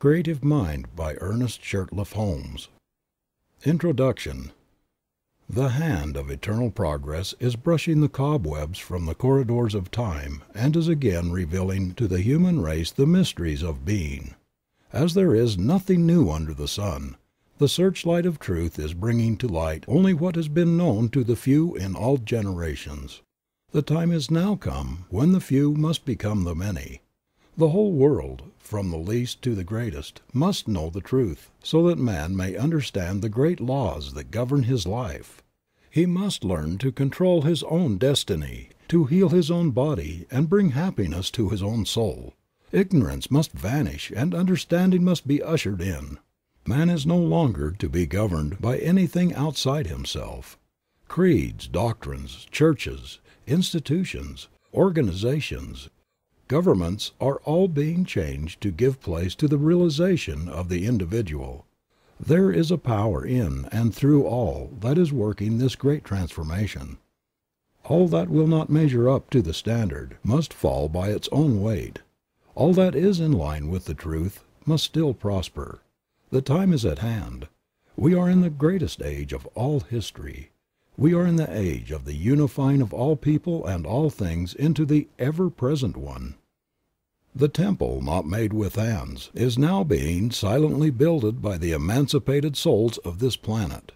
Creative Mind by Ernest Shurtleff Holmes. Introduction. The hand of eternal progress is brushing the cobwebs from the corridors of time and is again revealing to the human race the mysteries of being. As there is nothing new under the sun, the searchlight of truth is bringing to light only what has been known to the few in all generations. The time is now come when the few must become the many. The whole world, from the least to the greatest, must know the truth, so that man may understand the great laws that govern his life. He must learn to control his own destiny, to heal his own body and bring happiness to his own soul. Ignorance must vanish and understanding must be ushered in. Man is no longer to be governed by anything outside himself. Creeds, doctrines, churches, institutions, organizations, governments are all being changed to give place to the realization of the individual. There is a power in and through all that is working this great transformation. All that will not measure up to the standard must fall by its own weight. All that is in line with the truth must still prosper. The time is at hand. We are in the greatest age of all history. We are in the age of the unifying of all people and all things into the ever-present one. The temple not made with hands is now being silently builded by the emancipated souls of this planet.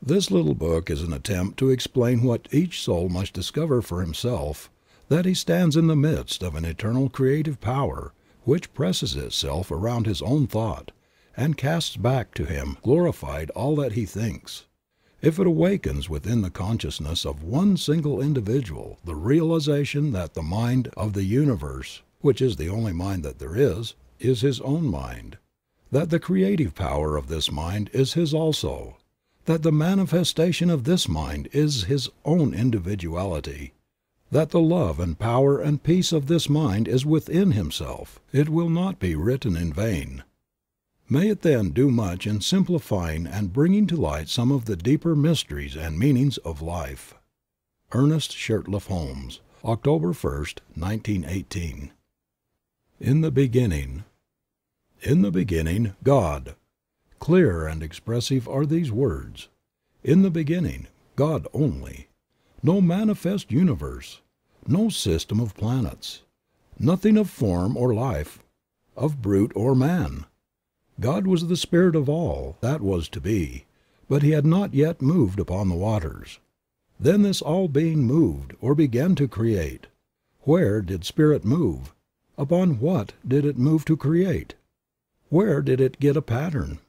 This little book is an attempt to explain what each soul must discover for himself, that he stands in the midst of an eternal creative power which presses itself around his own thought, and casts back to him glorified all that he thinks. If it awakens within the consciousness of one single individual the realization that the mind of the universe, which is the only mind that there is his own mind, that the creative power of this mind is his also, that the manifestation of this mind is his own individuality, that the love and power and peace of this mind is within himself, it will not be written in vain. May it then do much in simplifying and bringing to light some of the deeper mysteries and meanings of life. Ernest Shurtleff Holmes, October 1st, 1918. In the beginning. In the beginning, God. Clear and expressive are these words. In the beginning, God only. No manifest universe, no system of planets, nothing of form or life, of brute or man. God was the spirit of all that was to be, but he had not yet moved upon the waters. Then this all being moved or began to create. Where did spirit move? Upon what did it move to create? Where did it get a pattern?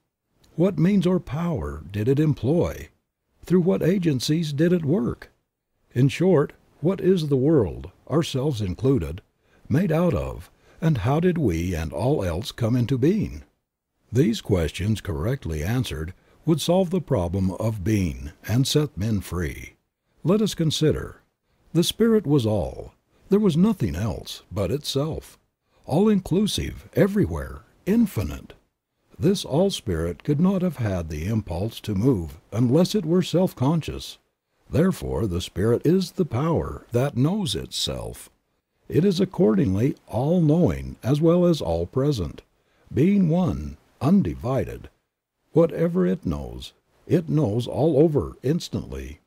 What means or power did it employ? Through what agencies did it work? In short, what is the world, ourselves included, made out of, and how did we and all else come into being? These questions correctly answered would solve the problem of being and set men free. Let us consider. The Spirit was all. There was nothing else but itself. All-inclusive, everywhere, infinite. This all-spirit could not have had the impulse to move unless it were self-conscious. Therefore the Spirit is the power that knows itself. It is accordingly all-knowing as well as all-present, being one, undivided. Whatever it knows all over instantly.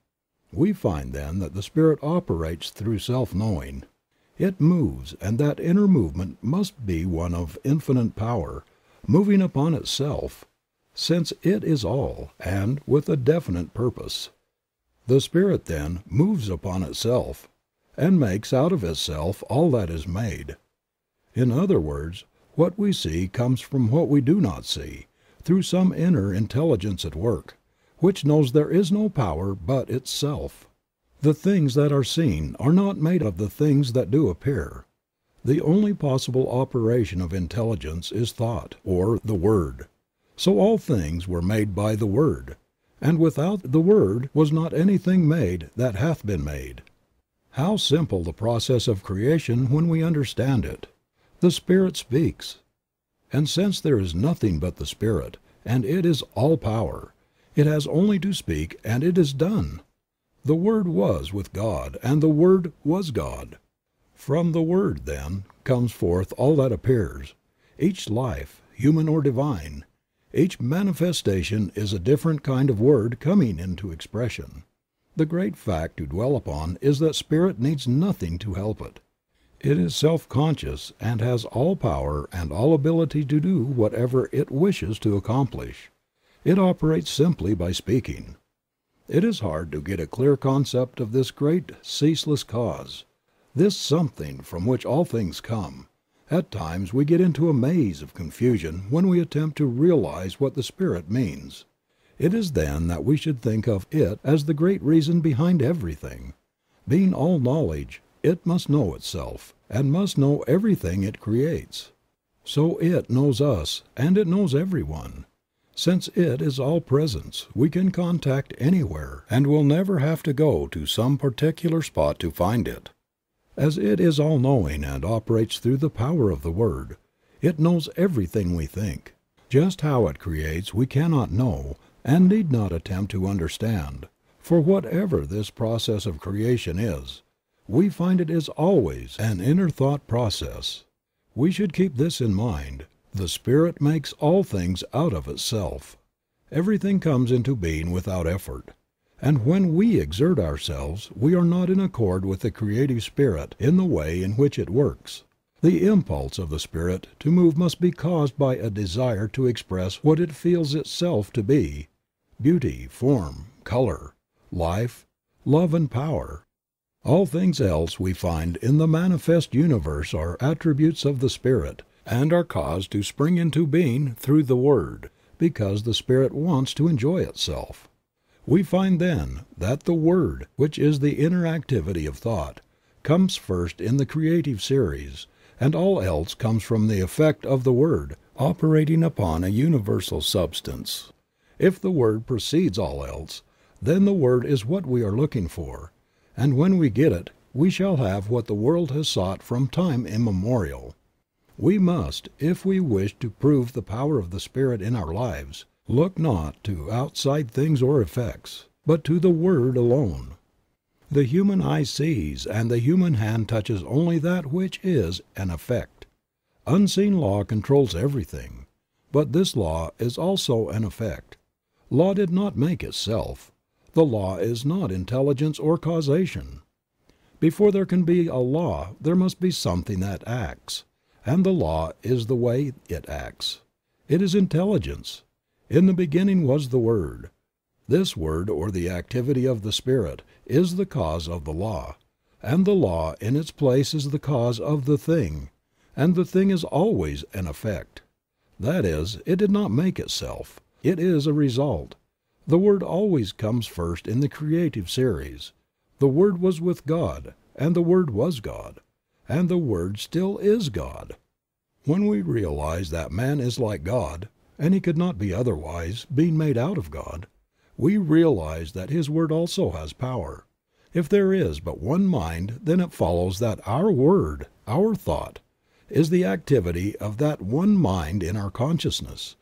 We find then that the Spirit operates through self-knowing. It moves, and that inner movement must be one of infinite power, moving upon itself, since it is all, and with a definite purpose. The Spirit then moves upon itself, and makes out of itself all that is made. In other words, what we see comes from what we do not see, through some inner intelligence at work, which knows there is no power but itself. The things that are seen are not made of the things that do appear. The only possible operation of intelligence is thought, or the Word. So all things were made by the Word, and without the Word was not anything made that hath been made. How simple the process of creation when we understand it. The Spirit speaks. And since there is nothing but the Spirit, and it is all power, it has only to speak and it is done. The Word was with God, and the Word was God. From the Word, then, comes forth all that appears. Each life, human or divine. Each manifestation is a different kind of word coming into expression. The great fact to dwell upon is that spirit needs nothing to help it. It is self-conscious and has all power and all ability to do whatever it wishes to accomplish. It operates simply by speaking. It is hard to get a clear concept of this great ceaseless cause, this something from which all things come. At times we get into a maze of confusion when we attempt to realize what the Spirit means. It is then that we should think of it as the great reason behind everything. Being all knowledge, it must know itself, and must know everything it creates. So it knows us, and it knows everyone. Since it is all presence, we can contact anywhere, and will never have to go to some particular spot to find it. As it is all-knowing and operates through the power of the Word, it knows everything we think. Just how it creates we cannot know, and need not attempt to understand, for whatever this process of creation is, we find it is always an inner thought process. We should keep this in mind. The Spirit makes all things out of itself. Everything comes into being without effort. And when we exert ourselves, we are not in accord with the creative spirit in the way in which it works. The impulse of the spirit to move must be caused by a desire to express what it feels itself to be: beauty, form, color, life, love and power. All things else we find in the manifest universe are attributes of the spirit, and are caused to spring into being through the Word, because the spirit wants to enjoy itself. We find then that the Word, which is the inner activity of thought, comes first in the creative series, and all else comes from the effect of the Word operating upon a universal substance. If the Word precedes all else, then the Word is what we are looking for, and when we get it, we shall have what the world has sought from time immemorial. We must, if we wish to prove the power of the Spirit in our lives, look not to outside things or effects, but to the Word alone. The human eye sees and the human hand touches only that which is an effect. Unseen law controls everything, but this law is also an effect. Law did not make itself. The law is not intelligence or causation. Before there can be a law, there must be something that acts, and the law is the way it acts. It is intelligence. In the beginning was the Word. This Word, or the activity of the Spirit, is the cause of the law, and the law in its place is the cause of the thing, and the thing is always an effect. That is, it did not make itself. It is a result. The Word always comes first in the creative series. The Word was with God, and the Word was God, and the Word still is God. When we realize that man is like God, and he could not be otherwise, being made out of God, we realize that His Word also has power. If there is but one mind, then it follows that our word, our thought, is the activity of that one mind in our consciousness.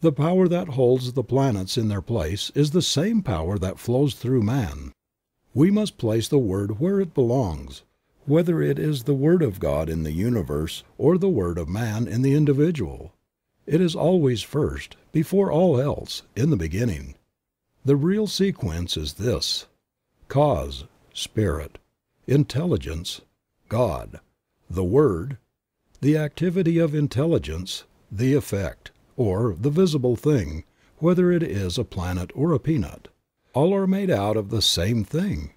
The power that holds the planets in their place is the same power that flows through man. We must place the Word where it belongs, whether it is the Word of God in the universe or the Word of man in the individual. It is always first, before all else, in the beginning. The real sequence is this: cause, Spirit; intelligence, God; the Word; the activity of intelligence; the effect, or the visible thing, whether it is a planet or a peanut. All are made out of the same thing.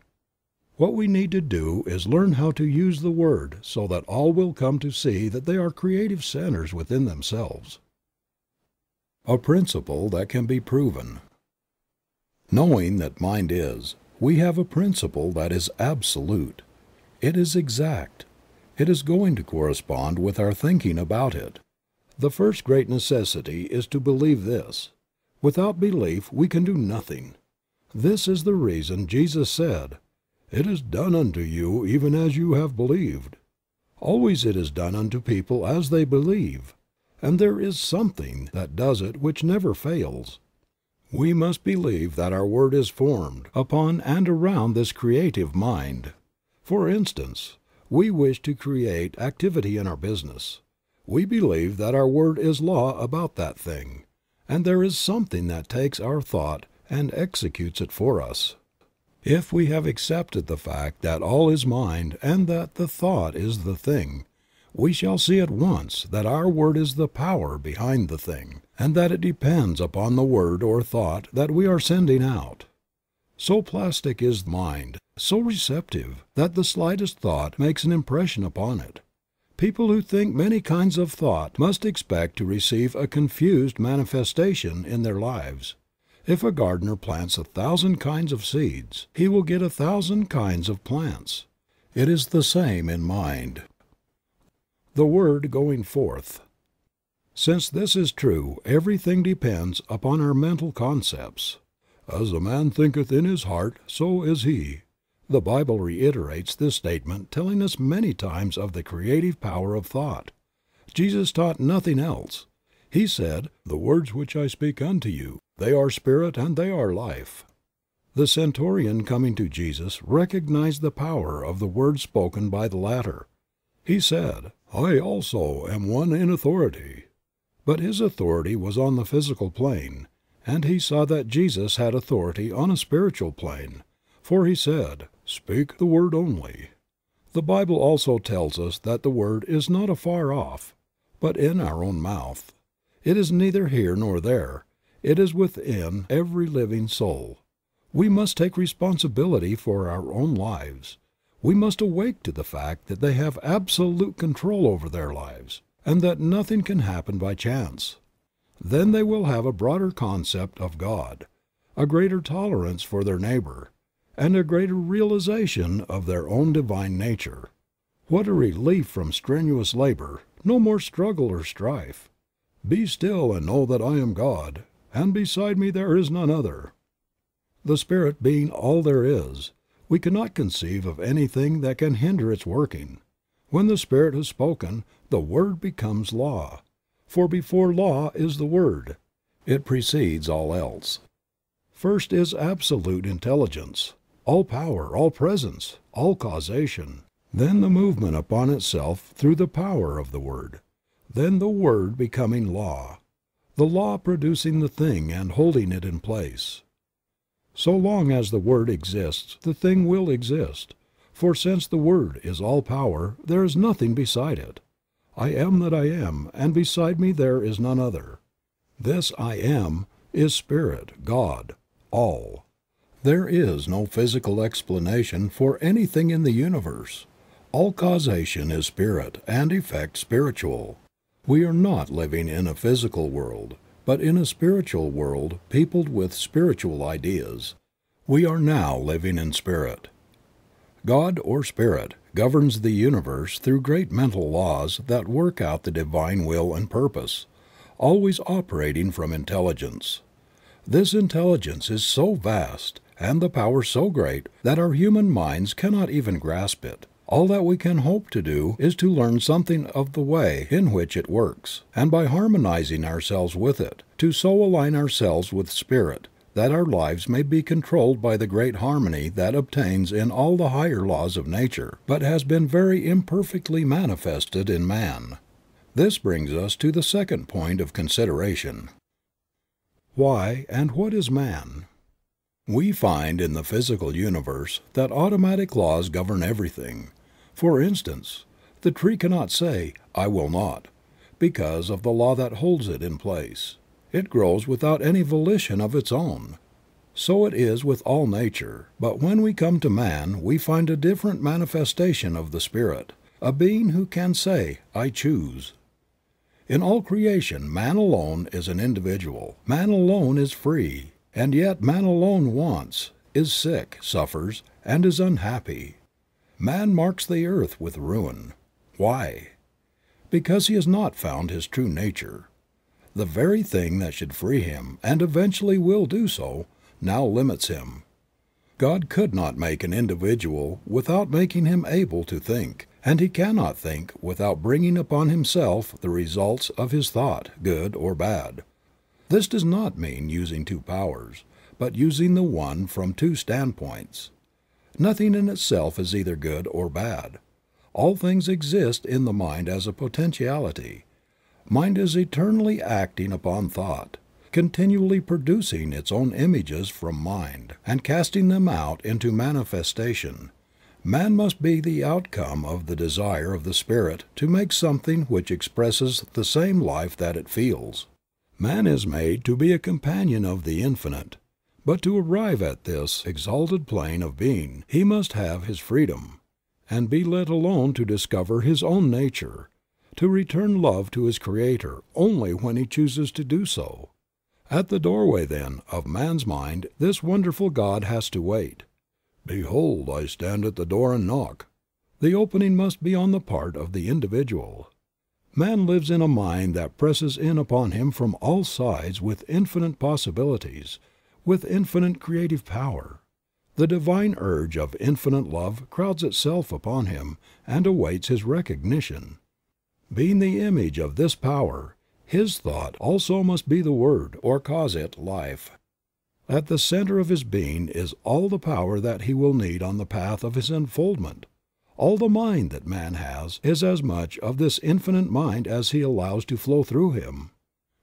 What we need to do is learn how to use the Word so that all will come to see that they are creative centers within themselves. A principle that can be proven. Knowing that mind is, we have a principle that is absolute. It is exact. It is going to correspond with our thinking about it. The first great necessity is to believe this. Without belief we can do nothing. This is the reason Jesus said, "It is done unto you even as you have believed." Always it is done unto people as they believe, and there is something that does it which never fails. We must believe that our word is formed upon and around this creative mind. For instance, we wish to create activity in our business. We believe that our word is law about that thing, and there is something that takes our thought and executes it for us. If we have accepted the fact that all is mind and that the thought is the thing, we shall see at once that our word is the power behind the thing, and that it depends upon the word or thought that we are sending out. So plastic is mind, so receptive, that the slightest thought makes an impression upon it. People who think many kinds of thought must expect to receive a confused manifestation in their lives. If a gardener plants 1,000 kinds of seeds, he will get 1,000 kinds of plants. It is the same in mind. The word going forth. Since this is true, everything depends upon our mental concepts. As a man thinketh in his heart, so is he. The Bible reiterates this statement, telling us many times of the creative power of thought. Jesus taught nothing else. He said, "The words which I speak unto you, they are spirit and they are life." The centurion coming to Jesus recognized the power of the words spoken by the latter. He said, "I also am one in authority." But his authority was on the physical plane, and he saw that Jesus had authority on a spiritual plane, for he said, "Speak the word only." The Bible also tells us that the word is not afar off, but in our own mouth. It is neither here nor there. It is within every living soul. We must take responsibility for our own lives. We must awake to the fact that they have absolute control over their lives, and that nothing can happen by chance. Then they will have a broader concept of God, a greater tolerance for their neighbor, and a greater realization of their own divine nature. What a relief from strenuous labor, no more struggle or strife. "Be still and know that I am God, and beside me there is none other." The Spirit being all there is, we cannot conceive of anything that can hinder its working. When the Spirit has spoken, the Word becomes law. For before law is the Word. It precedes all else. First is absolute intelligence, all power, all presence, all causation. Then the movement upon itself through the power of the Word. Then the Word becoming law. The law producing the thing and holding it in place. So long as the Word exists, the thing will exist, for since the Word is all power, there is nothing beside it. I am that I am, and beside me there is none other. This I am is Spirit, God, all. There is no physical explanation for anything in the universe. All causation is spirit and effect spiritual. We are not living in a physical world, but in a spiritual world peopled with spiritual ideas. We are now living in spirit. God, or Spirit, governs the universe through great mental laws that work out the divine will and purpose, always operating from intelligence. This intelligence is so vast, and the power so great, that our human minds cannot even grasp it. All that we can hope to do is to learn something of the way in which it works, and by harmonizing ourselves with it, to so align ourselves with Spirit that our lives may be controlled by the great harmony that obtains in all the higher laws of nature, but has been very imperfectly manifested in man. This brings us to the second point of consideration. Why and what is man? We find in the physical universe that automatic laws govern everything. For instance, the tree cannot say, "I will not," because of the law that holds it in place. It grows without any volition of its own. So it is with all nature, but when we come to man we find a different manifestation of the Spirit, a being who can say, "I choose." In all creation man alone is an individual, man alone is free, and yet man alone wants, is sick, suffers, and is unhappy. Man marks the earth with ruin. Why? Because he has not found his true nature. The very thing that should free him, and eventually will do so, now limits him. God could not make an individual without making him able to think, and he cannot think without bringing upon himself the results of his thought, good or bad. This does not mean using two powers, but using the one from two standpoints. Nothing in itself is either good or bad. All things exist in the mind as a potentiality, Mind is eternally acting upon thought, continually producing its own images from mind, and casting them out into manifestation. Man must be the outcome of the desire of the spirit to make something which expresses the same life that it feels. Man is made to be a companion of the Infinite, but to arrive at this exalted plane of being he must have his freedom, and be let alone to discover his own nature, to return love to his Creator only when he chooses to do so. At the doorway, then, of man's mind this wonderful God has to wait. "Behold, I stand at the door and knock." The opening must be on the part of the individual. Man lives in a mind that presses in upon him from all sides with infinite possibilities, with infinite creative power. The divine urge of infinite love crowds itself upon him and awaits his recognition. Being the image of this power, his thought also must be the word, or cause it life. At the center of his being is all the power that he will need on the path of his unfoldment. All the mind that man has is as much of this infinite mind as he allows to flow through him.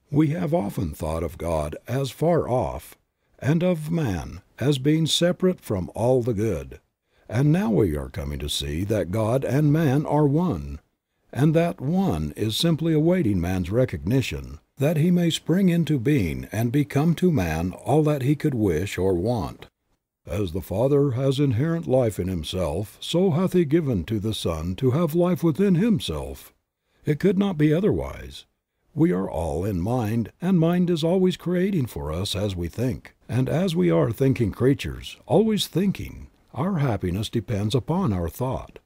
We have often thought of God as far off, and of man as being separate from all the good, and now we are coming to see that God and man are one, and that one is simply awaiting man's recognition, that he may spring into being and become to man all that he could wish or want. "As the Father has inherent life in himself, so hath he given to the Son to have life within himself." It could not be otherwise. We are all in mind, and mind is always creating for us as we think, and as we are thinking creatures, always thinking, our happiness depends upon our thought.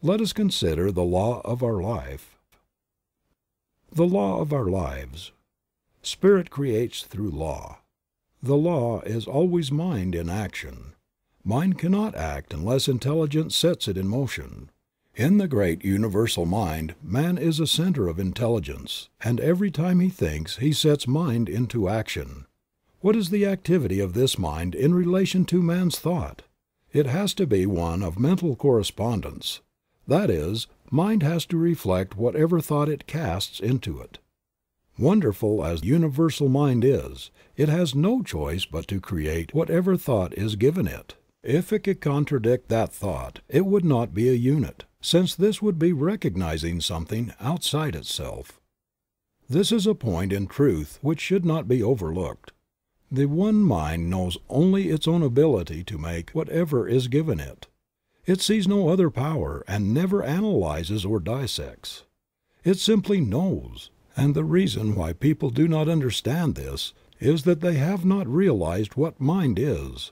Let us consider the law of our life. The law of our lives. Spirit creates through law. The law is always mind in action. Mind cannot act unless intelligence sets it in motion. In the great universal mind, man is a center of intelligence, and every time he thinks he sets mind into action. What is the activity of this mind in relation to man's thought? It has to be one of mental correspondence. That is, mind has to reflect whatever thought it casts into it. Wonderful as universal mind is, it has no choice but to create whatever thought is given it. If it could contradict that thought, it would not be a unit, since this would be recognizing something outside itself. This is a point in truth which should not be overlooked. The one mind knows only its own ability to make whatever is given it. It sees no other power and never analyzes or dissects. It simply knows, and the reason why people do not understand this is that they have not realized what mind is.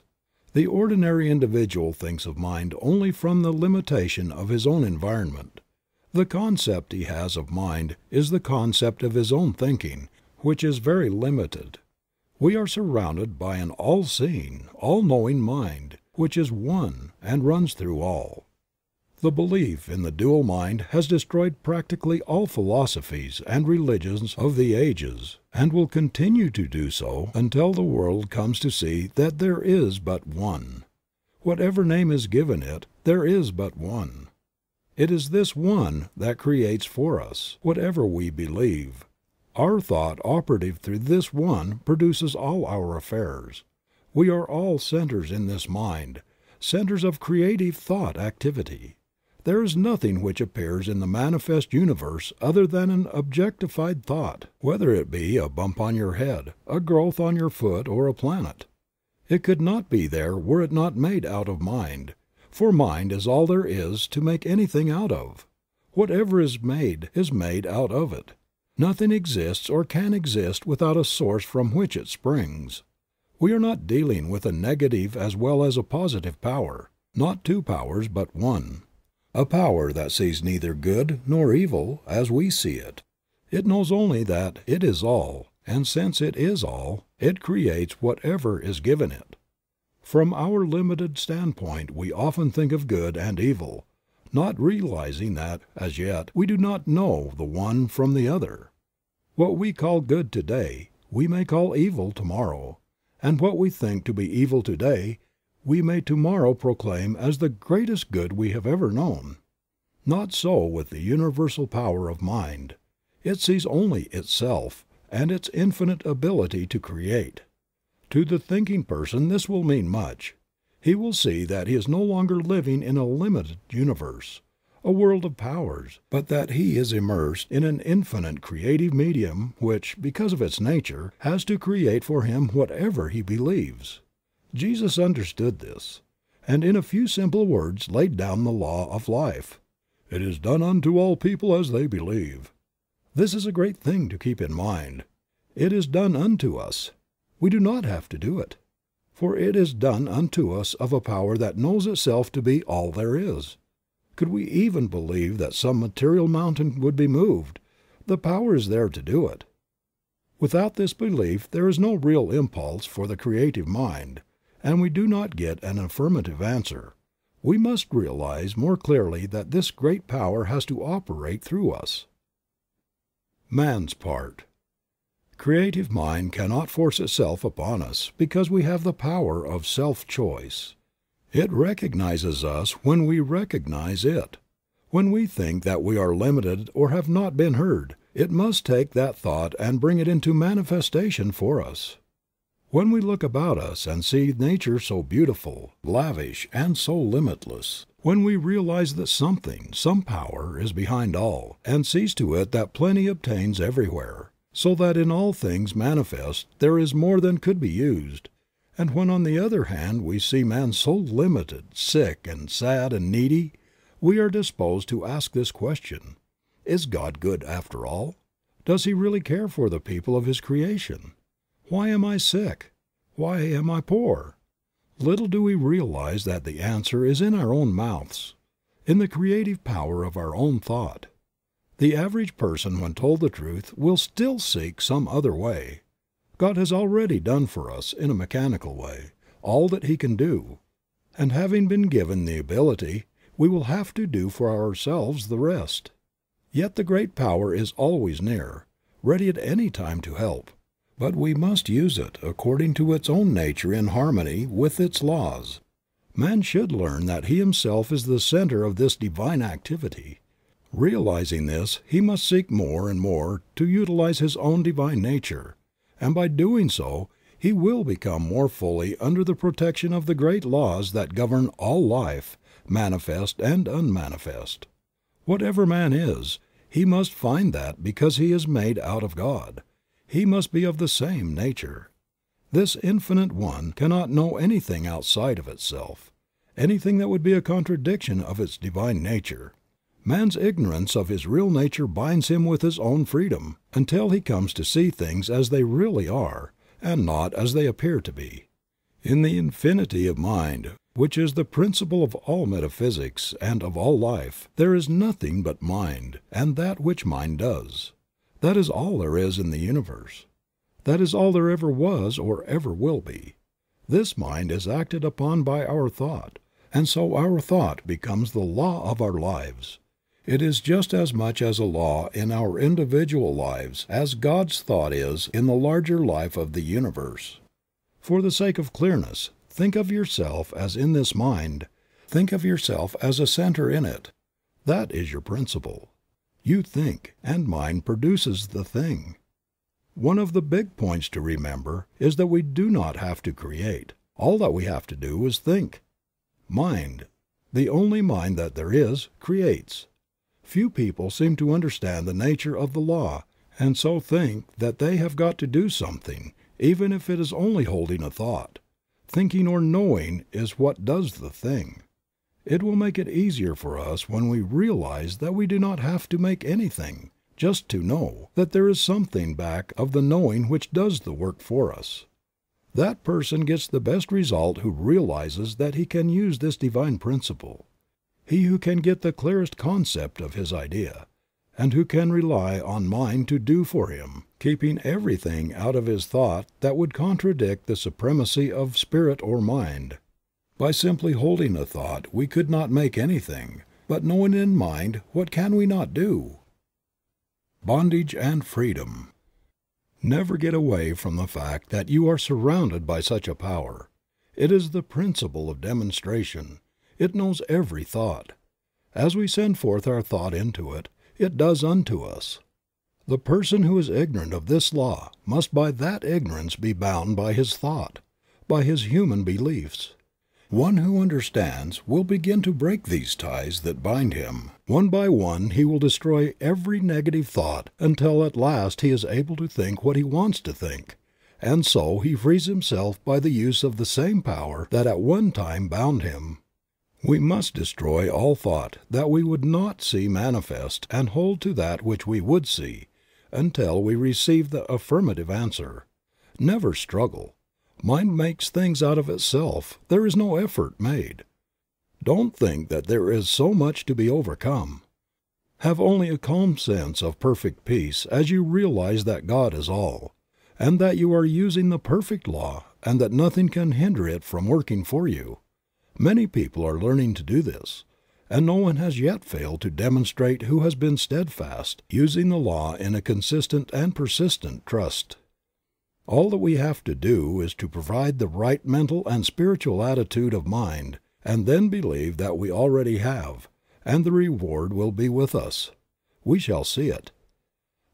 The ordinary individual thinks of mind only from the limitation of his own environment. The concept he has of mind is the concept of his own thinking, which is very limited. We are surrounded by an all-seeing, all-knowing mind, which is one and runs through all. The belief in the dual mind has destroyed practically all philosophies and religions of the ages, and will continue to do so until the world comes to see that there is but one. Whatever name is given it, there is but one. It is this one that creates for us whatever we believe. Our thought operative through this one produces all our affairs. We are all centers in this mind, centers of creative thought activity. There is nothing which appears in the manifest universe other than an objectified thought, whether it be a bump on your head, a growth on your foot, or a planet. It could not be there were it not made out of mind, for mind is all there is to make anything out of. Whatever is made out of it. Nothing exists or can exist without a source from which it springs. We are not dealing with a negative as well as a positive power, not two powers but one. A power that sees neither good nor evil as we see it. It knows only that it is all, and since it is all, it creates whatever is given it. From our limited standpoint we often think of good and evil, not realizing that, as yet, we do not know the one from the other. What we call good today, we may call evil tomorrow, and what we think to be evil today, we may tomorrow proclaim as the greatest good we have ever known. Not so with the universal power of mind. It sees only itself and its infinite ability to create. To the thinking person this will mean much. He will see that he is no longer living in a limited universe, a world of powers, but that he is immersed in an infinite creative medium which, because of its nature, has to create for him whatever he believes. Jesus understood this, and in a few simple words laid down the law of life. "It is done unto all people as they believe." This is a great thing to keep in mind. It is done unto us. We do not have to do it. For it is done unto us of a power that knows itself to be all there is. Could we even believe that some material mountain would be moved, the power is there to do it. Without this belief there is no real impulse for the creative mind, and we do not get an affirmative answer. We must realize more clearly that this great power has to operate through us. Man's part. Creative mind cannot force itself upon us because we have the power of self-choice. It recognizes us when we recognize it. When we think that we are limited or have not been heard, it must take that thought and bring it into manifestation for us. When we look about us and see nature so beautiful, lavish, and so limitless, when we realize that something, some power, is behind all, and sees to it that plenty obtains everywhere, so that in all things manifest there is more than could be used, and when on the other hand we see man so limited, sick and sad and needy, we are disposed to ask this question: Is God good after all? Does He really care for the people of His creation? Why am I sick? Why am I poor? Little do we realize that the answer is in our own mouths, in the creative power of our own thought. The average person, when told the truth, will still seek some other way. God has already done for us, in a mechanical way, all that He can do, and having been given the ability, we will have to do for ourselves the rest. Yet the great power is always near, ready at any time to help, but we must use it according to its own nature in harmony with its laws. Man should learn that he himself is the center of this divine activity. Realizing this, he must seek more and more to utilize his own divine nature, and by doing so he will become more fully under the protection of the great laws that govern all life, manifest and unmanifest. Whatever man is, he must find that because he is made out of God, he must be of the same nature. This infinite one cannot know anything outside of itself, anything that would be a contradiction of its divine nature. Man's ignorance of his real nature binds him with his own freedom until he comes to see things as they really are, and not as they appear to be. In the infinity of mind, which is the principle of all metaphysics and of all life, there is nothing but mind, and that which mind does. That is all there is in the universe. That is all there ever was or ever will be. This mind is acted upon by our thought, and so our thought becomes the law of our lives. It is just as much as a law in our individual lives as God's thought is in the larger life of the universe. For the sake of clearness, think of yourself as in this mind. Think of yourself as a center in it. That is your principle. You think, and mind produces the thing. One of the big points to remember is that we do not have to create. All that we have to do is think. Mind, the only mind that there is, creates. Few people seem to understand the nature of the law, and so think that they have got to do something, even if it is only holding a thought. Thinking or knowing is what does the thing. It will make it easier for us when we realize that we do not have to make anything, just to know that there is something back of the knowing which does the work for us. That person gets the best result who realizes that he can use this divine principle. He who can get the clearest concept of his idea, and who can rely on mind to do for him, keeping everything out of his thought that would contradict the supremacy of spirit or mind. By simply holding a thought we could not make anything, but knowing in mind, what can we not do? Bondage and freedom. Never get away from the fact that you are surrounded by such a power. It is the principle of demonstration. It knows every thought. As we send forth our thought into it, it does unto us. The person who is ignorant of this law must by that ignorance be bound by his thought, by his human beliefs. One who understands will begin to break these ties that bind him. One by one he will destroy every negative thought until at last he is able to think what he wants to think, and so he frees himself by the use of the same power that at one time bound him. We must destroy all thought that we would not see manifest and hold to that which we would see, until we receive the affirmative answer. Never struggle. Mind makes things out of itself. There is no effort made. Don't think that there is so much to be overcome. Have only a calm sense of perfect peace as you realize that God is all, and that you are using the perfect law, and that nothing can hinder it from working for you. Many people are learning to do this, and no one has yet failed to demonstrate who has been steadfast, using the law in a consistent and persistent trust. All that we have to do is to provide the right mental and spiritual attitude of mind, and then believe that we already have, and the reward will be with us. We shall see it.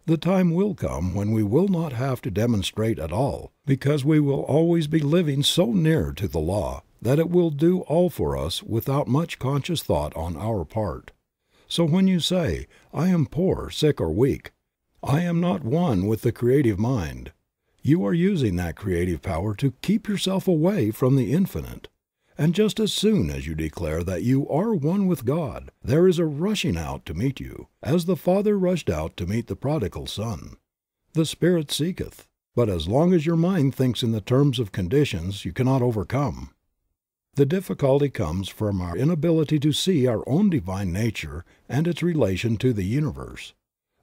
The time will come when we will not have to demonstrate at all, because we will always be living so near to the law that it will do all for us without much conscious thought on our part. So when you say, "I am poor, sick, or weak," I am not one with the creative mind. You are using that creative power to keep yourself away from the infinite. And just as soon as you declare that you are one with God, there is a rushing out to meet you, as the Father rushed out to meet the prodigal son. The Spirit seeketh, but as long as your mind thinks in the terms of conditions you cannot overcome. The difficulty comes from our inability to see our own divine nature and its relation to the universe.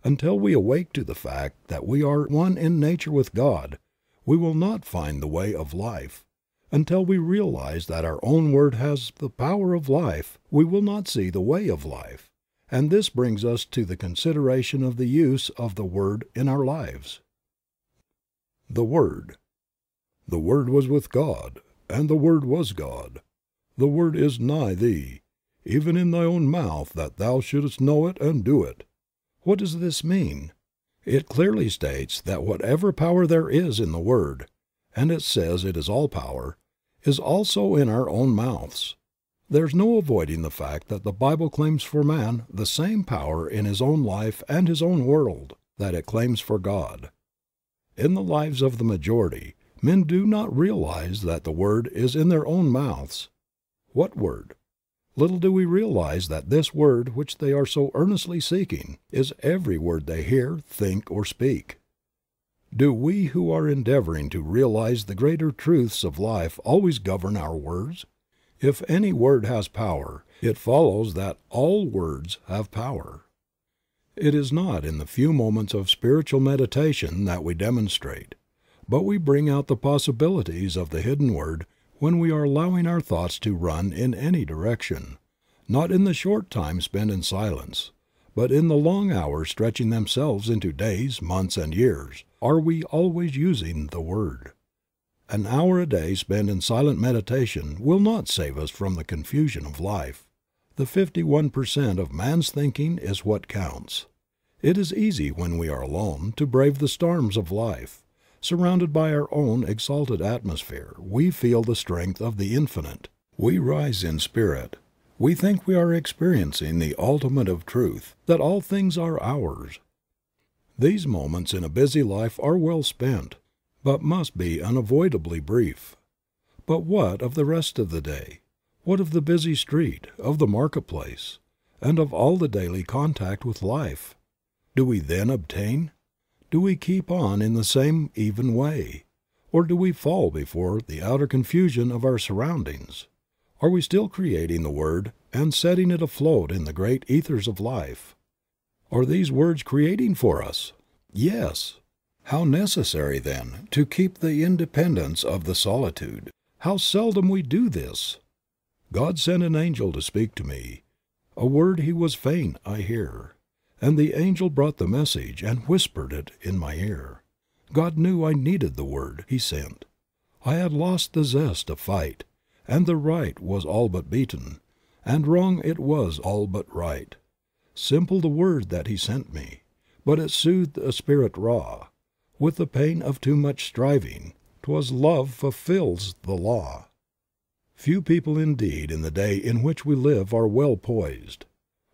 Until we awake to the fact that we are one in nature with God, we will not find the way of life. Until we realize that our own word has the power of life, we will not see the way of life. And this brings us to the consideration of the use of the Word in our lives. The Word. The Word was with God, and the Word was God. The Word is nigh thee, even in thy own mouth, that thou shouldest know it and do it. What does this mean? It clearly states that whatever power there is in the Word, and it says it is all power, is also in our own mouths. There's no avoiding the fact that the Bible claims for man the same power in his own life and his own world that it claims for God. In the lives of the majority, men do not realize that the Word is in their own mouths. What Word? Little do we realize that this Word which they are so earnestly seeking is every word they hear, think, or speak. Do we who are endeavoring to realize the greater truths of life always govern our words? If any word has power, it follows that all words have power. It is not in the few moments of spiritual meditation that we demonstrate, but we bring out the possibilities of the hidden Word when we are allowing our thoughts to run in any direction, not in the short time spent in silence, but in the long hours stretching themselves into days, months, and years. Are we always using the Word? An hour a day spent in silent meditation will not save us from the confusion of life. The 51% of man's thinking is what counts. It is easy when we are alone to brave the storms of life. Surrounded by our own exalted atmosphere, we feel the strength of the infinite. We rise in spirit. We think we are experiencing the ultimate of truth, that all things are ours. These moments in a busy life are well spent, but must be unavoidably brief. But what of the rest of the day? What of the busy street, of the marketplace, and of all the daily contact with life? Do we then obtain? Do we keep on in the same even way? Or do we fall before the outer confusion of our surroundings? Are we still creating the Word and setting it afloat in the great ethers of life? Are these words creating for us? Yes. How necessary, then, to keep the independence of the solitude. How seldom we do this. God sent an angel to speak to me. A word he was fain I hear. And the angel brought the message and whispered it in my ear. God knew I needed the word he sent. I had lost the zest of fight, and the right was all but beaten, and wrong it was all but right. Simple the word that he sent me, but it soothed a spirit raw with the pain of too much striving. 'Twas love fulfills the law. Few people indeed in the day in which we live are well poised.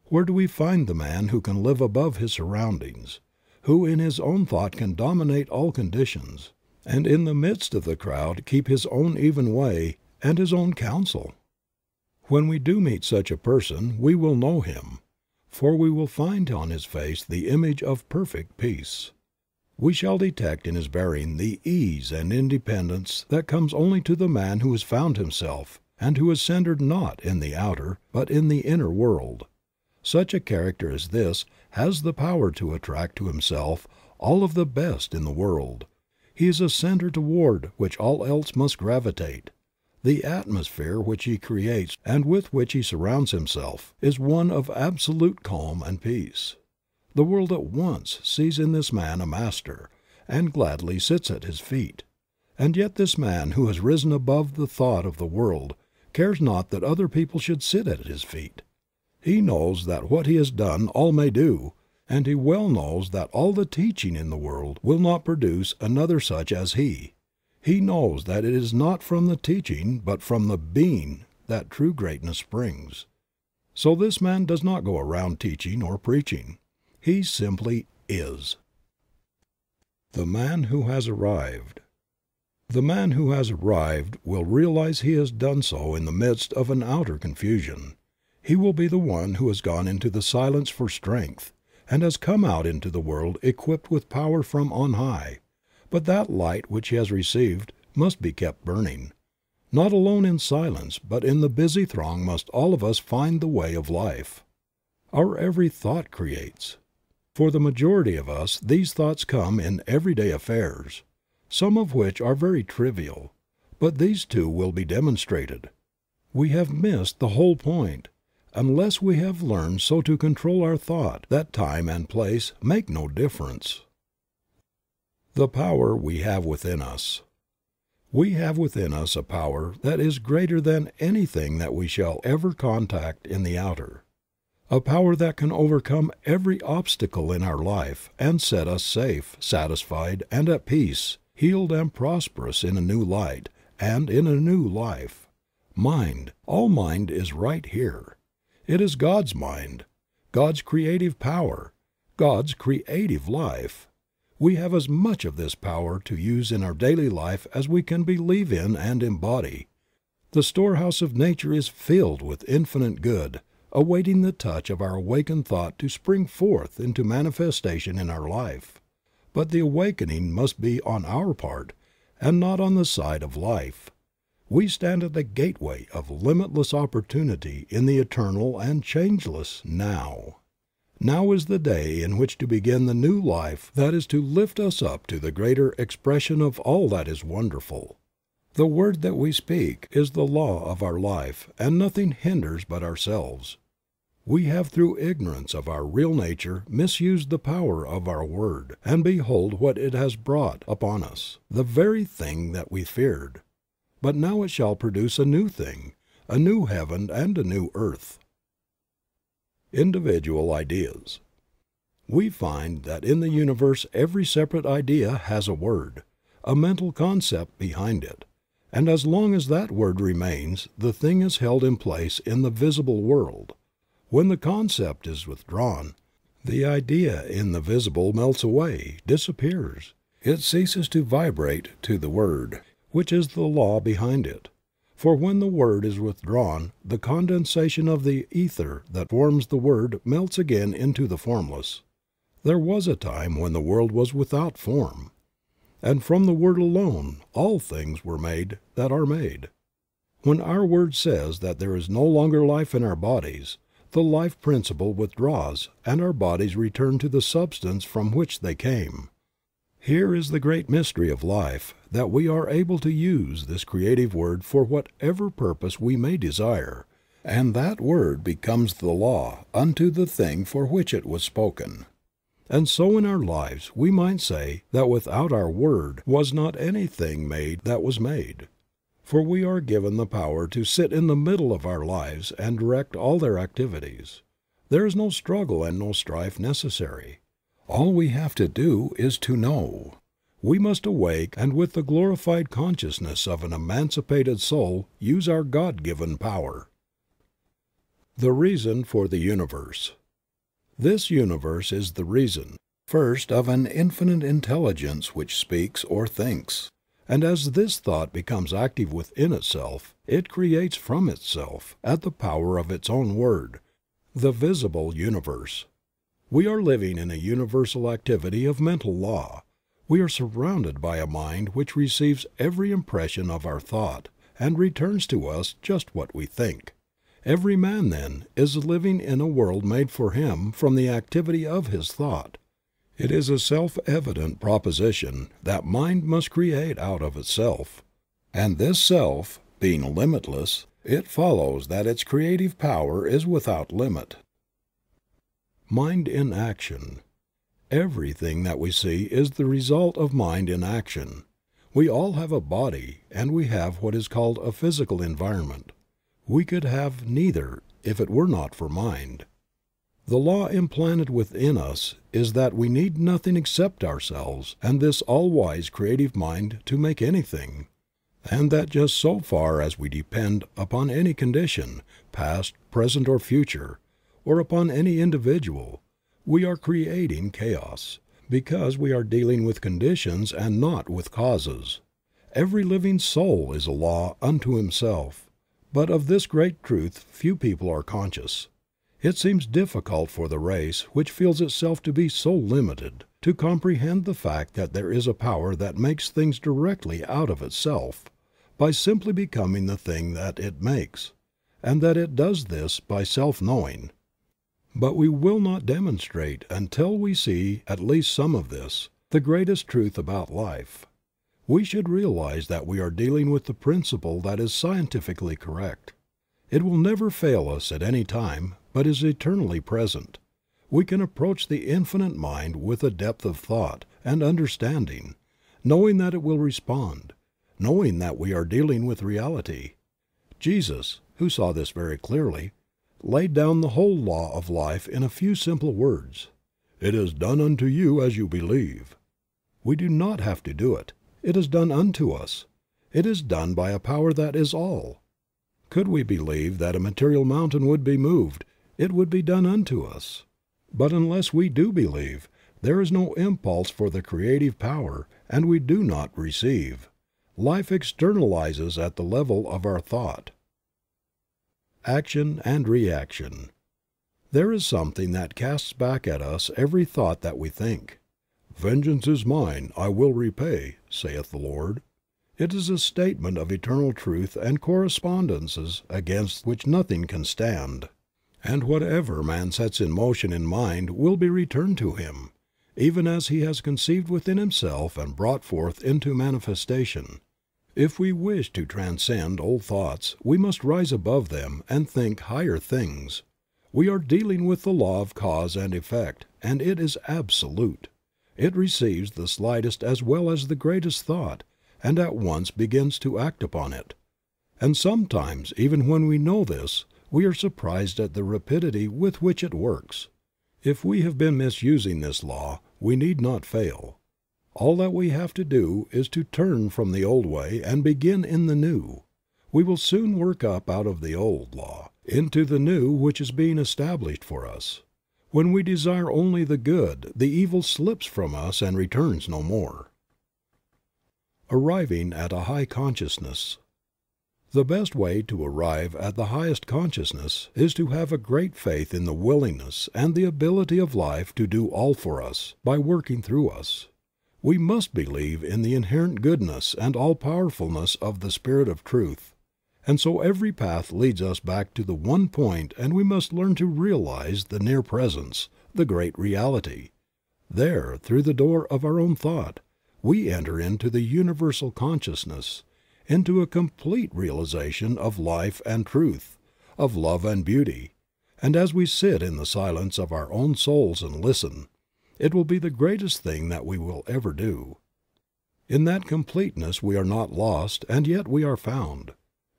Where do we find the man who can live above his surroundings, who in his own thought can dominate all conditions, and in the midst of the crowd keep his own even way and his own counsel? When we do meet such a person we will know him, for we will find on his face the image of perfect peace. We shall detect in his bearing the ease and independence that comes only to the man who has found himself, and who is centered not in the outer but in the inner world. Such a character as this has the power to attract to himself all of the best in the world. He is a center toward which all else must gravitate. The atmosphere which he creates and with which he surrounds himself is one of absolute calm and peace. The world at once sees in this man a master, and gladly sits at his feet. And yet this man who has risen above the thought of the world cares not that other people should sit at his feet. He knows that what he has done all may do, and he well knows that all the teaching in the world will not produce another such as he. He knows that it is not from the teaching but from the being that true greatness springs. So this man does not go around teaching or preaching. He simply is. The man who has arrived. The man who has arrived will realize he has done so in the midst of an outer confusion. He will be the one who has gone into the silence for strength, and has come out into the world equipped with power from on high. But that light which he has received must be kept burning. Not alone in silence, but in the busy throng must all of us find the way of life. Our every thought creates. For the majority of us these thoughts come in everyday affairs, some of which are very trivial, but these too will be demonstrated. We have missed the whole point, unless we have learned so to control our thought that time and place make no difference. The power we have within us. We have within us a power that is greater than anything that we shall ever contact in the outer. A power that can overcome every obstacle in our life and set us safe, satisfied, and at peace, healed and prosperous in a new light and in a new life. Mind, all mind is right here. It is God's mind, God's creative power, God's creative life. We have as much of this power to use in our daily life as we can believe in and embody. The storehouse of nature is filled with infinite good, awaiting the touch of our awakened thought to spring forth into manifestation in our life. But the awakening must be on our part, and not on the side of life. We stand at the gateway of limitless opportunity in the eternal and changeless Now. Now is the day in which to begin the new life that is to lift us up to the greater expression of all that is wonderful. The word that we speak is the law of our life, and nothing hinders but ourselves. We have through ignorance of our real nature misused the power of our word, and behold what it has brought upon us, the very thing that we feared. But now it shall produce a new thing, a new heaven and a new earth. Individual ideas. We find that in the universe every separate idea has a word, a mental concept behind it, and as long as that word remains, the thing is held in place in the visible world. When the concept is withdrawn, the idea in the visible melts away, disappears. It ceases to vibrate to the word, which is the law behind it. For when the word is withdrawn, the condensation of the ether that forms the word melts again into the formless. There was a time when the world was without form, and from the word alone all things were made that are made. When our word says that there is no longer life in our bodies, the life principle withdraws and our bodies return to the substance from which they came. Here is the great mystery of life, that we are able to use this creative word for whatever purpose we may desire, and that word becomes the law unto the thing for which it was spoken. And so in our lives we might say that without our word was not anything made that was made. For we are given the power to sit in the middle of our lives and direct all their activities. There is no struggle and no strife necessary. All we have to do is to know. We must awake and with the glorified consciousness of an emancipated soul use our God-given power. The reason for the universe. This universe is the reason, first, of an infinite intelligence which speaks or thinks. And as this thought becomes active within itself, it creates from itself, at the power of its own word, the visible universe. We are living in a universal activity of mental law. We are surrounded by a mind which receives every impression of our thought and returns to us just what we think. Every man, then, is living in a world made for him from the activity of his thought. It is a self-evident proposition that mind must create out of itself. And this self, being limitless, it follows that its creative power is without limit. Mind in action. Everything that we see is the result of mind in action. We all have a body, and we have what is called a physical environment. We could have neither if it were not for mind. The law implanted within us is that we need nothing except ourselves and this all-wise creative mind to make anything, and that just so far as we depend upon any condition, past, present, or future, or upon any individual, we are creating chaos, because we are dealing with conditions and not with causes. Every living soul is a law unto himself. But of this great truth few people are conscious. It seems difficult for the race, which feels itself to be so limited, to comprehend the fact that there is a power that makes things directly out of itself, by simply becoming the thing that it makes, and that it does this by self-knowing. But we will not demonstrate until we see at least some of this, the greatest truth about life. We should realize that we are dealing with the principle that is scientifically correct. It will never fail us at any time, but is eternally present. We can approach the infinite mind with a depth of thought and understanding, knowing that it will respond, knowing that we are dealing with reality. Jesus, who saw this very clearly, laid down the whole law of life in a few simple words. "It is done unto you as you believe." We do not have to do it. It is done unto us. It is done by a power that is all. Could we believe that a material mountain would be moved, it would be done unto us. But unless we do believe, there is no impulse for the creative power, and we do not receive. Life externalizes at the level of our thought. Action and reaction. There is something that casts back at us every thought that we think. "Vengeance is mine, I will repay, saith the Lord." It is a statement of eternal truth and correspondences against which nothing can stand. And whatever man sets in motion in mind will be returned to him, even as he has conceived within himself and brought forth into manifestation. If we wish to transcend old thoughts, we must rise above them and think higher things. We are dealing with the law of cause and effect, and it is absolute. It receives the slightest as well as the greatest thought, and at once begins to act upon it. And sometimes, even when we know this, we are surprised at the rapidity with which it works. If we have been misusing this law, we need not fail. All that we have to do is to turn from the old way and begin in the new. We will soon work up out of the old law into the new which is being established for us. When we desire only the good, the evil slips from us and returns no more. Arriving at a high consciousness. The best way to arrive at the highest consciousness is to have a great faith in the willingness and the ability of life to do all for us, by working through us. We must believe in the inherent goodness and all-powerfulness of the Spirit of Truth, and so every path leads us back to the one point, and we must learn to realize the near presence, the great reality. There, through the door of our own thought, we enter into the universal consciousness, into a complete realization of life and truth, of love and beauty, and as we sit in the silence of our own souls and listen, it will be the greatest thing that we will ever do. In that completeness we are not lost, and yet we are found.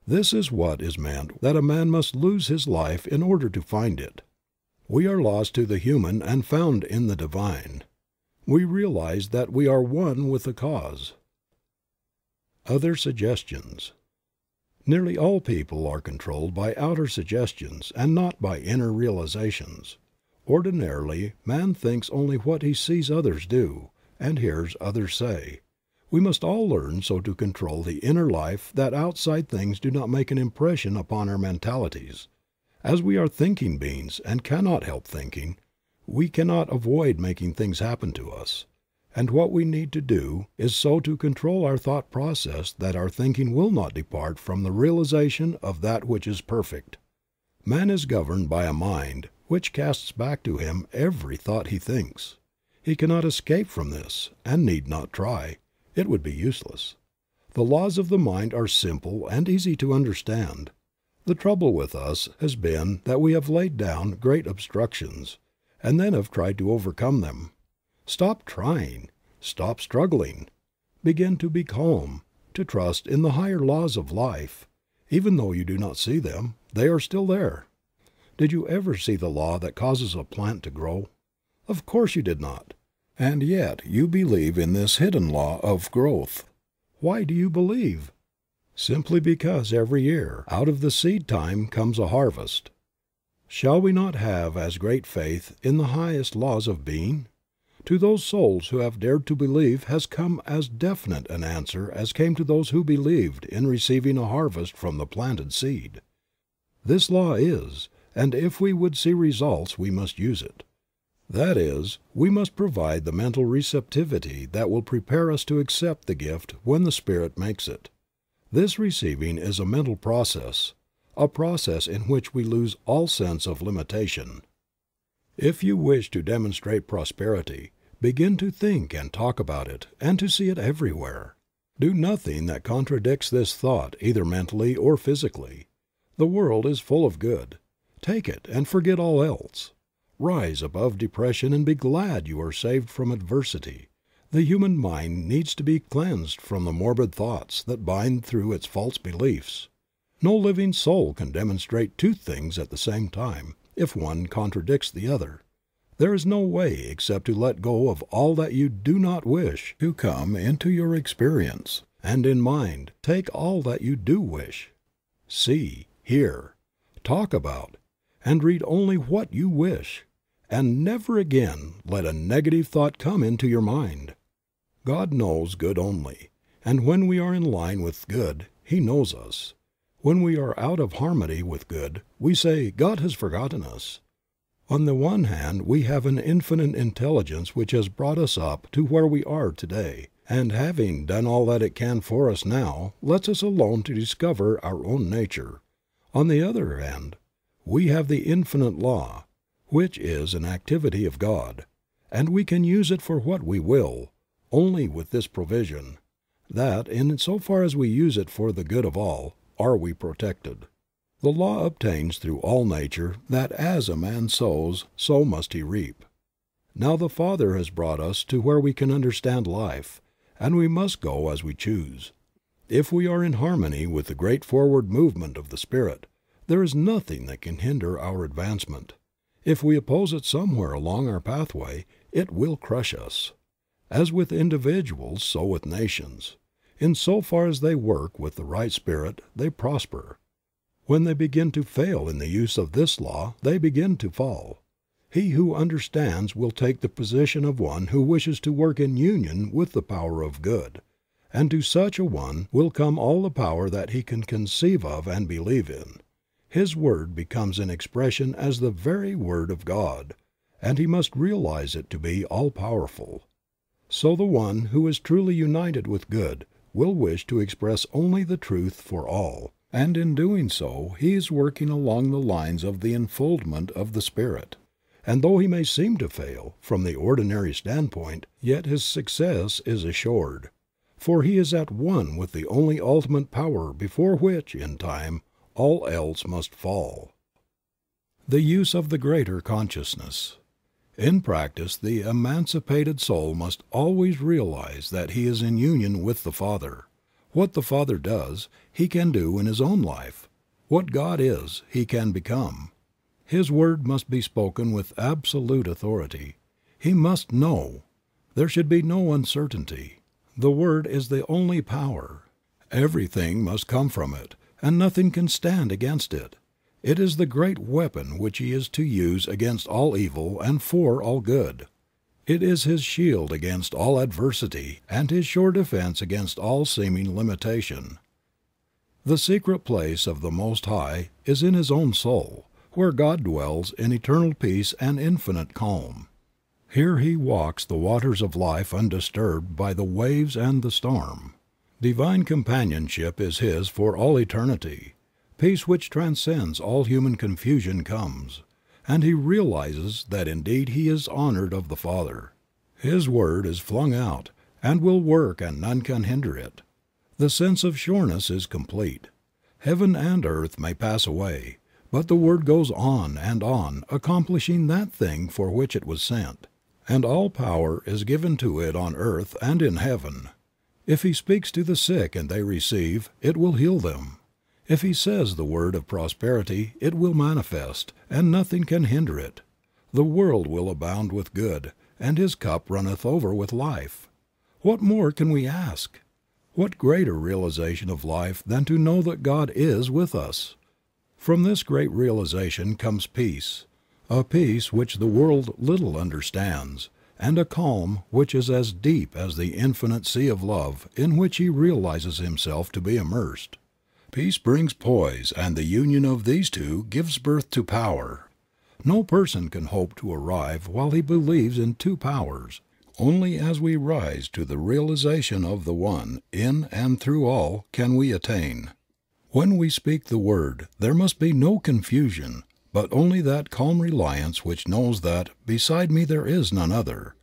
This is what is meant that a man must lose his life in order to find it. We are lost to the human and found in the divine. We realize that we are one with the cause. Other suggestions. Nearly all people are controlled by outer suggestions and not by inner realizations. Ordinarily, man thinks only what he sees others do, and hears others say. We must all learn so to control the inner life that outside things do not make an impression upon our mentalities. As we are thinking beings and cannot help thinking, we cannot avoid making things happen to us. And what we need to do is so to control our thought process that our thinking will not depart from the realization of that which is perfect. Man is governed by a mind which casts back to him every thought he thinks. He cannot escape from this, and need not try. It would be useless. The laws of the mind are simple and easy to understand. The trouble with us has been that we have laid down great obstructions, and then have tried to overcome them. Stop trying. Stop struggling. Begin to be calm, to trust in the higher laws of life. Even though you do not see them, they are still there. Did you ever see the law that causes a plant to grow? Of course you did not. And yet you believe in this hidden law of growth. Why do you believe? Simply because every year out of the seed time comes a harvest. Shall we not have as great faith in the highest laws of being? To those souls who have dared to believe has come as definite an answer as came to those who believed in receiving a harvest from the planted seed. This law is, and if we would see results we must use it. That is, we must provide the mental receptivity that will prepare us to accept the gift when the Spirit makes it. This receiving is a mental process, a process in which we lose all sense of limitation. If you wish to demonstrate prosperity, begin to think and talk about it, and to see it everywhere. Do nothing that contradicts this thought either mentally or physically. The world is full of good. Take it and forget all else. Rise above depression and be glad you are saved from adversity. The human mind needs to be cleansed from the morbid thoughts that bind through its false beliefs. No living soul can demonstrate two things at the same time, if one contradicts the other. There is no way except to let go of all that you do not wish to come into your experience, and in mind take all that you do wish. See, hear, talk about, and read only what you wish, and never again let a negative thought come into your mind. God knows good only, and when we are in line with good, He knows us. When we are out of harmony with good, we say, God has forgotten us. On the one hand, we have an infinite intelligence which has brought us up to where we are today, and having done all that it can for us now, lets us alone to discover our own nature. On the other hand, we have the infinite law, which is an activity of God, and we can use it for what we will, only with this provision, that in so far as we use it for the good of all, are we protected. The law obtains through all nature that as a man sows, so must he reap. Now the Father has brought us to where we can understand life, and we must go as we choose. If we are in harmony with the great forward movement of the Spirit, there is nothing that can hinder our advancement. If we oppose it somewhere along our pathway, it will crush us. As with individuals, so with nations. In so far as they work with the right spirit, they prosper. When they begin to fail in the use of this law, they begin to fall. He who understands will take the position of one who wishes to work in union with the power of good, and to such a one will come all the power that he can conceive of and believe in. His word becomes an expression as the very word of God, and he must realize it to be all-powerful. So the one who is truly united with good will wish to express only the truth for all, and in doing so he is working along the lines of the enfoldment of the Spirit. And though he may seem to fail, from the ordinary standpoint, yet his success is assured, for he is at one with the only ultimate power before which, in time, all else must fall. The use of the greater consciousness. In practice, the emancipated soul must always realize that he is in union with the Father. What the Father does, he can do in his own life. What God is, he can become. His word must be spoken with absolute authority. He must know. There should be no uncertainty. The Word is the only power. Everything must come from it, and nothing can stand against it. It is the great weapon which he is to use against all evil and for all good. It is his shield against all adversity and his sure defense against all seeming limitation. The secret place of the Most High is in his own soul, where God dwells in eternal peace and infinite calm. Here he walks the waters of life undisturbed by the waves and the storm. Divine companionship is his for all eternity. Peace which transcends all human confusion comes, and he realizes that indeed he is honored of the Father. His word is flung out, and will work and none can hinder it. The sense of sureness is complete. Heaven and earth may pass away, but the word goes on, accomplishing that thing for which it was sent. And all power is given to it on earth and in heaven. If he speaks to the sick and they receive, it will heal them. If he says the word of prosperity, it will manifest, and nothing can hinder it. The world will abound with good, and his cup runneth over with life. What more can we ask? What greater realization of life than to know that God is with us? From this great realization comes peace, a peace which the world little understands, and a calm which is as deep as the infinite sea of love in which he realizes himself to be immersed. Peace brings poise, and the union of these two gives birth to power. No person can hope to arrive while he believes in two powers. Only as we rise to the realization of the one, in and through all, can we attain. When we speak the word, there must be no confusion, but only that calm reliance which knows that beside me there is none other.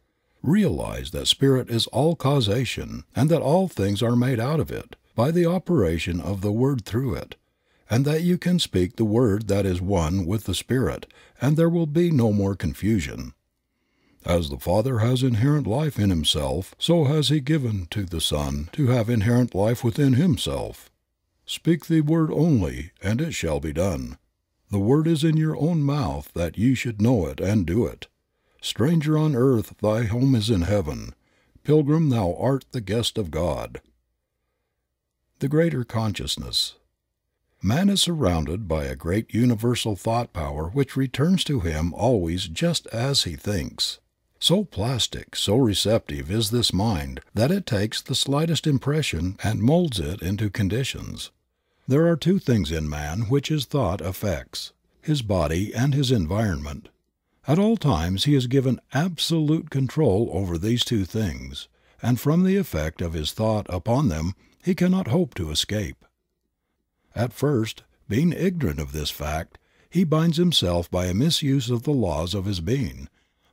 Realize that Spirit is all causation, and that all things are made out of it, by the operation of the Word through it, and that you can speak the Word that is one with the Spirit, and there will be no more confusion. As the Father has inherent life in Himself, so has He given to the Son to have inherent life within Himself. Speak the Word only, and it shall be done. The word is in your own mouth that ye should know it and do it. Stranger on earth, thy home is in heaven. Pilgrim, thou art the guest of God. The greater consciousness. Man is surrounded by a great universal thought power which returns to him always just as he thinks. So plastic, so receptive is this mind that it takes the slightest impression and molds it into conditions. There are two things in man which his thought affects, his body and his environment. At all times he is given absolute control over these two things, and from the effect of his thought upon them he cannot hope to escape. At first, being ignorant of this fact, he binds himself by a misuse of the laws of his being,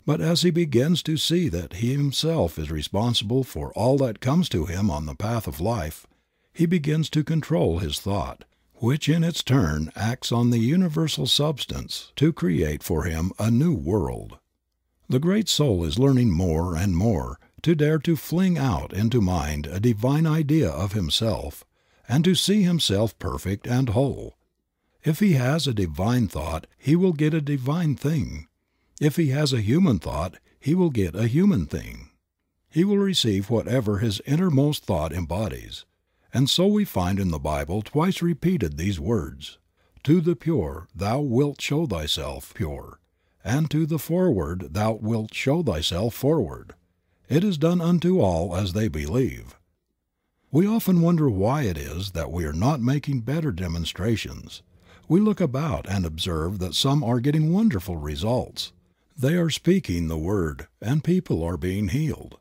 but as he begins to see that he himself is responsible for all that comes to him on the path of life, he begins to control his thought, which in its turn acts on the universal substance to create for him a new world. The great soul is learning more and more to dare to fling out into mind a divine idea of himself, and to see himself perfect and whole. If he has a divine thought, he will get a divine thing. If he has a human thought, he will get a human thing. He will receive whatever his innermost thought embodies. And so we find in the Bible twice repeated these words, "To the pure thou wilt show thyself pure, and to the forward thou wilt show thyself forward. It is done unto all as they believe." We often wonder why it is that we are not making better demonstrations. We look about and observe that some are getting wonderful results. They are speaking the word, and people are being healed.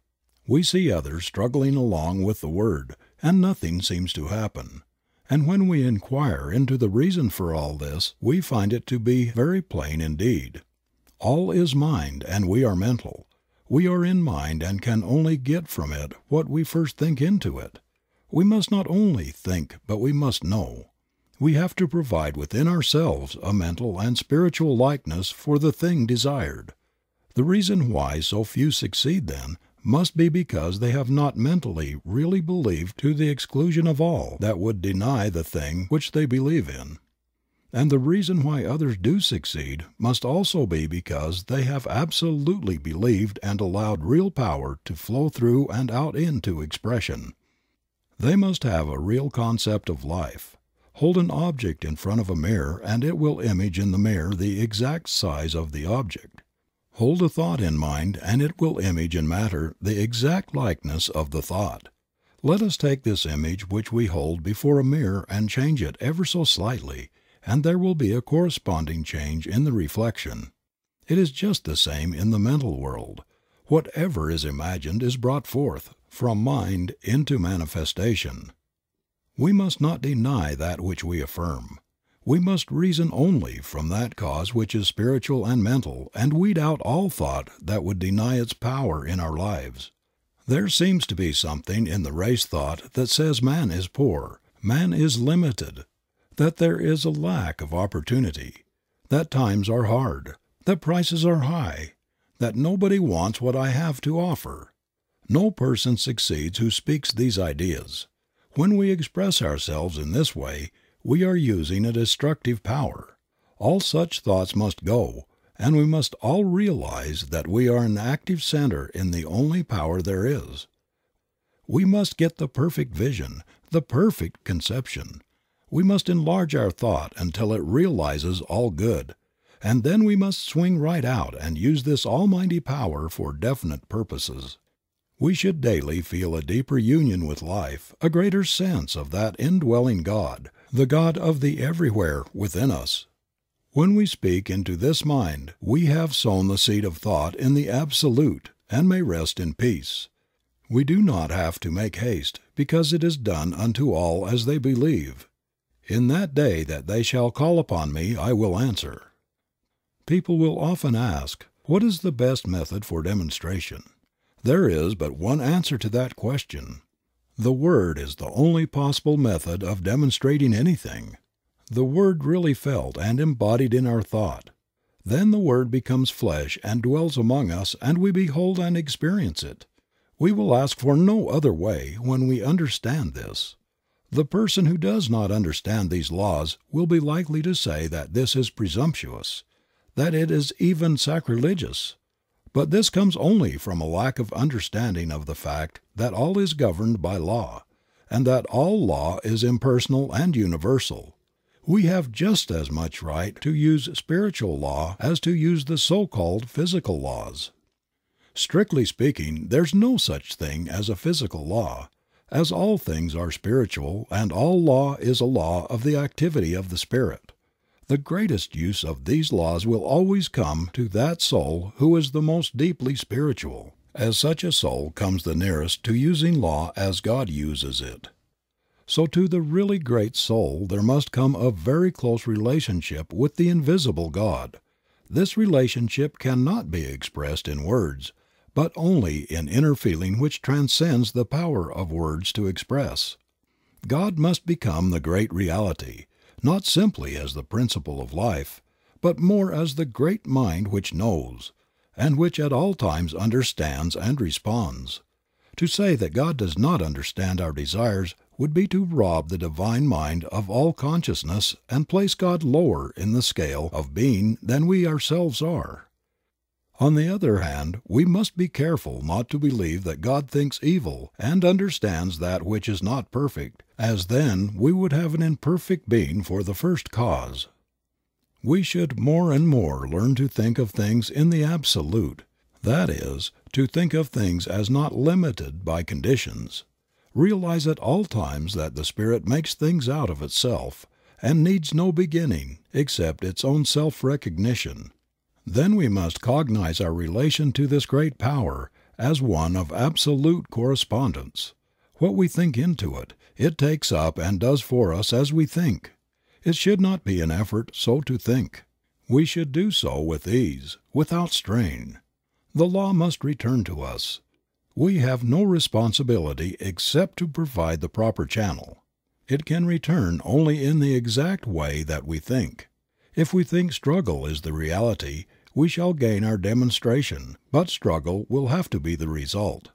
We see others struggling along with the word, and nothing seems to happen. And when we inquire into the reason for all this, we find it to be very plain indeed. All is mind, and we are mental. We are in mind and can only get from it what we first think into it. We must not only think, but we must know. We have to provide within ourselves a mental and spiritual likeness for the thing desired. The reason why so few succeed then must be because they have not mentally really believed to the exclusion of all that would deny the thing which they believe in. And the reason why others do succeed must also be because they have absolutely believed and allowed real power to flow through and out into expression. They must have a real concept of life. Hold an object in front of a mirror and it will image in the mirror the exact size of the object. Hold a thought in mind and it will image in matter the exact likeness of the thought. Let us take this image which we hold before a mirror and change it ever so slightly, and there will be a corresponding change in the reflection. It is just the same in the mental world. Whatever is imagined is brought forth from mind into manifestation. We must not deny that which we affirm. We must reason only from that cause which is spiritual and mental and weed out all thought that would deny its power in our lives. There seems to be something in the race thought that says man is poor, man is limited, that there is a lack of opportunity, that times are hard, that prices are high, that nobody wants what I have to offer. No person succeeds who speaks these ideas. When we express ourselves in this way, we are using a destructive power. All such thoughts must go, and we must all realize that we are an active center in the only power there is. We must get the perfect vision, the perfect conception. We must enlarge our thought until it realizes all good, and then we must swing right out and use this almighty power for definite purposes. We should daily feel a deeper union with life, a greater sense of that indwelling God, the God of the everywhere within us. When we speak into this mind, we have sown the seed of thought in the Absolute and may rest in peace. We do not have to make haste, because it is done unto all as they believe. In that day that they shall call upon me, I will answer. People will often ask, what is the best method for demonstration? There is but one answer to that question. The Word is the only possible method of demonstrating anything. The Word really felt and embodied in our thought. Then the Word becomes flesh and dwells among us and we behold and experience it. We will ask for no other way when we understand this. The person who does not understand these laws will be likely to say that this is presumptuous, that it is even sacrilegious. But this comes only from a lack of understanding of the fact that all is governed by law, and that all law is impersonal and universal. We have just as much right to use spiritual law as to use the so-called physical laws. Strictly speaking, there's no such thing as a physical law, as all things are spiritual and all law is a law of the activity of the Spirit. The greatest use of these laws will always come to that soul who is the most deeply spiritual, as such a soul comes the nearest to using law as God uses it. So to the really great soul there must come a very close relationship with the invisible God. This relationship cannot be expressed in words, but only in inner feeling which transcends the power of words to express. God must become the great reality, not simply as the principle of life, but more as the great mind which knows, and which at all times understands and responds. To say that God does not understand our desires would be to rob the divine mind of all consciousness and place God lower in the scale of being than we ourselves are. On the other hand, we must be careful not to believe that God thinks evil and understands that which is not perfect, as then we would have an imperfect being for the first cause. We should more and more learn to think of things in the absolute, that is, to think of things as not limited by conditions. Realize at all times that the Spirit makes things out of itself and needs no beginning except its own self-recognition. Then we must cognize our relation to this great power as one of absolute correspondence. What we think into it, it takes up and does for us as we think. It should not be an effort so to think. We should do so with ease, without strain. The law must return to us. We have no responsibility except to provide the proper channel. It can return only in the exact way that we think. If we think struggle is the reality, we shall gain our demonstration, but struggle will have to be the result.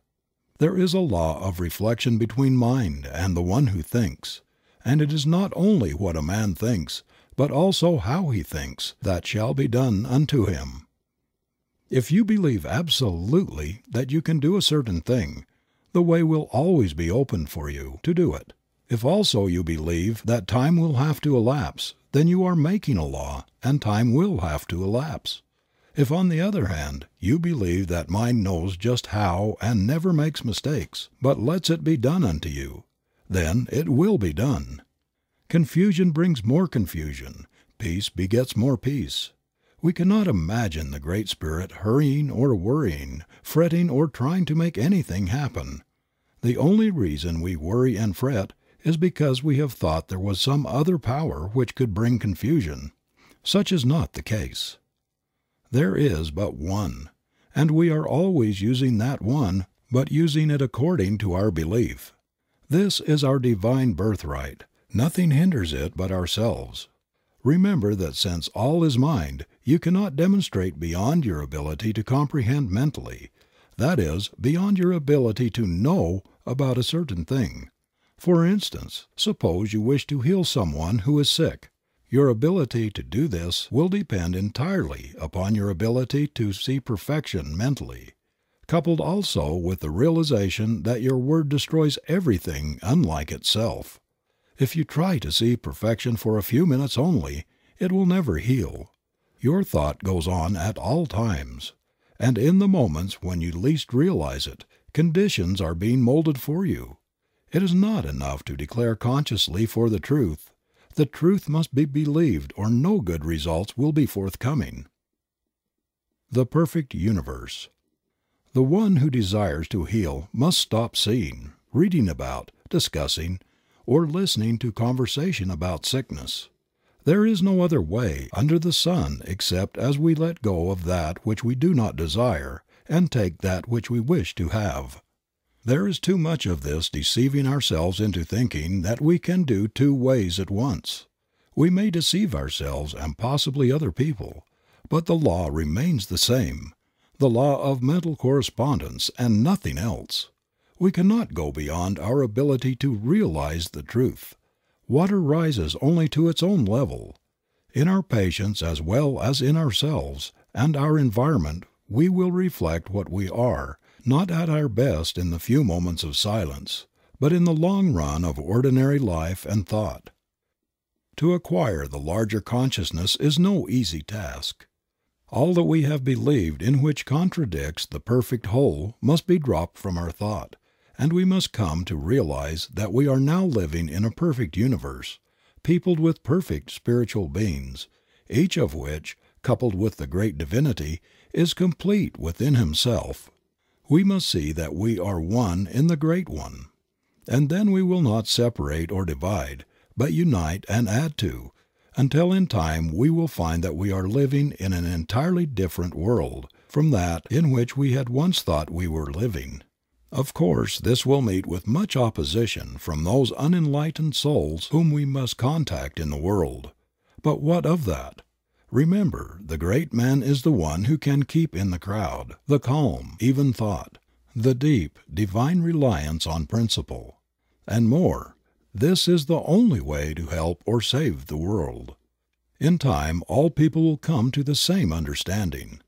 There is a law of reflection between mind and the one who thinks, and it is not only what a man thinks, but also how he thinks that shall be done unto him. If you believe absolutely that you can do a certain thing, the way will always be open for you to do it. If also you believe that time will have to elapse, then you are making a law, and time will have to elapse. If, on the other hand, you believe that mind knows just how and never makes mistakes, but lets it be done unto you, then it will be done. Confusion brings more confusion. Peace begets more peace. We cannot imagine the Great Spirit hurrying or worrying, fretting or trying to make anything happen. The only reason we worry and fret is because we have thought there was some other power which could bring confusion. Such is not the case. There is but one, and we are always using that one, but using it according to our belief. This is our divine birthright. Nothing hinders it but ourselves. Remember that since all is mind, you cannot demonstrate beyond your ability to comprehend mentally, that is, beyond your ability to know about a certain thing. For instance, suppose you wish to heal someone who is sick. Your ability to do this will depend entirely upon your ability to see perfection mentally, coupled also with the realization that your word destroys everything unlike itself. If you try to see perfection for a few minutes only, it will never heal. Your thought goes on at all times, and in the moments when you least realize it, conditions are being molded for you. It is not enough to declare consciously for the truth. The truth must be believed or no good results will be forthcoming. The perfect universe. The one who desires to heal must stop seeing, reading about, discussing, or listening to conversation about sickness. There is no other way under the sun except as we let go of that which we do not desire and take that which we wish to have. There is too much of this deceiving ourselves into thinking that we can do two ways at once. We may deceive ourselves and possibly other people, but the law remains the same, the law of mental correspondence and nothing else. We cannot go beyond our ability to realize the truth. Water rises only to its own level. In our patients as well as in ourselves and our environment we will reflect what we are, not at our best in the few moments of silence, but in the long run of ordinary life and thought. To acquire the larger consciousness is no easy task. All that we have believed in which contradicts the perfect whole must be dropped from our thought, and we must come to realize that we are now living in a perfect universe, peopled with perfect spiritual beings, each of which, coupled with the great divinity, is complete within himself. We must see that we are one in the Great One, and then we will not separate or divide, but unite and add to, until in time we will find that we are living in an entirely different world from that in which we had once thought we were living. Of course, this will meet with much opposition from those unenlightened souls whom we must contact in the world. But what of that? Remember, the great man is the one who can keep in the crowd the calm, even thought, the deep, divine reliance on principle. And more, this is the only way to help or save the world. In time, all people will come to the same understanding.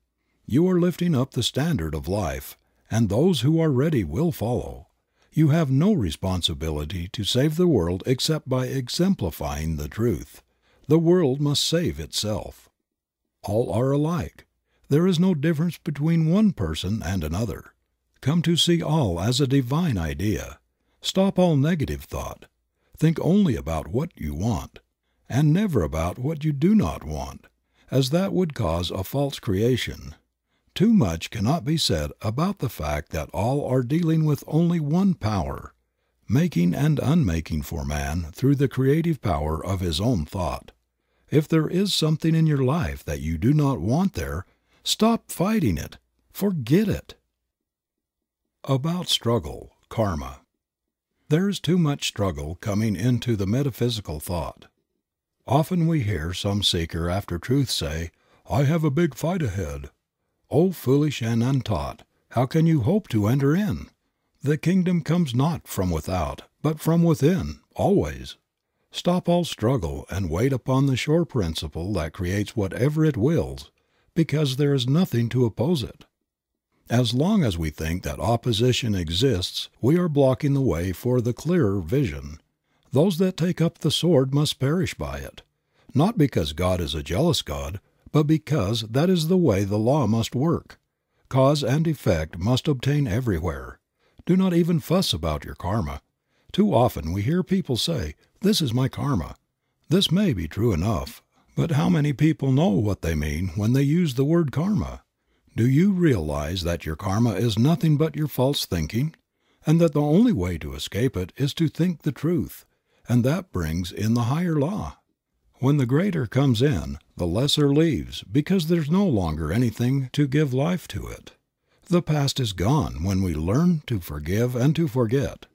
You are lifting up the standard of life, and those who are ready will follow. You have no responsibility to save the world except by exemplifying the truth. The world must save itself. All are alike. There is no difference between one person and another. Come to see all as a divine idea. Stop all negative thought. Think only about what you want, and never about what you do not want, as that would cause a false creation. Too much cannot be said about the fact that all are dealing with only one power, making and unmaking for man through the creative power of his own thought. If there is something in your life that you do not want there, stop fighting it. Forget it. About struggle, karma. There is too much struggle coming into the metaphysical thought. Often we hear some seeker after truth say, "I have a big fight ahead." O foolish and untaught, how can you hope to enter in? The kingdom comes not from without, but from within, always. Stop all struggle and wait upon the sure principle that creates whatever it wills, because there is nothing to oppose it. As long as we think that opposition exists we are blocking the way for the clearer vision. Those that take up the sword must perish by it, not because God is a jealous God, but because that is the way the law must work. Cause and effect must obtain everywhere. Do not even fuss about your karma. Too often we hear people say, "This is my karma." This may be true enough, but how many people know what they mean when they use the word karma? Do you realize that your karma is nothing but your false thinking, and that the only way to escape it is to think the truth, and that brings in the higher law? When the greater comes in, the lesser leaves because there's no longer anything to give life to it. The past is gone when we learn to forgive and to forget.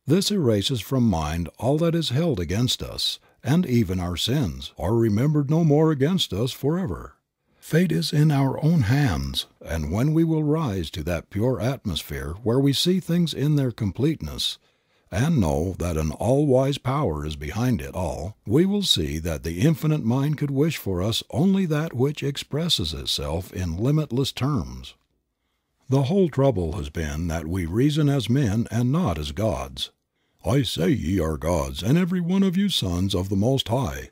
This erases from mind all that is held against us, and even our sins are remembered no more against us forever. Fate is in our own hands, and when we will rise to that pure atmosphere where we see things in their completeness, and know that an all-wise power is behind it all, we will see that the Infinite Mind could wish for us only that which expresses itself in limitless terms. The whole trouble has been that we reason as men and not as gods. "I say ye are gods, and every one of you sons of the Most High."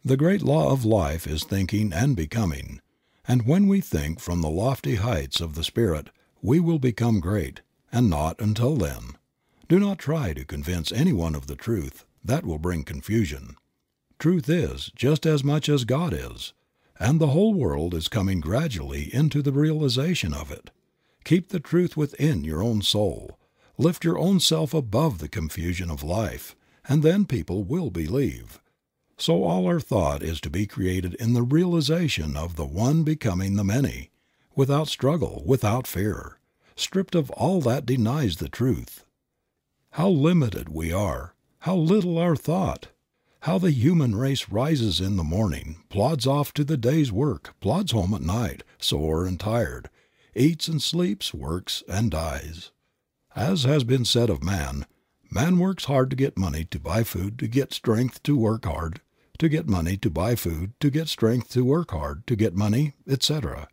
The great law of life is thinking and becoming, and when we think from the lofty heights of the Spirit we will become great, and not until then. Do not try to convince anyone of the truth. That will bring confusion. Truth is just as much as God is, and the whole world is coming gradually into the realization of it. Keep the truth within your own soul. Lift your own self above the confusion of life, and then people will believe. So all our thought is to be created in the realization of the one becoming the many, without struggle, without fear, stripped of all that denies the truth. How limited we are, how little our thought, how the human race rises in the morning, plods off to the day's work, plods home at night, sore and tired, eats and sleeps, works and dies. As has been said of man, man works hard to get money to buy food, to get strength to work hard, to get money to buy food, to get strength to work hard, to get money, etc.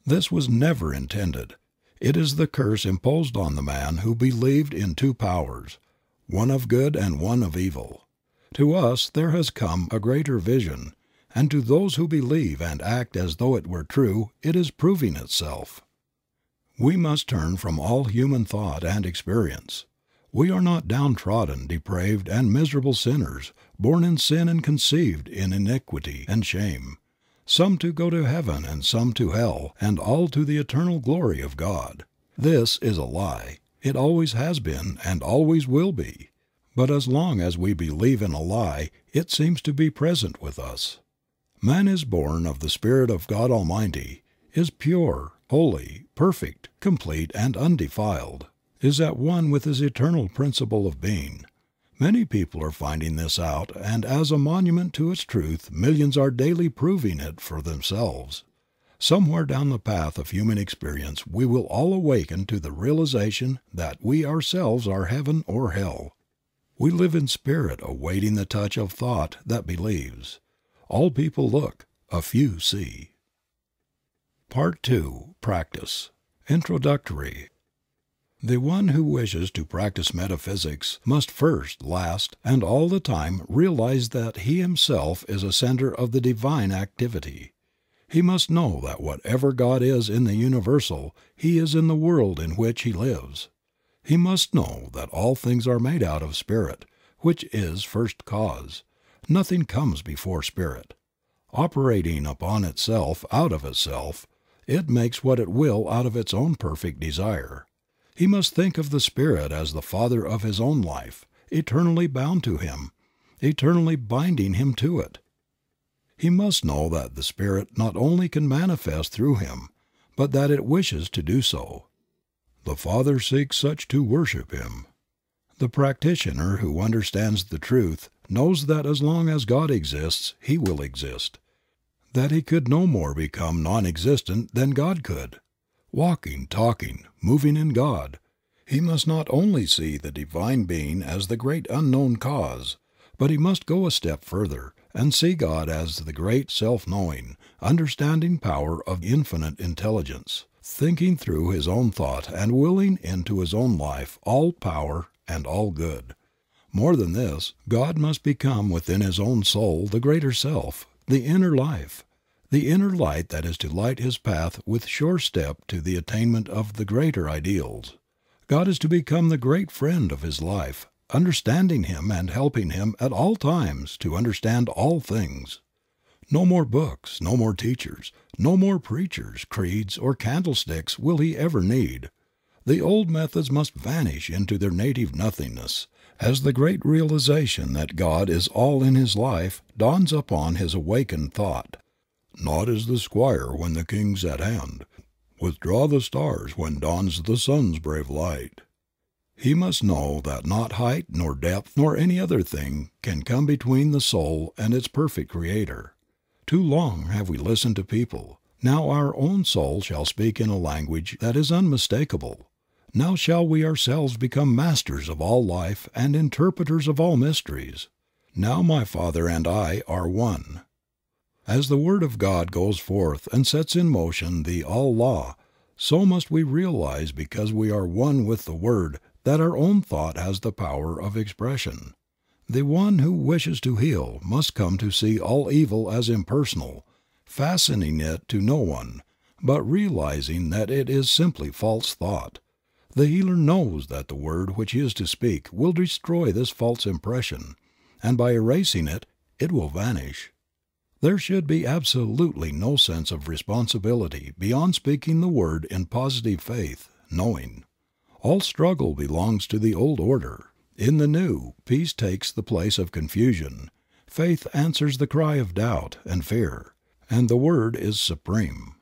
This was never intended. It is the curse imposed on the man who believed in two powers, one of good and one of evil. To us there has come a greater vision, and to those who believe and act as though it were true, it is proving itself. We must turn from all human thought and experience. We are not downtrodden, depraved, and miserable sinners, born in sin and conceived in iniquity and shame, some to go to heaven and some to hell, and all to the eternal glory of God. This is a lie. It always has been and always will be. But as long as we believe in a lie, it seems to be present with us. Man is born of the Spirit of God Almighty, is pure, holy, perfect, complete, and undefiled, is at one with his eternal principle of being. Many people are finding this out, and as a monument to its truth millions are daily proving it for themselves. Somewhere down the path of human experience we will all awaken to the realization that we ourselves are heaven or hell. We live in spirit awaiting the touch of thought that believes. All people look, a few see. Part 2. Practice. Introductory. The one who wishes to practice metaphysics must first, last, and all the time realize that he himself is a center of the divine activity. He must know that whatever God is in the universal, He is in the world in which he lives. He must know that all things are made out of Spirit, which is first cause. Nothing comes before Spirit. Operating upon itself, out of itself, it makes what it will out of its own perfect desire. He must think of the Spirit as the Father of his own life, eternally bound to Him, eternally binding him to it. He must know that the Spirit not only can manifest through him, but that it wishes to do so. The Father seeks such to worship Him. The practitioner who understands the truth knows that as long as God exists, he will exist, that he could no more become non-existent than God could. Walking, talking, moving in God, he must not only see the Divine Being as the great unknown cause, But he must go a step further and see God as the great self-knowing, understanding power of infinite intelligence, thinking through his own thought and willing into his own life all power and all good. More than this, God must become within his own soul the greater self, the inner life, the inner light that is to light his path with sure step to the attainment of the greater ideals. God is to become the great friend of his life, understanding him and helping him at all times to understand all things. No more books, no more teachers, no more preachers, creeds, or candlesticks will he ever need. The old methods must vanish into their native nothingness, as the great realization that God is all in his life dawns upon his awakened thought. Naught is the squire when the king's at hand. Withdraw the stars when dawns the sun's brave light. He must know that not height nor depth nor any other thing can come between the soul and its perfect Creator. Too long have we listened to people. Now our own soul shall speak in a language that is unmistakable. Now shall we ourselves become masters of all life and interpreters of all mysteries. Now my Father and I are one. As the Word of God goes forth and sets in motion the all law, so must we realize because we are one with the Word that our own thought has the power of expression. The one who wishes to heal must come to see all evil as impersonal, fastening it to no one, but realizing that it is simply false thought. The healer knows that the word which he is to speak will destroy this false impression, and by erasing it, it will vanish. There should be absolutely no sense of responsibility beyond speaking the word in positive faith, knowing. All struggle belongs to the old order. In the new, peace takes the place of confusion. Faith answers the cry of doubt and fear, and the word is supreme.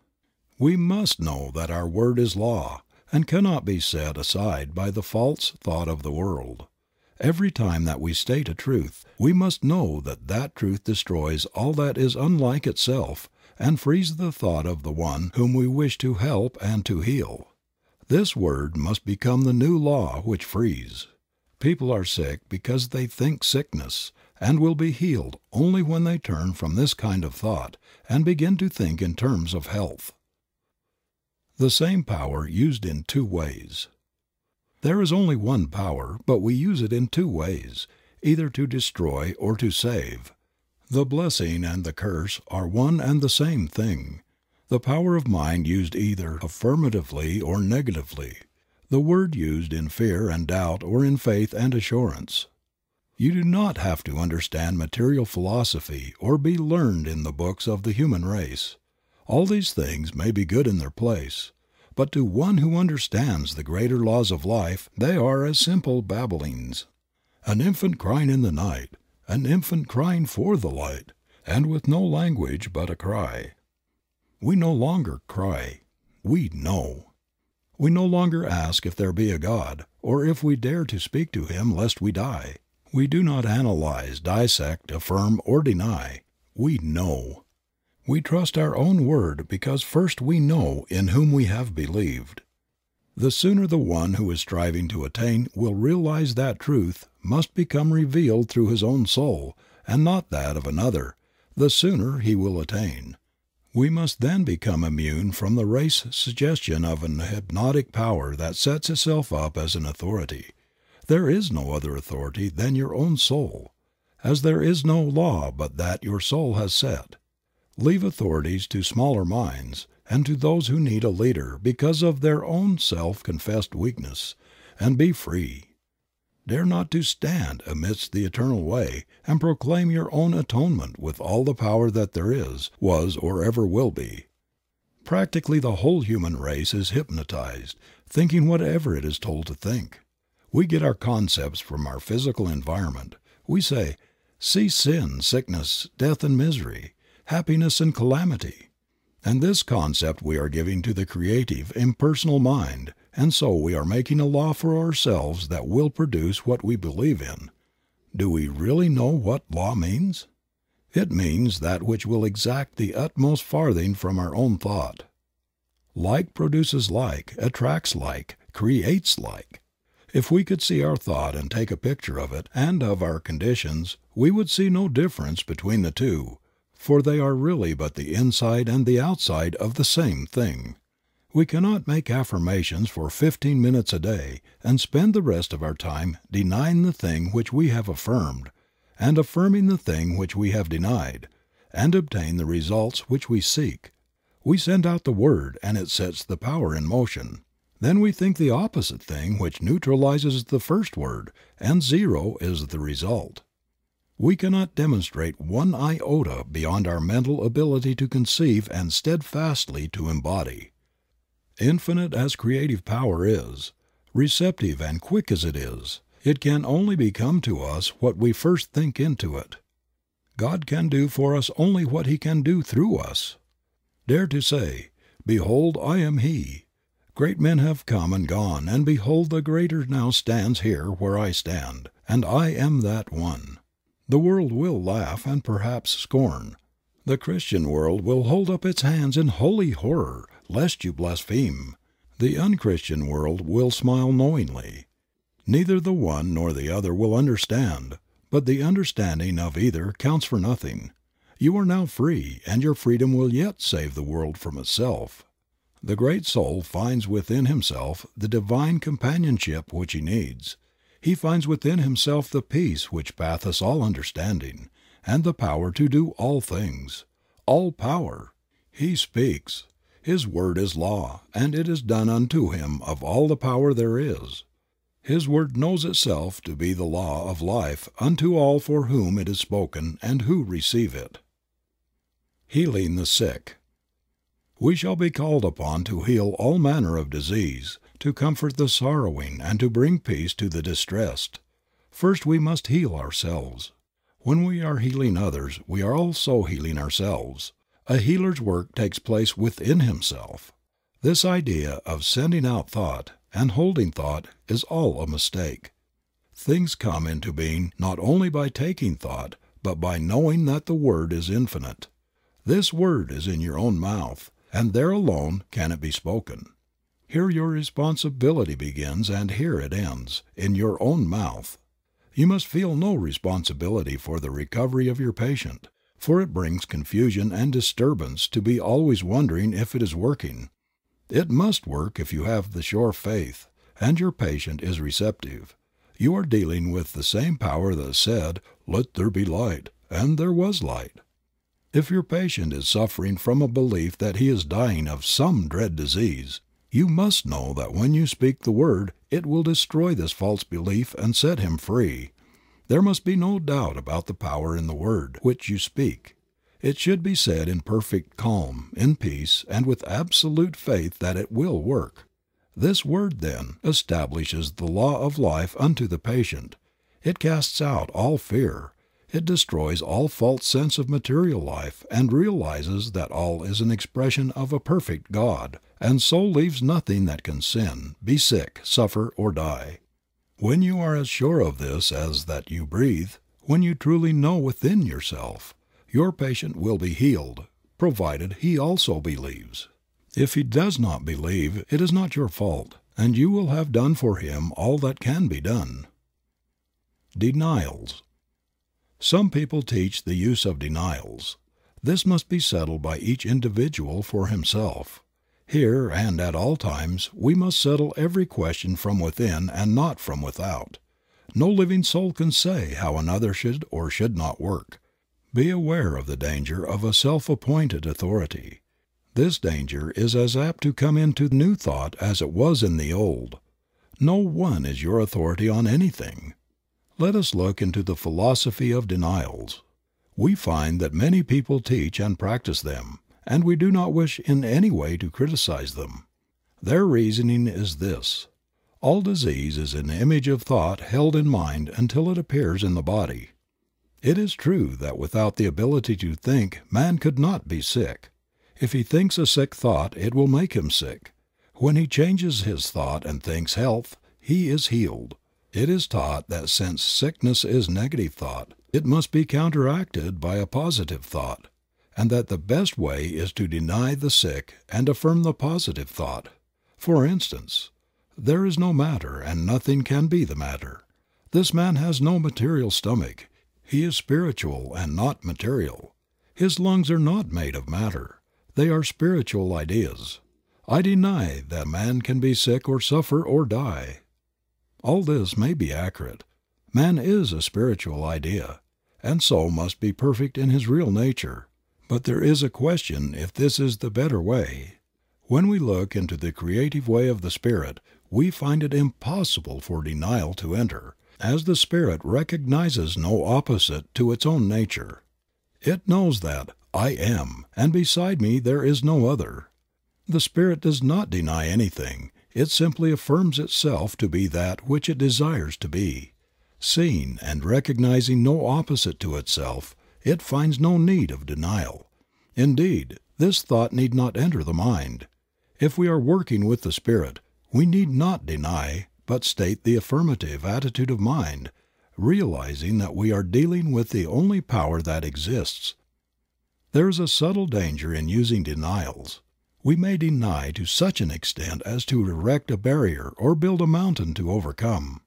We must know that our word is law, and cannot be set aside by the false thought of the world. Every time that we state a truth, we must know that that truth destroys all that is unlike itself and frees the thought of the one whom we wish to help and to heal. This word must become the new law which frees. People are sick because they think sickness, and will be healed only when they turn from this kind of thought and begin to think in terms of health. The same power used in two ways. There is only one power, but we use it in two ways, either to destroy or to save. The blessing and the curse are one and the same thing. The power of mind used either affirmatively or negatively. The word used in fear and doubt or in faith and assurance. You do not have to understand material philosophy or be learned in the books of the human race. All these things may be good in their place, but to one who understands the greater laws of life they are as simple babblings. An infant crying in the night, an infant crying for the light, and with no language but a cry. We no longer cry, we know. We no longer ask if there be a God, or if we dare to speak to Him lest we die. We do not analyze, dissect, affirm, or deny. We know. We trust our own word because first we know in whom we have believed. The sooner the one who is striving to attain will realize that truth must become revealed through his own soul and not that of another, the sooner he will attain. We must then become immune from the race suggestion of an hypnotic power that sets itself up as an authority. There is no other authority than your own soul, as there is no law but that your soul has set. Leave authorities to smaller minds and to those who need a leader because of their own self-confessed weakness, and be free. Dare not to stand amidst the eternal way and proclaim your own atonement with all the power that there is, was, or ever will be. Practically the whole human race is hypnotized, thinking whatever it is told to think. We get our concepts from our physical environment. We say, see sin, sickness, death and misery, happiness and calamity. And this concept we are giving to the creative, impersonal mind, and so we are making a law for ourselves that will produce what we believe in. Do we really know what law means? It means that which will exact the utmost farthing from our own thought. Like produces like, attracts like, creates like. If we could see our thought and take a picture of it and of our conditions, we would see no difference between the two, for they are really but the inside and the outside of the same thing. We cannot make affirmations for 15 minutes a day and spend the rest of our time denying the thing which we have affirmed, and affirming the thing which we have denied, and obtain the results which we seek. We send out the word and it sets the power in motion. Then we think the opposite thing which neutralizes the first word, and zero is the result. We cannot demonstrate one iota beyond our mental ability to conceive and steadfastly to embody. Infinite as creative power is, receptive and quick as it is, it can only become to us what we first think into it. God can do for us only what He can do through us. Dare to say, "Behold, I am He. Great men have come and gone, and behold, the greater now stands here where I stand, and I am that one." The world will laugh and perhaps scorn. The Christian world will hold up its hands in holy horror, lest you blaspheme. The unchristian world will smile knowingly. Neither the one nor the other will understand, but the understanding of either counts for nothing. You are now free, and your freedom will yet save the world from itself. The great soul finds within himself the divine companionship which he needs. He finds within himself the peace which passeth all understanding, and the power to do all things. All power. He speaks. His word is law, and it is done unto him of all the power there is. His word knows itself to be the law of life unto all for whom it is spoken and who receive it. Healing the sick. We shall be called upon to heal all manner of disease, to comfort the sorrowing, and to bring peace to the distressed. First we must heal ourselves. When we are healing others, we are also healing ourselves. A healer's work takes place within himself. This idea of sending out thought and holding thought is all a mistake. Things come into being not only by taking thought, but by knowing that the Word is infinite. This Word is in your own mouth, and there alone can it be spoken. Here your responsibility begins and here it ends, in your own mouth. You must feel no responsibility for the recovery of your patient, for it brings confusion and disturbance to be always wondering if it is working. It must work if you have the sure faith, and your patient is receptive. You are dealing with the same power that said, "Let there be light," and there was light. If your patient is suffering from a belief that he is dying of some dread disease, you must know that when you speak the word it will destroy this false belief and set him free. There must be no doubt about the power in the word which you speak. It should be said in perfect calm, in peace, and with absolute faith that it will work. This word, then, establishes the law of life unto the patient. It casts out all fear. It destroys all false sense of material life and realizes that all is an expression of a perfect God, and so leaves nothing that can sin, be sick, suffer, or die. When you are as sure of this as that you breathe, when you truly know within yourself, your patient will be healed, provided he also believes. If he does not believe, it is not your fault, and you will have done for him all that can be done. Denials. Some people teach the use of denials. This must be settled by each individual for himself. Here and at all times we must settle every question from within and not from without. No living soul can say how another should or should not work. Be aware of the danger of a self-appointed authority. This danger is as apt to come into new thought as it was in the old. No one is your authority on anything. Let us look into the philosophy of denials. We find that many people teach and practice them, and we do not wish in any way to criticize them. Their reasoning is this: all disease is an image of thought held in mind until it appears in the body. It is true that without the ability to think, man could not be sick. If he thinks a sick thought, it will make him sick. When he changes his thought and thinks health, he is healed. It is taught that since sickness is negative thought, it must be counteracted by a positive thought, and that the best way is to deny the sick and affirm the positive thought. For instance, There is no matter, and nothing can be the matter. This man has no material stomach. He is spiritual and not material. His lungs are not made of matter. They are spiritual ideas. I deny that man can be sick or suffer or die. All this may be accurate. Man is a spiritual idea, and so must be perfect in his real nature. But there is a question if this is the better way. When we look into the creative way of the Spirit, we find it impossible for denial to enter, as the Spirit recognizes no opposite to its own nature. It knows that I am, and beside me there is no other. The Spirit does not deny anything. It simply affirms itself to be that which it desires to be. Seeing and recognizing no opposite to itself, it finds no need of denial. Indeed, this thought need not enter the mind. If we are working with the Spirit, we need not deny, but state the affirmative attitude of mind, realizing that we are dealing with the only power that exists. There is a subtle danger in using denials. We may deny to such an extent as to erect a barrier or build a mountain to overcome.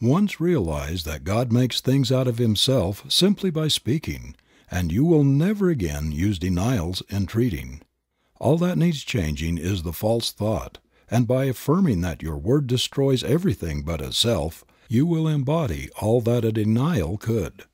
Once realize that God makes things out of Himself simply by speaking, and you will never again use denials in treating. All that needs changing is the false thought, and by affirming that your word destroys everything but itself, you will embody all that a denial could.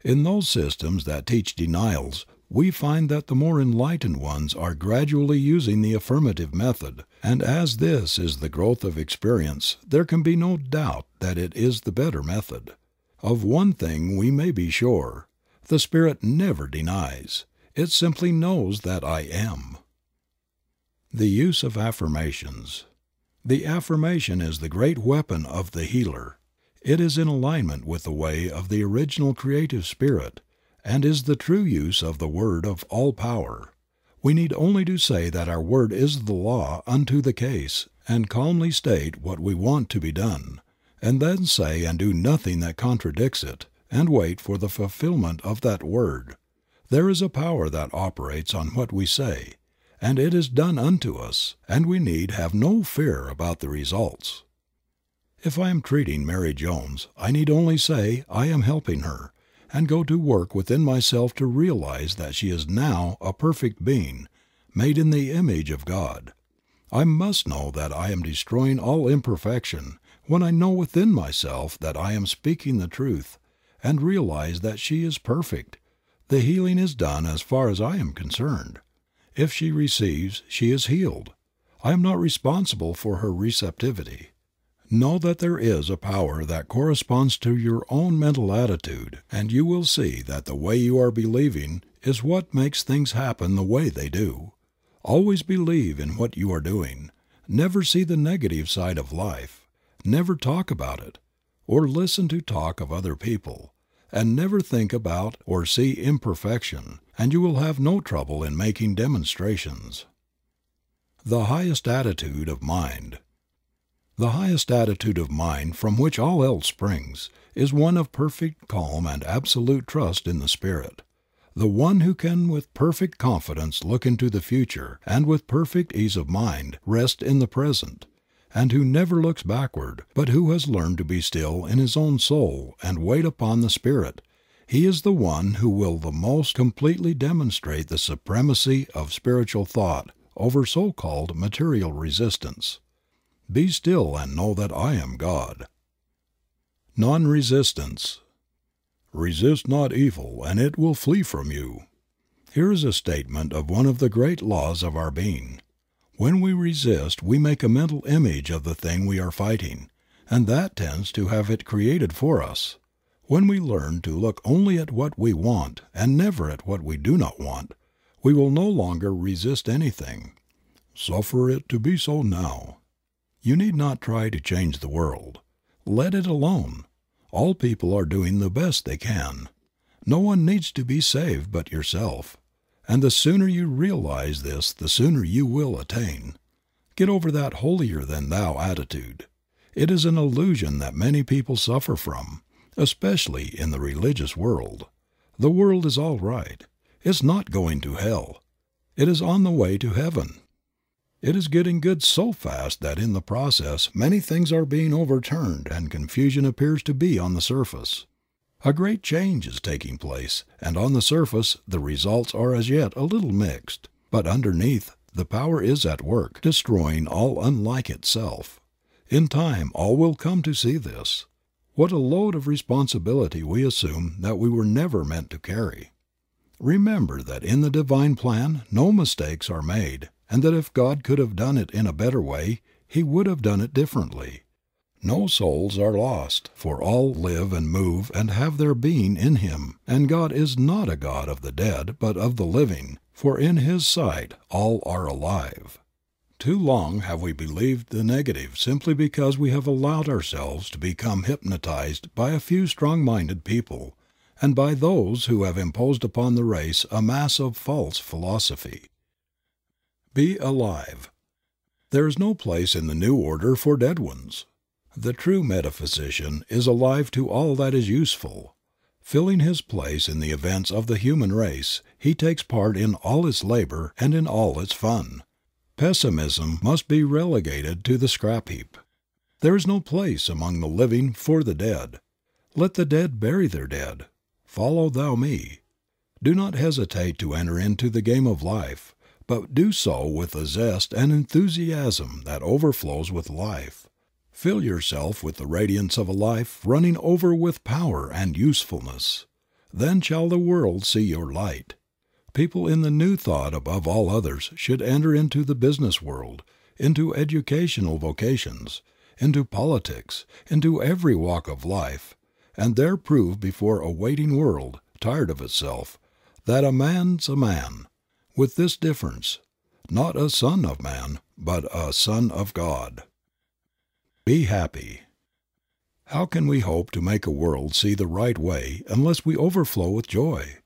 In those systems that teach denials, we find that the more enlightened ones are gradually using the affirmative method, and as this is the growth of experience, there can be no doubt that it is the better method. Of one thing we may be sure: the Spirit never denies. It simply knows that I am. The use of affirmations. The affirmation is the great weapon of the healer. It is in alignment with the way of the original creative spirit, and is the true use of the word of all power. We need only to say that our word is the law unto the case, and calmly state what we want to be done, and then say and do nothing that contradicts it, and wait for the fulfillment of that word. There is a power that operates on what we say, and it is done unto us, and we need have no fear about the results. If I am treating Mary Jones, I need only say I am helping her, and go to work within myself to realize that she is now a perfect being, made in the image of God. I must know that I am destroying all imperfection when I know within myself that I am speaking the truth, and realize that she is perfect. The healing is done as far as I am concerned. If she receives, she is healed. I am not responsible for her receptivity. Know that there is a power that corresponds to your own mental attitude, and you will see that the way you are believing is what makes things happen the way they do. Always believe in what you are doing. Never see the negative side of life. Never talk about it, or listen to talk of other people, and never think about or see imperfection, and you will have no trouble in making demonstrations. The highest attitude of mind. The highest attitude of mind, from which all else springs, is one of perfect calm and absolute trust in the Spirit. The one who can with perfect confidence look into the future and with perfect ease of mind rest in the present, and who never looks backward, but who has learned to be still in his own soul and wait upon the Spirit, he is the one who will the most completely demonstrate the supremacy of spiritual thought over so-called material resistance. Be still and know that I am God. Non-resistance. Resist not evil, and it will flee from you. Here is a statement of one of the great laws of our being. When we resist, we make a mental image of the thing we are fighting, and that tends to have it created for us. When we learn to look only at what we want and never at what we do not want, we will no longer resist anything. Suffer it to be so now. You need not try to change the world. Let it alone. All people are doing the best they can. No one needs to be saved but yourself. And the sooner you realize this, the sooner you will attain. Get over that holier-than-thou attitude. It is an illusion that many people suffer from, especially in the religious world. The world is all right. It's not going to hell. It is on the way to heaven. It is getting good so fast that in the process many things are being overturned and confusion appears to be on the surface. A great change is taking place, and on the surface the results are as yet a little mixed, but underneath the power is at work, destroying all unlike itself. In time all will come to see this. What a load of responsibility we assume that we were never meant to carry. Remember that in the divine plan no mistakes are made, and that if God could have done it in a better way, He would have done it differently. No souls are lost, for all live and move and have their being in Him, and God is not a God of the dead, but of the living, for in His sight all are alive. Too long have we believed the negative simply because we have allowed ourselves to become hypnotized by a few strong-minded people, and by those who have imposed upon the race a mass of false philosophy. Be alive. There is no place in the new order for dead ones. The true metaphysician is alive to all that is useful. Filling his place in the events of the human race, he takes part in all its labor and in all its fun. Pessimism must be relegated to the scrap heap. There is no place among the living for the dead. Let the dead bury their dead. Follow thou me. Do not hesitate to enter into the game of life, but do so with a zest and enthusiasm that overflows with life. Fill yourself with the radiance of a life running over with power and usefulness. Then shall the world see your light. People in the new thought above all others should enter into the business world, into educational vocations, into politics, into every walk of life, and there prove before a waiting world, tired of itself, that a man's a man, with this difference, not a son of man, but a son of God. Be happy. How can we hope to make a world see the right way unless we overflow with joy?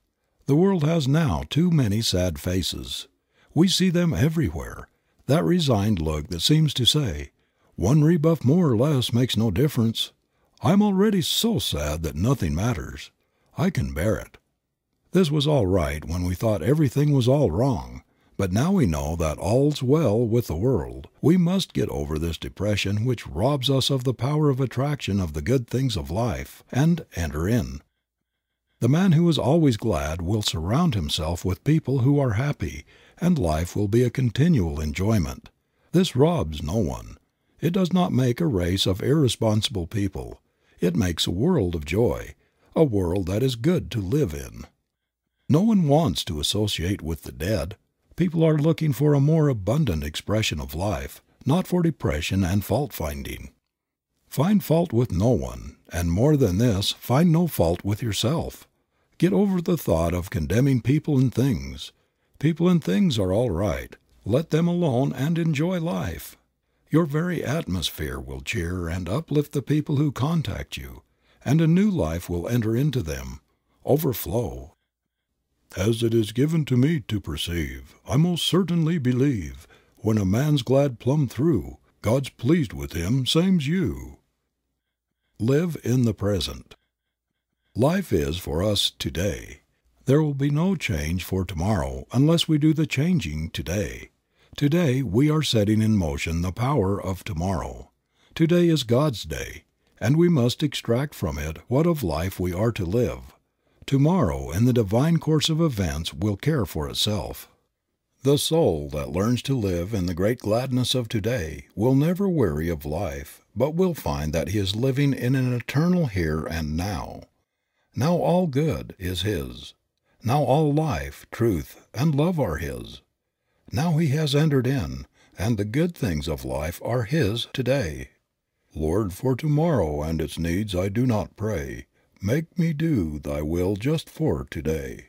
The world has now too many sad faces. We see them everywhere, that resigned look that seems to say, "One rebuff more or less makes no difference. I'm already so sad that nothing matters. I can bear it." This was all right when we thought everything was all wrong, but now we know that all's well with the world. We must get over this depression which robs us of the power of attraction of the good things of life, and enter in. The man who is always glad will surround himself with people who are happy, and life will be a continual enjoyment. This robs no one. It does not make a race of irresponsible people. It makes a world of joy, a world that is good to live in. No one wants to associate with the dead. People are looking for a more abundant expression of life, not for depression and fault-finding. Find fault with no one, and more than this, find no fault with yourself. Get over the thought of condemning people and things. People and things are all right. Let them alone and enjoy life. Your very atmosphere will cheer and uplift the people who contact you, and a new life will enter into them, overflow. As it is given to me to perceive, I most certainly believe, when a man's glad plumb through, God's pleased with him, same's you. Live in the present. Life is for us today. There will be no change for tomorrow unless we do the changing today. Today we are setting in motion the power of tomorrow. Today is God's day, and we must extract from it what of life we are to live. Tomorrow, in the divine course of events, will care for itself. The soul that learns to live in the great gladness of today will never weary of life, but will find that he is living in an eternal here and now. Now all good is his. Now all life, truth, and love are his. Now he has entered in, and the good things of life are his today. Lord, for tomorrow and its needs I do not pray. Make me do thy will just for today.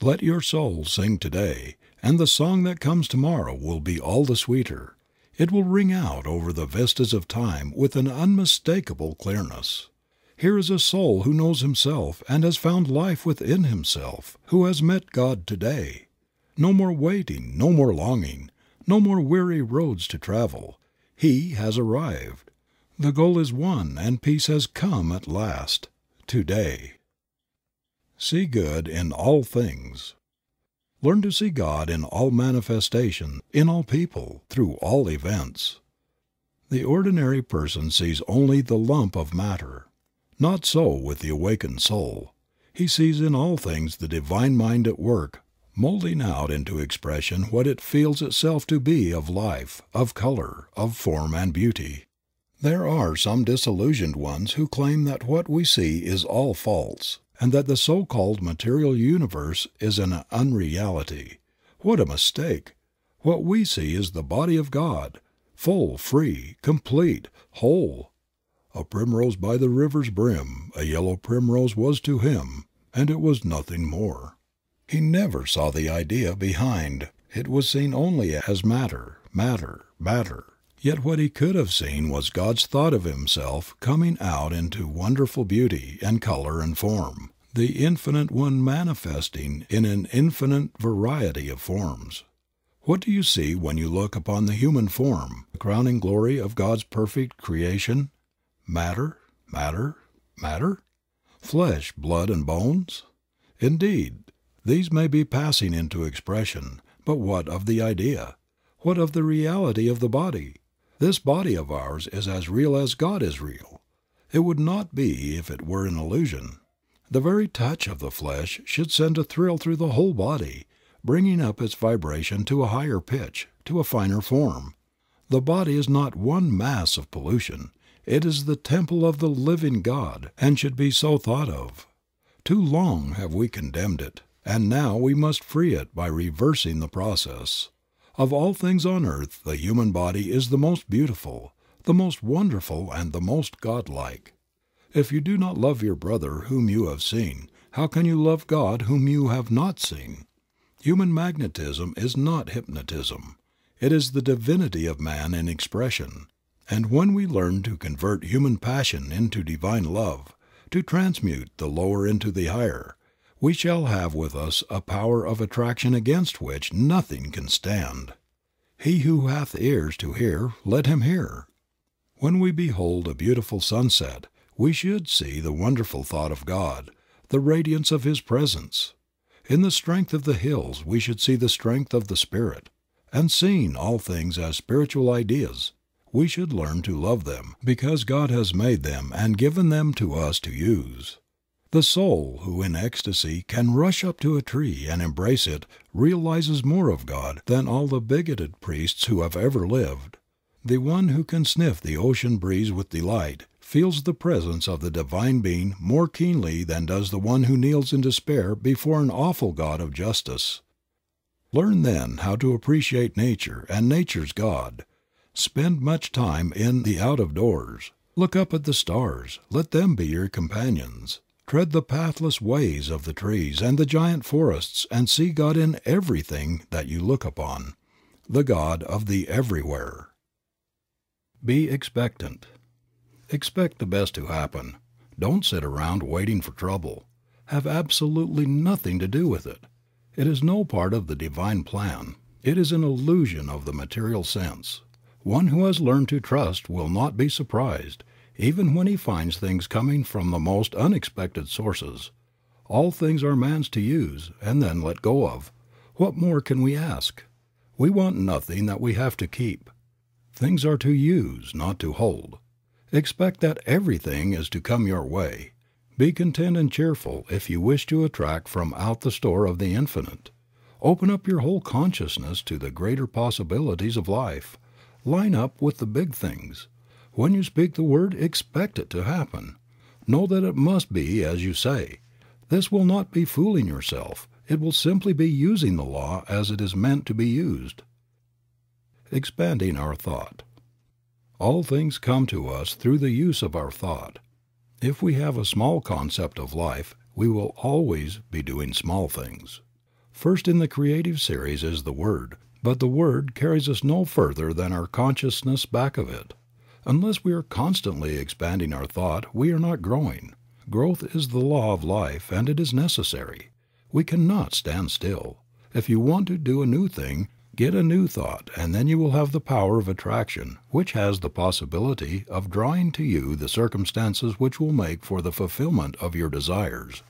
Let your soul sing today, and the song that comes tomorrow will be all the sweeter. It will ring out over the vistas of time with an unmistakable clearness. Here is a soul who knows himself and has found life within himself, who has met God today. No more waiting, no more longing, no more weary roads to travel. He has arrived. The goal is won and peace has come at last, today. See good in all things. Learn to see God in all manifestation, in all people, through all events. The ordinary person sees only the lump of matter. Not so with the awakened soul. He sees in all things the divine mind at work, molding out into expression what it feels itself to be of life, of color, of form and beauty. There are some disillusioned ones who claim that what we see is all false, and that the so-called material universe is an unreality. What a mistake! What we see is the body of God, full, free, complete, whole. A primrose by the river's brim, a yellow primrose was to him, and it was nothing more. He never saw the idea behind. It was seen only as matter, matter, matter. Yet what he could have seen was God's thought of himself coming out into wonderful beauty and color and form, the Infinite One manifesting in an infinite variety of forms. What do you see when you look upon the human form, the crowning glory of God's perfect creation? Matter, matter, matter? Flesh, blood, and bones? Indeed, these may be passing into expression, but what of the idea? What of the reality of the body? This body of ours is as real as God is real. It would not be if it were an illusion. The very touch of the flesh should send a thrill through the whole body, bringing up its vibration to a higher pitch, to a finer form. The body is not one mass of pollution. It is the temple of the living God, and should be so thought of. Too long have we condemned it, and now we must free it by reversing the process. Of all things on earth the human body is the most beautiful, the most wonderful, and the most godlike. If you do not love your brother whom you have seen, how can you love God whom you have not seen? Human magnetism is not hypnotism. It is the divinity of man in expression. And when we learn to convert human passion into divine love, to transmute the lower into the higher, we shall have with us a power of attraction against which nothing can stand. He who hath ears to hear, let him hear. When we behold a beautiful sunset, we should see the wonderful thought of God, the radiance of His presence. In the strength of the hills we should see the strength of the Spirit, and seeing all things as spiritual ideas, we should learn to love them because God has made them and given them to us to use. The soul who in ecstasy can rush up to a tree and embrace it realizes more of God than all the bigoted priests who have ever lived. The one who can sniff the ocean breeze with delight feels the presence of the Divine Being more keenly than does the one who kneels in despair before an awful God of justice. Learn then how to appreciate nature and nature's God. Spend much time in the out of doors. Look up at the stars. Let them be your companions. Tread the pathless ways of the trees and the giant forests and see God in everything that you look upon, the God of the everywhere. Be expectant. Expect the best to happen. Don't sit around waiting for trouble. Have absolutely nothing to do with it. It is no part of the divine plan. It is an illusion of the material sense. One who has learned to trust will not be surprised, even when he finds things coming from the most unexpected sources. All things are man's to use and then let go of. What more can we ask? We want nothing that we have to keep. Things are to use, not to hold. Expect that everything is to come your way. Be content and cheerful if you wish to attract from out the store of the infinite. Open up your whole consciousness to the greater possibilities of life. Line up with the big things. When you speak the word, expect it to happen. Know that it must be as you say. This will not be fooling yourself. It will simply be using the law as it is meant to be used. Expanding our thought. All things come to us through the use of our thought. If we have a small concept of life, we will always be doing small things. First in the creative series is the Word, but the Word carries us no further than our consciousness back of it. Unless we are constantly expanding our thought, we are not growing. Growth is the law of life, and it is necessary. We cannot stand still. If you want to do a new thing, get a new thought, and then you will have the power of attraction, which has the possibility of drawing to you the circumstances which will make for the fulfillment of your desires.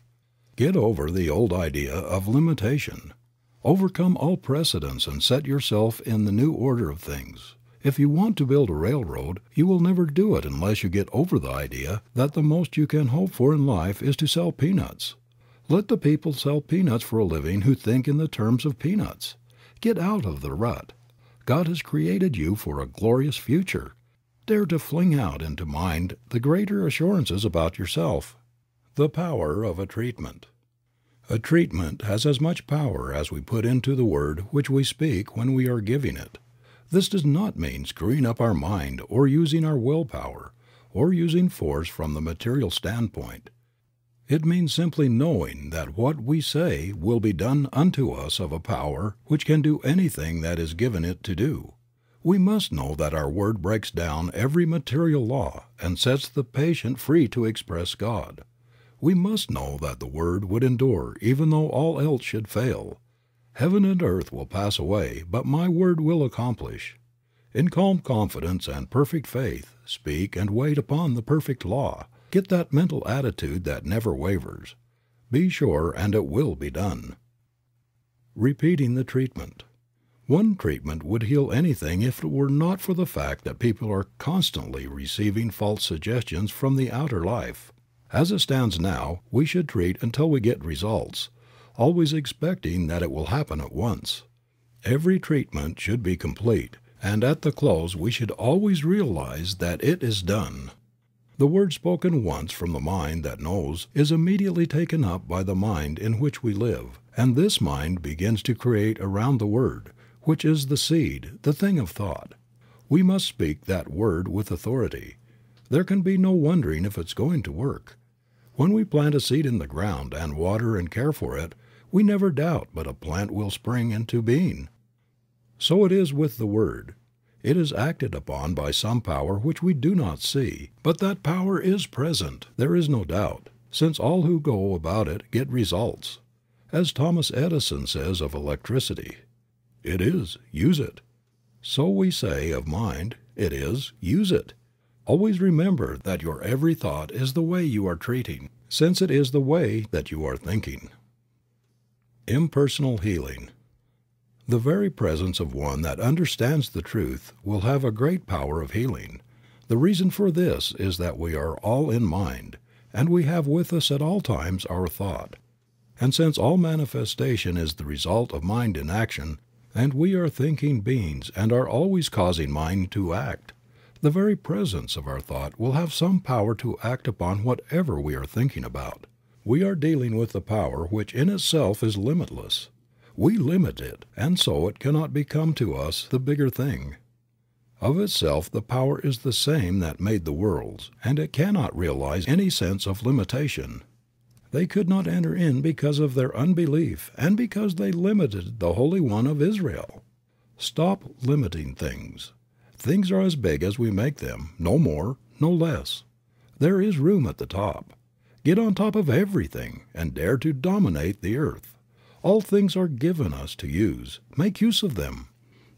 Get over the old idea of limitation. Overcome all precedents and set yourself in the new order of things. If you want to build a railroad, you will never do it unless you get over the idea that the most you can hope for in life is to sell peanuts. Let the people sell peanuts for a living who think in the terms of peanuts. Get out of the rut. God has created you for a glorious future. Dare to fling out into mind the greater assurances about yourself. The power of a treatment. A treatment has as much power as we put into the word which we speak when we are giving it. This does not mean screwing up our mind or using our willpower or using force from the material standpoint. It means simply knowing that what we say will be done unto us of a power which can do anything that is given it to do. We must know that our word breaks down every material law and sets the patient free to express God. We must know that the word would endure even though all else should fail. Heaven and earth will pass away, but my word will accomplish. In calm confidence and perfect faith, speak and wait upon the perfect law. Get that mental attitude that never wavers. Be sure and it will be done. Repeating the treatment. One treatment would heal anything if it were not for the fact that people are constantly receiving false suggestions from the outer life. As it stands now, we should treat until we get results, always expecting that it will happen at once. Every treatment should be complete, and at the close we should always realize that it is done. The word spoken once from the mind that knows is immediately taken up by the mind in which we live, and this mind begins to create around the word, which is the seed, the thing of thought. We must speak that word with authority. There can be no wondering if it's going to work. When we plant a seed in the ground and water and care for it, we never doubt but a plant will spring into being. So it is with the word. It is acted upon by some power which we do not see, but that power is present, there is no doubt, since all who go about it get results. As Thomas Edison says of electricity, "It is, use it." So we say of mind, "It is, use it." Always remember that your every thought is the way you are treating, since it is the way that you are thinking. Impersonal healing. The very presence of one that understands the truth will have a great power of healing. The reason for this is that we are all in mind, and we have with us at all times our thought. And since all manifestation is the result of mind in action, and we are thinking beings and are always causing mind to act, the very presence of our thought will have some power to act upon whatever we are thinking about. We are dealing with the power which in itself is limitless. We limit it, and so it cannot become to us the bigger thing. Of itself the power is the same that made the worlds, and it cannot realize any sense of limitation. They could not enter in because of their unbelief and because they limited the Holy One of Israel. Stop limiting things. Things are as big as we make them, no more, no less. There is room at the top. Get on top of everything and dare to dominate the earth. All things are given us to use. Make use of them.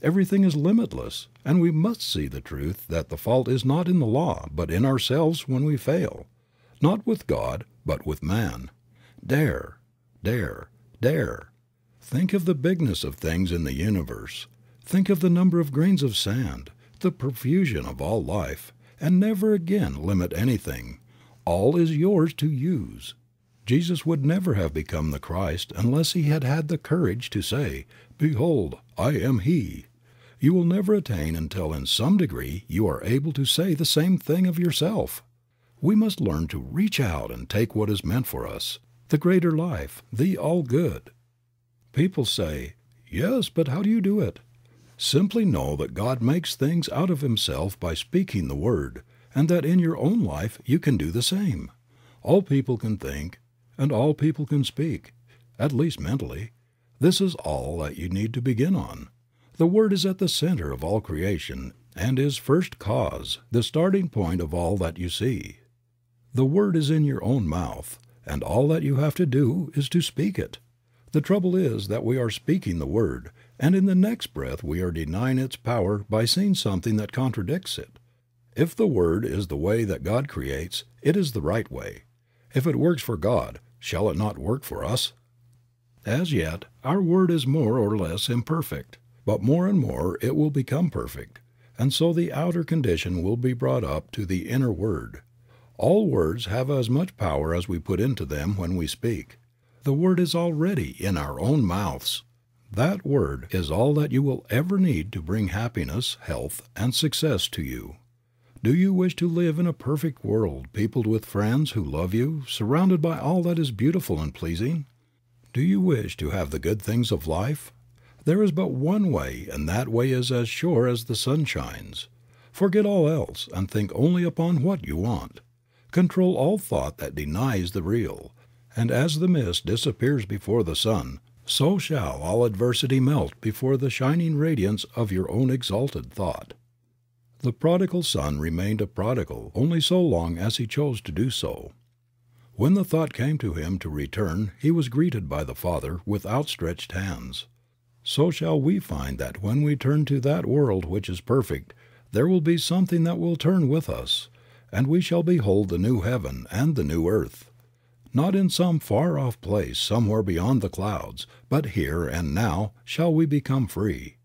Everything is limitless, and we must see the truth that the fault is not in the law, but in ourselves when we fail. Not with God, but with man. Dare, dare, dare. Think of the bigness of things in the universe. Think of the number of grains of sand, the profusion of all life, and never again limit anything. All is yours to use. Jesus would never have become the Christ unless he had had the courage to say, "Behold, I am he." You will never attain until in some degree you are able to say the same thing of yourself. We must learn to reach out and take what is meant for us, the greater life, the all good. People say, "Yes, but how do you do it?" Simply know that God makes things out of himself by speaking the word, and that in your own life you can do the same. All people can think, and all people can speak, at least mentally. This is all that you need to begin on. The Word is at the center of all creation and is first cause, the starting point of all that you see. The Word is in your own mouth, and all that you have to do is to speak it. The trouble is that we are speaking the Word, and in the next breath we are denying its power by seeing something that contradicts it. If the Word is the way that God creates, it is the right way. If it works for God, shall it not work for us? As yet, our word is more or less imperfect, but more and more it will become perfect, and so the outer condition will be brought up to the inner word. All words have as much power as we put into them when we speak. The word is already in our own mouths. That word is all that you will ever need to bring happiness, health, and success to you. Do you wish to live in a perfect world, peopled with friends who love you, surrounded by all that is beautiful and pleasing? Do you wish to have the good things of life? There is but one way, and that way is as sure as the sun shines. Forget all else, and think only upon what you want. Control all thought that denies the real, and as the mist disappears before the sun, so shall all adversity melt before the shining radiance of your own exalted thought. The prodigal son remained a prodigal only so long as he chose to do so. When the thought came to him to return, he was greeted by the Father with outstretched hands. So shall we find that when we turn to that world which is perfect, there will be something that will turn with us, and we shall behold the new heaven and the new earth. Not in some far-off place somewhere beyond the clouds, but here and now shall we become free.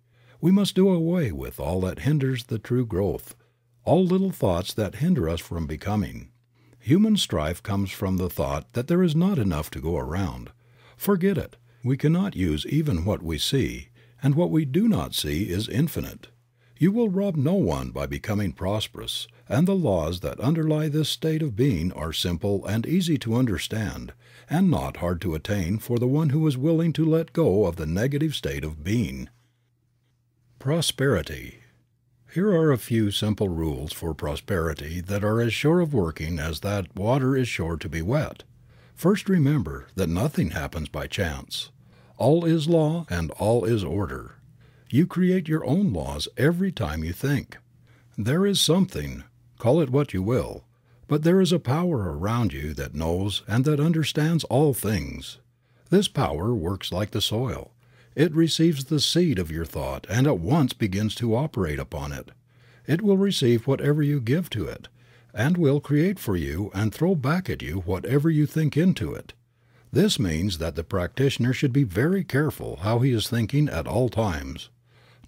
We must do away with all that hinders the true growth, all little thoughts that hinder us from becoming. Human strife comes from the thought that there is not enough to go around. Forget it. We cannot use even what we see, and what we do not see is infinite. You will rob no one by becoming prosperous, and the laws that underlie this state of being are simple and easy to understand, and not hard to attain for the one who is willing to let go of the negative state of being. Prosperity. Here are a few simple rules for prosperity that are as sure of working as that water is sure to be wet. First, remember that nothing happens by chance. All is law and all is order. You create your own laws every time you think. There is something, call it what you will, but there is a power around you that knows and that understands all things. This power works like the soil. It receives the seed of your thought and at once begins to operate upon it. It will receive whatever you give to it, and will create for you and throw back at you whatever you think into it. This means that the practitioner should be very careful how he is thinking at all times.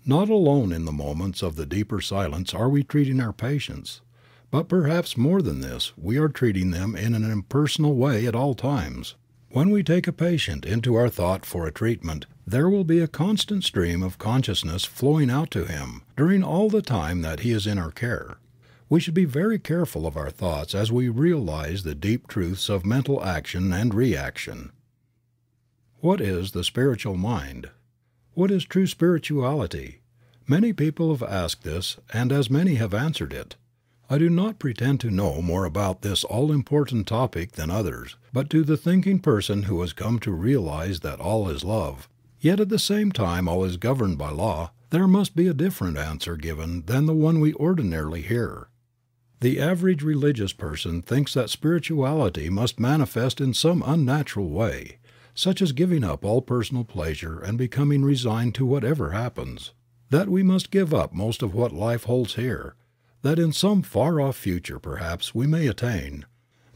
Not alone in the moments of the deeper silence are we treating our patients, but perhaps more than this, we are treating them in an impersonal way at all times. When we take a patient into our thought for a treatment, there will be a constant stream of consciousness flowing out to him during all the time that he is in our care. We should be very careful of our thoughts as we realize the deep truths of mental action and reaction. What is the spiritual mind? What is true spirituality? Many people have asked this, and as many have answered it. I do not pretend to know more about this all-important topic than others, but to the thinking person who has come to realize that all is love, yet at the same time all is governed by law, there must be a different answer given than the one we ordinarily hear. The average religious person thinks that spirituality must manifest in some unnatural way, such as giving up all personal pleasure and becoming resigned to whatever happens, that we must give up most of what life holds here, that in some far-off future perhaps we may attain.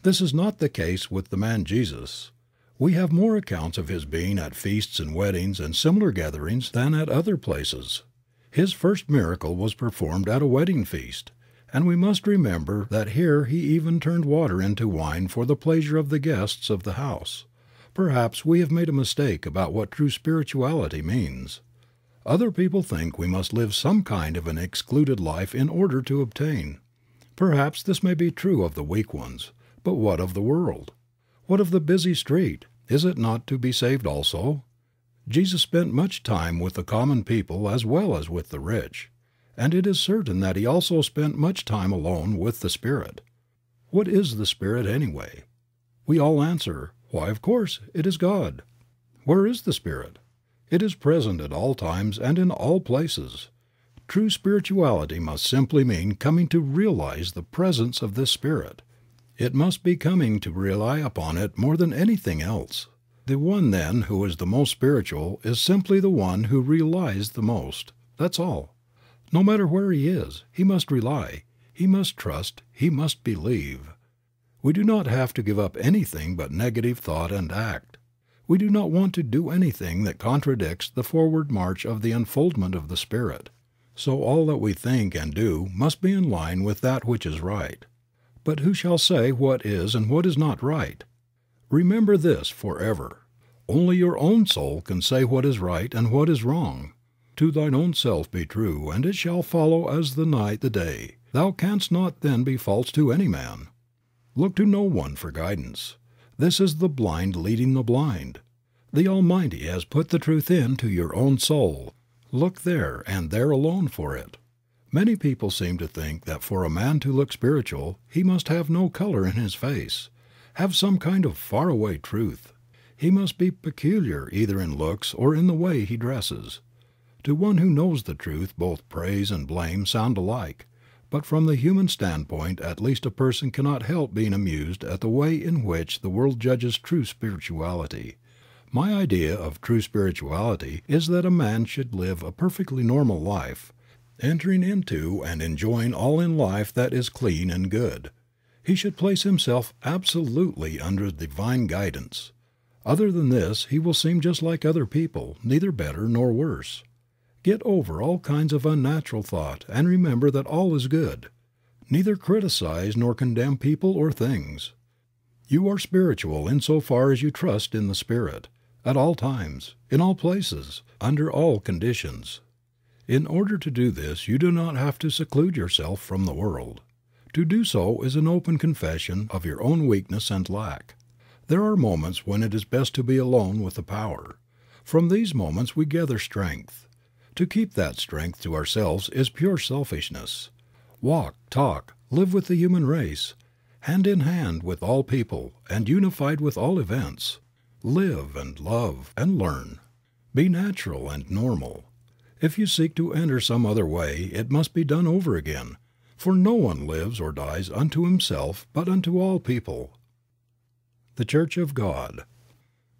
This is not the case with the man Jesus. We have more accounts of his being at feasts and weddings and similar gatherings than at other places. His first miracle was performed at a wedding feast, and we must remember that here he even turned water into wine for the pleasure of the guests of the house. Perhaps we have made a mistake about what true spirituality means. Other people think we must live some kind of an excluded life in order to obtain. Perhaps this may be true of the weak ones, but what of the world? What of the busy street? Is it not to be saved also? Jesus spent much time with the common people as well as with the rich, and it is certain that he also spent much time alone with the Spirit. What is the Spirit anyway? We all answer, why, of course, it is God. Where is the Spirit? It is present at all times and in all places. True spirituality must simply mean coming to realize the presence of this Spirit. It must be coming to rely upon it more than anything else. The one, then, who is the most spiritual is simply the one who relies the most. That's all. No matter where he is, he must rely, he must trust, he must believe. We do not have to give up anything but negative thought and act. We do not want to do anything that contradicts the forward march of the unfoldment of the Spirit. So all that we think and do must be in line with that which is right. But who shall say what is and what is not right? Remember this forever. Only your own soul can say what is right and what is wrong. To thine own self be true, and it shall follow as the night the day. Thou canst not then be false to any man. Look to no one for guidance. This is the blind leading the blind. The Almighty has put the truth into your own soul. Look there and there alone for it. Many people seem to think that for a man to look spiritual he must have no color in his face, have some kind of faraway truth. He must be peculiar either in looks or in the way he dresses. To one who knows the truth both praise and blame sound alike, but from the human standpoint at least a person cannot help being amused at the way in which the world judges true spirituality. My idea of true spirituality is that a man should live a perfectly normal life, entering into and enjoying all in life that is clean and good. He should place himself absolutely under divine guidance. Other than this he will seem just like other people, neither better nor worse. Get over all kinds of unnatural thought and remember that all is good. Neither criticize nor condemn people or things. You are spiritual insofar as you trust in the Spirit, at all times, in all places, under all conditions. In order to do this you do not have to seclude yourself from the world. To do so is an open confession of your own weakness and lack. There are moments when it is best to be alone with the Power. From these moments we gather strength. To keep that strength to ourselves is pure selfishness. Walk, talk, live with the human race, hand in hand with all people and unified with all events. Live and love and learn. Be natural and normal. If you seek to enter some other way, it must be done over again, for no one lives or dies unto himself, but unto all people. The Church of God.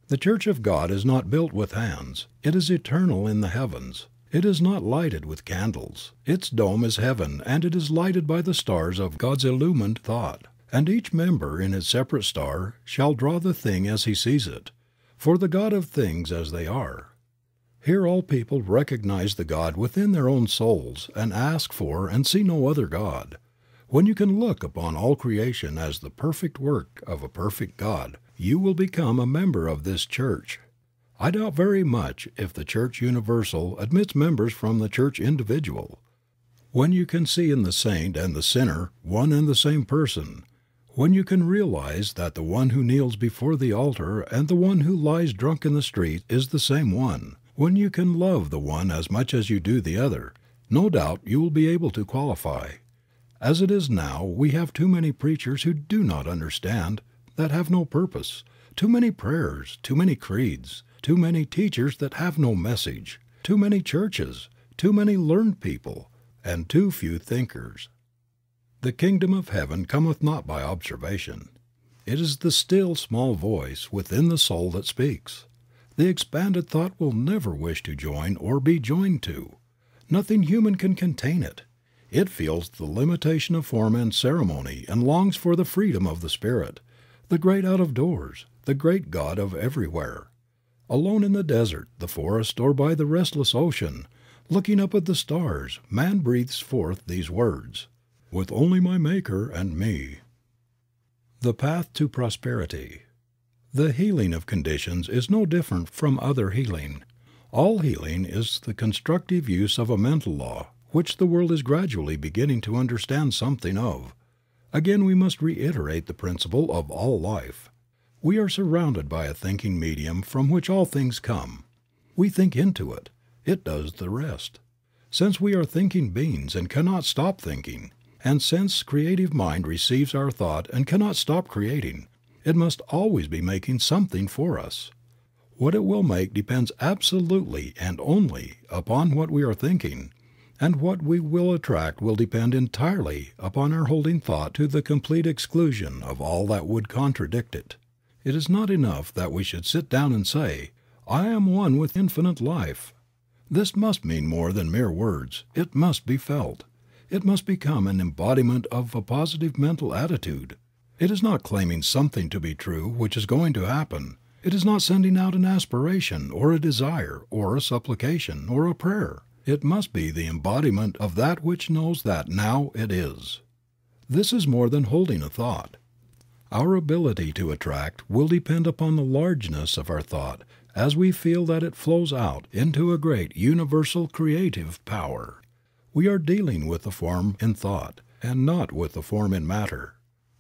The Church of God is not built with hands. It is eternal in the heavens. It is not lighted with candles. Its dome is heaven, and it is lighted by the stars of God's illumined thought. And each member in his separate star shall draw the thing as he sees it, for the God of things as they are. Here all people recognize the God within their own souls and ask for and see no other God. When you can look upon all creation as the perfect work of a perfect God, you will become a member of this church. I doubt very much if the Church Universal admits members from the Church Individual. When you can see in the saint and the sinner one and the same person, when you can realize that the one who kneels before the altar and the one who lies drunk in the street is the same one, when you can love the one as much as you do the other, no doubt you will be able to qualify. As it is now, we have too many preachers who do not understand, that have no purpose, too many prayers, too many creeds, too many teachers that have no message, too many churches, too many learned people, and too few thinkers. The kingdom of heaven cometh not by observation. It is the still small voice within the soul that speaks. The expanded thought will never wish to join or be joined to. Nothing human can contain it. It feels the limitation of form and ceremony and longs for the freedom of the Spirit, the great out of doors, the great God of everywhere. Alone in the desert, the forest, or by the restless ocean, looking up at the stars, man breathes forth these words, "With only my Maker and me." The path to prosperity. The healing of conditions is no different from other healing. All healing is the constructive use of a mental law, which the world is gradually beginning to understand something of. Again we must reiterate the principle of all life. We are surrounded by a thinking medium from which all things come. We think into it. It does the rest. Since we are thinking beings and cannot stop thinking, and since creative mind receives our thought and cannot stop creating, it must always be making something for us. What it will make depends absolutely and only upon what we are thinking, and what we will attract will depend entirely upon our holding thought to the complete exclusion of all that would contradict it. It is not enough that we should sit down and say, "I am one with infinite life." This must mean more than mere words. It must be felt. It must become an embodiment of a positive mental attitude. It is not claiming something to be true which is going to happen. It is not sending out an aspiration or a desire or a supplication or a prayer. It must be the embodiment of that which knows that now it is. This is more than holding a thought. Our ability to attract will depend upon the largeness of our thought as we feel that it flows out into a great universal creative power. We are dealing with the form in thought and not with the form in matter.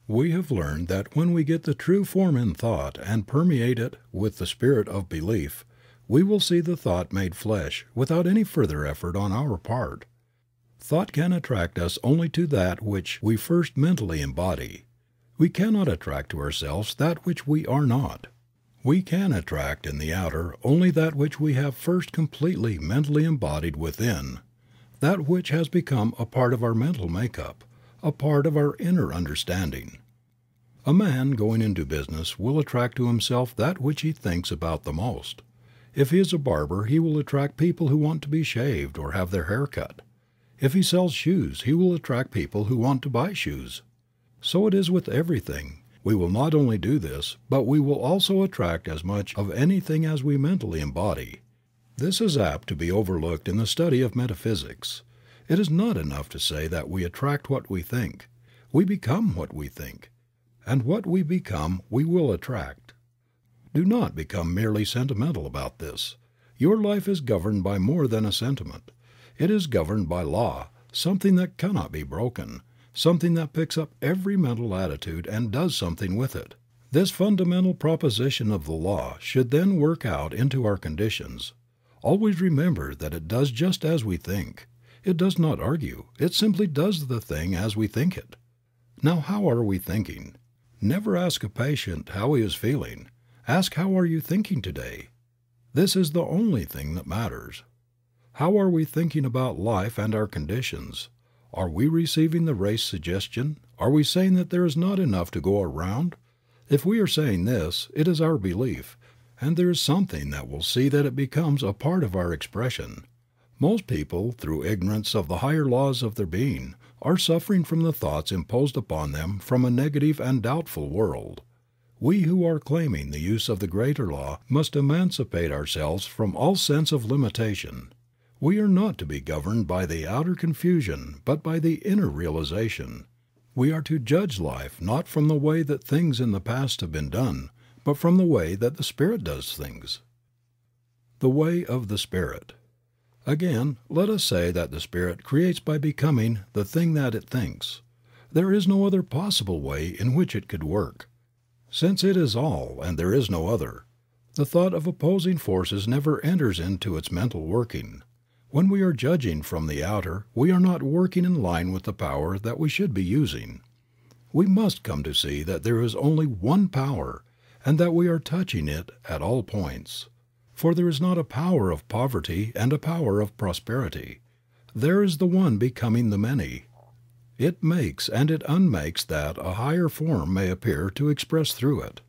We have learned that when we get the true form in thought and permeate it with the spirit of belief, we will see the thought made flesh without any further effort on our part. Thought can attract us only to that which we first mentally embody. We cannot attract to ourselves that which we are not. We can attract in the outer only that which we have first completely mentally embodied within, that which has become a part of our mental makeup, a part of our inner understanding. A man going into business will attract to himself that which he thinks about the most. If he is a barber, he will attract people who want to be shaved or have their hair cut. If he sells shoes, he will attract people who want to buy shoes. So it is with everything. We will not only do this, but we will also attract as much of anything as we mentally embody. This is apt to be overlooked in the study of metaphysics. It is not enough to say that we attract what we think. We become what we think. And what we become we will attract. Do not become merely sentimental about this. Your life is governed by more than a sentiment. It is governed by law, something that cannot be broken, something that picks up every mental attitude and does something with it. This fundamental proposition of the law should then work out into our conditions. Always remember that it does just as we think. It does not argue. It simply does the thing as we think it. Now, how are we thinking? Never ask a patient how he is feeling. Ask, how are you thinking today? This is the only thing that matters. How are we thinking about life and our conditions? Are we receiving the race suggestion? Are we saying that there is not enough to go around? If we are saying this, it is our belief, and there is something that will see that it becomes a part of our expression. Most people, through ignorance of the higher laws of their being, are suffering from the thoughts imposed upon them from a negative and doubtful world. We who are claiming the use of the greater law must emancipate ourselves from all sense of limitation. We are not to be governed by the outer confusion, but by the inner realization. We are to judge life not from the way that things in the past have been done, but from the way that the Spirit does things. The way of the Spirit. Again, let us say that the Spirit creates by becoming the thing that it thinks. There is no other possible way in which it could work. Since it is all and there is no other, the thought of opposing forces never enters into its mental working. When we are judging from the outer, we are not working in line with the power that we should be using. We must come to see that there is only one power, and that we are touching it at all points. For there is not a power of poverty and a power of prosperity. There is the one becoming the many. It makes and it unmakes that a higher form may appear to express through it.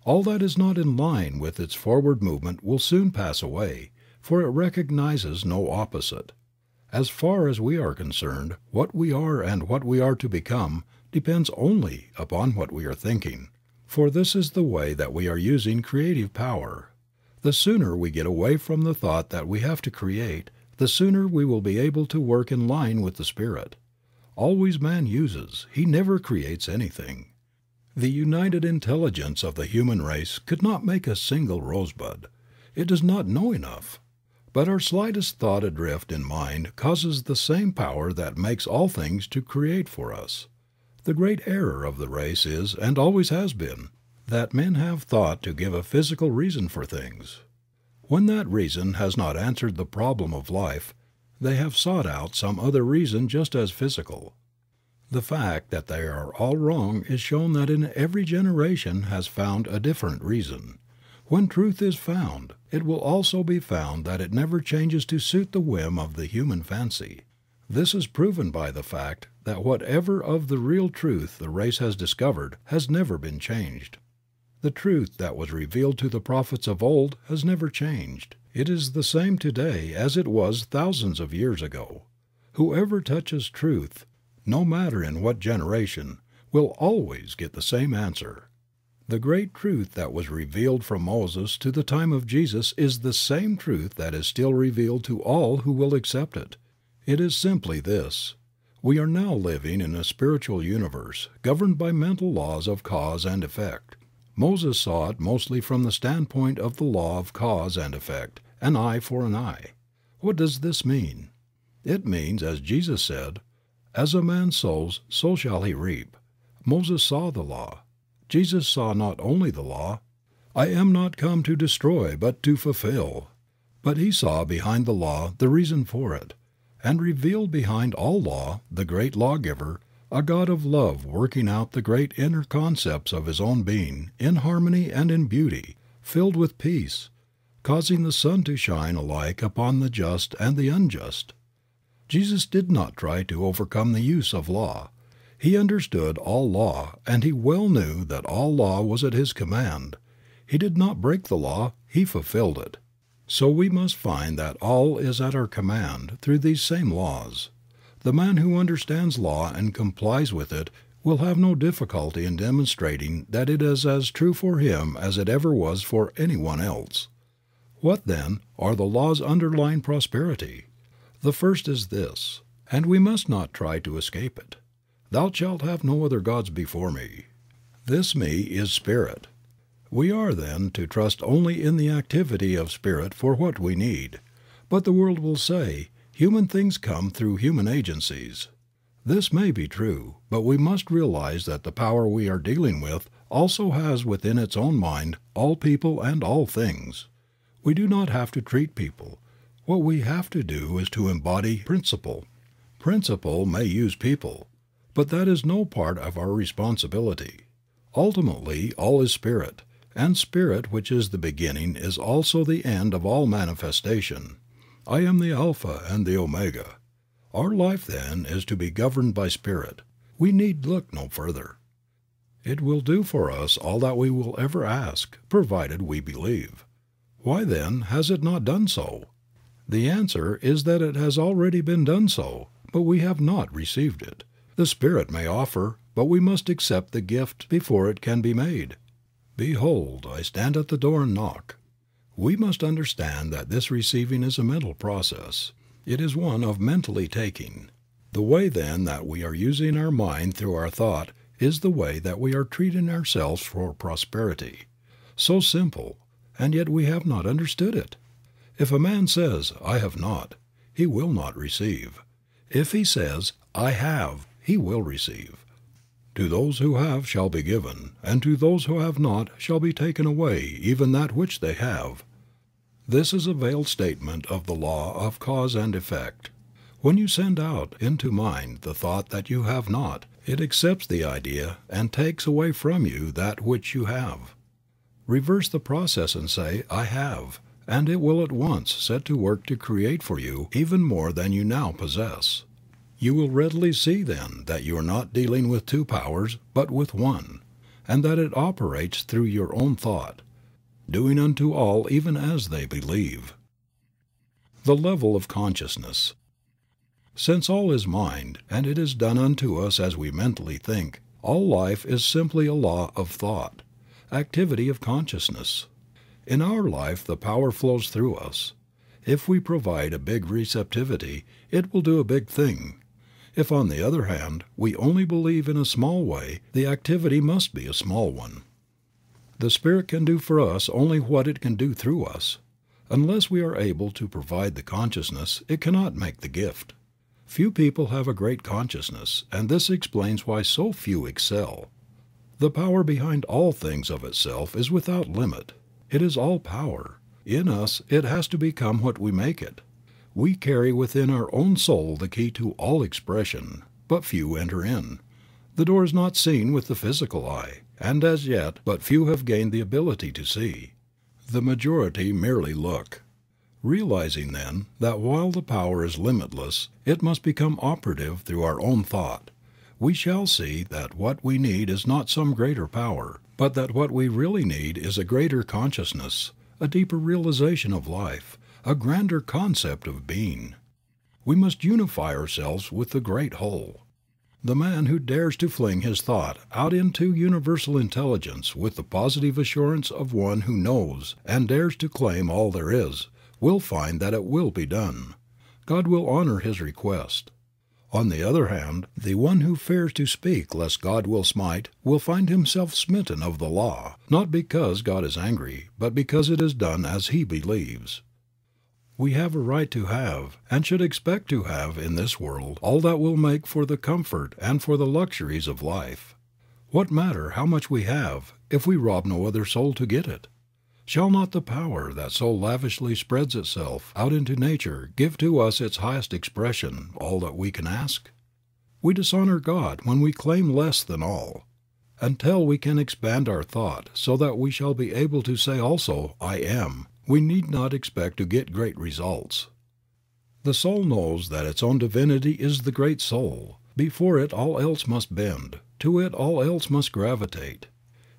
All that is not in line with its forward movement will soon pass away, for it recognizes no opposite. As far as we are concerned, what we are and what we are to become depends only upon what we are thinking, for this is the way that we are using creative power. The sooner we get away from the thought that we have to create, the sooner we will be able to work in line with the Spirit. Always man uses, he never creates anything. The united intelligence of the human race could not make a single rosebud. It does not know enough. But our slightest thought adrift in mind causes the same power that makes all things to create for us. The great error of the race is, and always has been, that men have thought to give a physical reason for things. When that reason has not answered the problem of life, they have sought out some other reason just as physical. The fact that they are all wrong is shown that in every generation has found a different reason. When truth is found, it will also be found that it never changes to suit the whim of the human fancy. This is proven by the fact that whatever of the real truth the race has discovered has never been changed. The truth that was revealed to the prophets of old has never changed. It is the same today as it was thousands of years ago. Whoever touches truth, no matter in what generation, will always get the same answer. The great truth that was revealed from Moses to the time of Jesus is the same truth that is still revealed to all who will accept it. It is simply this: we are now living in a spiritual universe, governed by mental laws of cause and effect. Moses saw it mostly from the standpoint of the law of cause and effect, an eye for an eye. What does this mean? It means, as Jesus said, "As a man sows, so shall he reap." Moses saw the law. Jesus saw not only the law, "I am not come to destroy but to fulfill," but he saw behind the law the reason for it, and revealed behind all law the great lawgiver, a God of love working out the great inner concepts of his own being in harmony and in beauty, filled with peace, causing the sun to shine alike upon the just and the unjust. Jesus did not try to overcome the use of law. He understood all law, and he well knew that all law was at his command. He did not break the law, he fulfilled it. So we must find that all is at our command through these same laws. The man who understands law and complies with it will have no difficulty in demonstrating that it is as true for him as it ever was for anyone else. What, then, are the laws underlying prosperity? The first is this, and we must not try to escape it: "Thou shalt have no other gods before me." This me is spirit. We are, then, to trust only in the activity of spirit for what we need. But the world will say, human things come through human agencies. This may be true, but we must realize that the power we are dealing with also has within its own mind all people and all things. We do not have to treat people. What we have to do is to embody principle. Principle may use people, but that is no part of our responsibility. Ultimately, all is spirit, and spirit, which is the beginning, is also the end of all manifestation. I am the Alpha and the Omega. Our life, then, is to be governed by spirit. We need look no further. It will do for us all that we will ever ask, provided we believe. Why, then, has it not done so? The answer is that it has already been done so, but we have not received it. The Spirit may offer, but we must accept the gift before it can be made. "Behold, I stand at the door and knock." We must understand that this receiving is a mental process. It is one of mentally taking. The way, then, that we are using our mind through our thought is the way that we are treating ourselves for prosperity. So simple, and yet we have not understood it. If a man says, "I have not," he will not receive. If he says, "I have," he will receive. "To those who have shall be given, and to those who have not shall be taken away even that which they have." This is a veiled statement of the law of cause and effect. When you send out into mind the thought that you have not, it accepts the idea and takes away from you that which you have. Reverse the process and say, "I have," and it will at once set to work to create for you even more than you now possess. You will readily see then that you are not dealing with two powers, but with one, and that it operates through your own thought, doing unto all even as they believe. The level of consciousness. Since all is mind, and it is done unto us as we mentally think, all life is simply a law of thought, activity of consciousness. In our life the power flows through us. If we provide a big receptivity, it will do a big thing. If, on the other hand, we only believe in a small way, the activity must be a small one. The Spirit can do for us only what it can do through us. Unless we are able to provide the consciousness, it cannot make the gift. Few people have a great consciousness, and this explains why so few excel. The power behind all things of itself is without limit. It is all power. In us it has to become what we make it. We carry within our own soul the key to all expression, but few enter in. The door is not seen with the physical eye, and as yet but few have gained the ability to see. The majority merely look. Realizing then that while the power is limitless, it must become operative through our own thought, we shall see that what we need is not some greater power, but that what we really need is a greater consciousness, a deeper realization of life, a grander concept of being. We must unify ourselves with the great whole. The man who dares to fling his thought out into universal intelligence with the positive assurance of one who knows and dares to claim all there is, will find that it will be done. God will honor his request. On the other hand, the one who fears to speak lest God will smite will find himself smitten of the law, not because God is angry, but because it is done as he believes. We have a right to have, and should expect to have in this world, all that will make for the comfort and for the luxuries of life. What matter how much we have, if we rob no other soul to get it? Shall not the power that so lavishly spreads itself out into nature give to us its highest expression, all that we can ask? We dishonor God when we claim less than all. Until we can expand our thought so that we shall be able to say also, I am, we need not expect to get great results. The soul knows that its own divinity is the great soul. Before it all else must bend. To it all else must gravitate.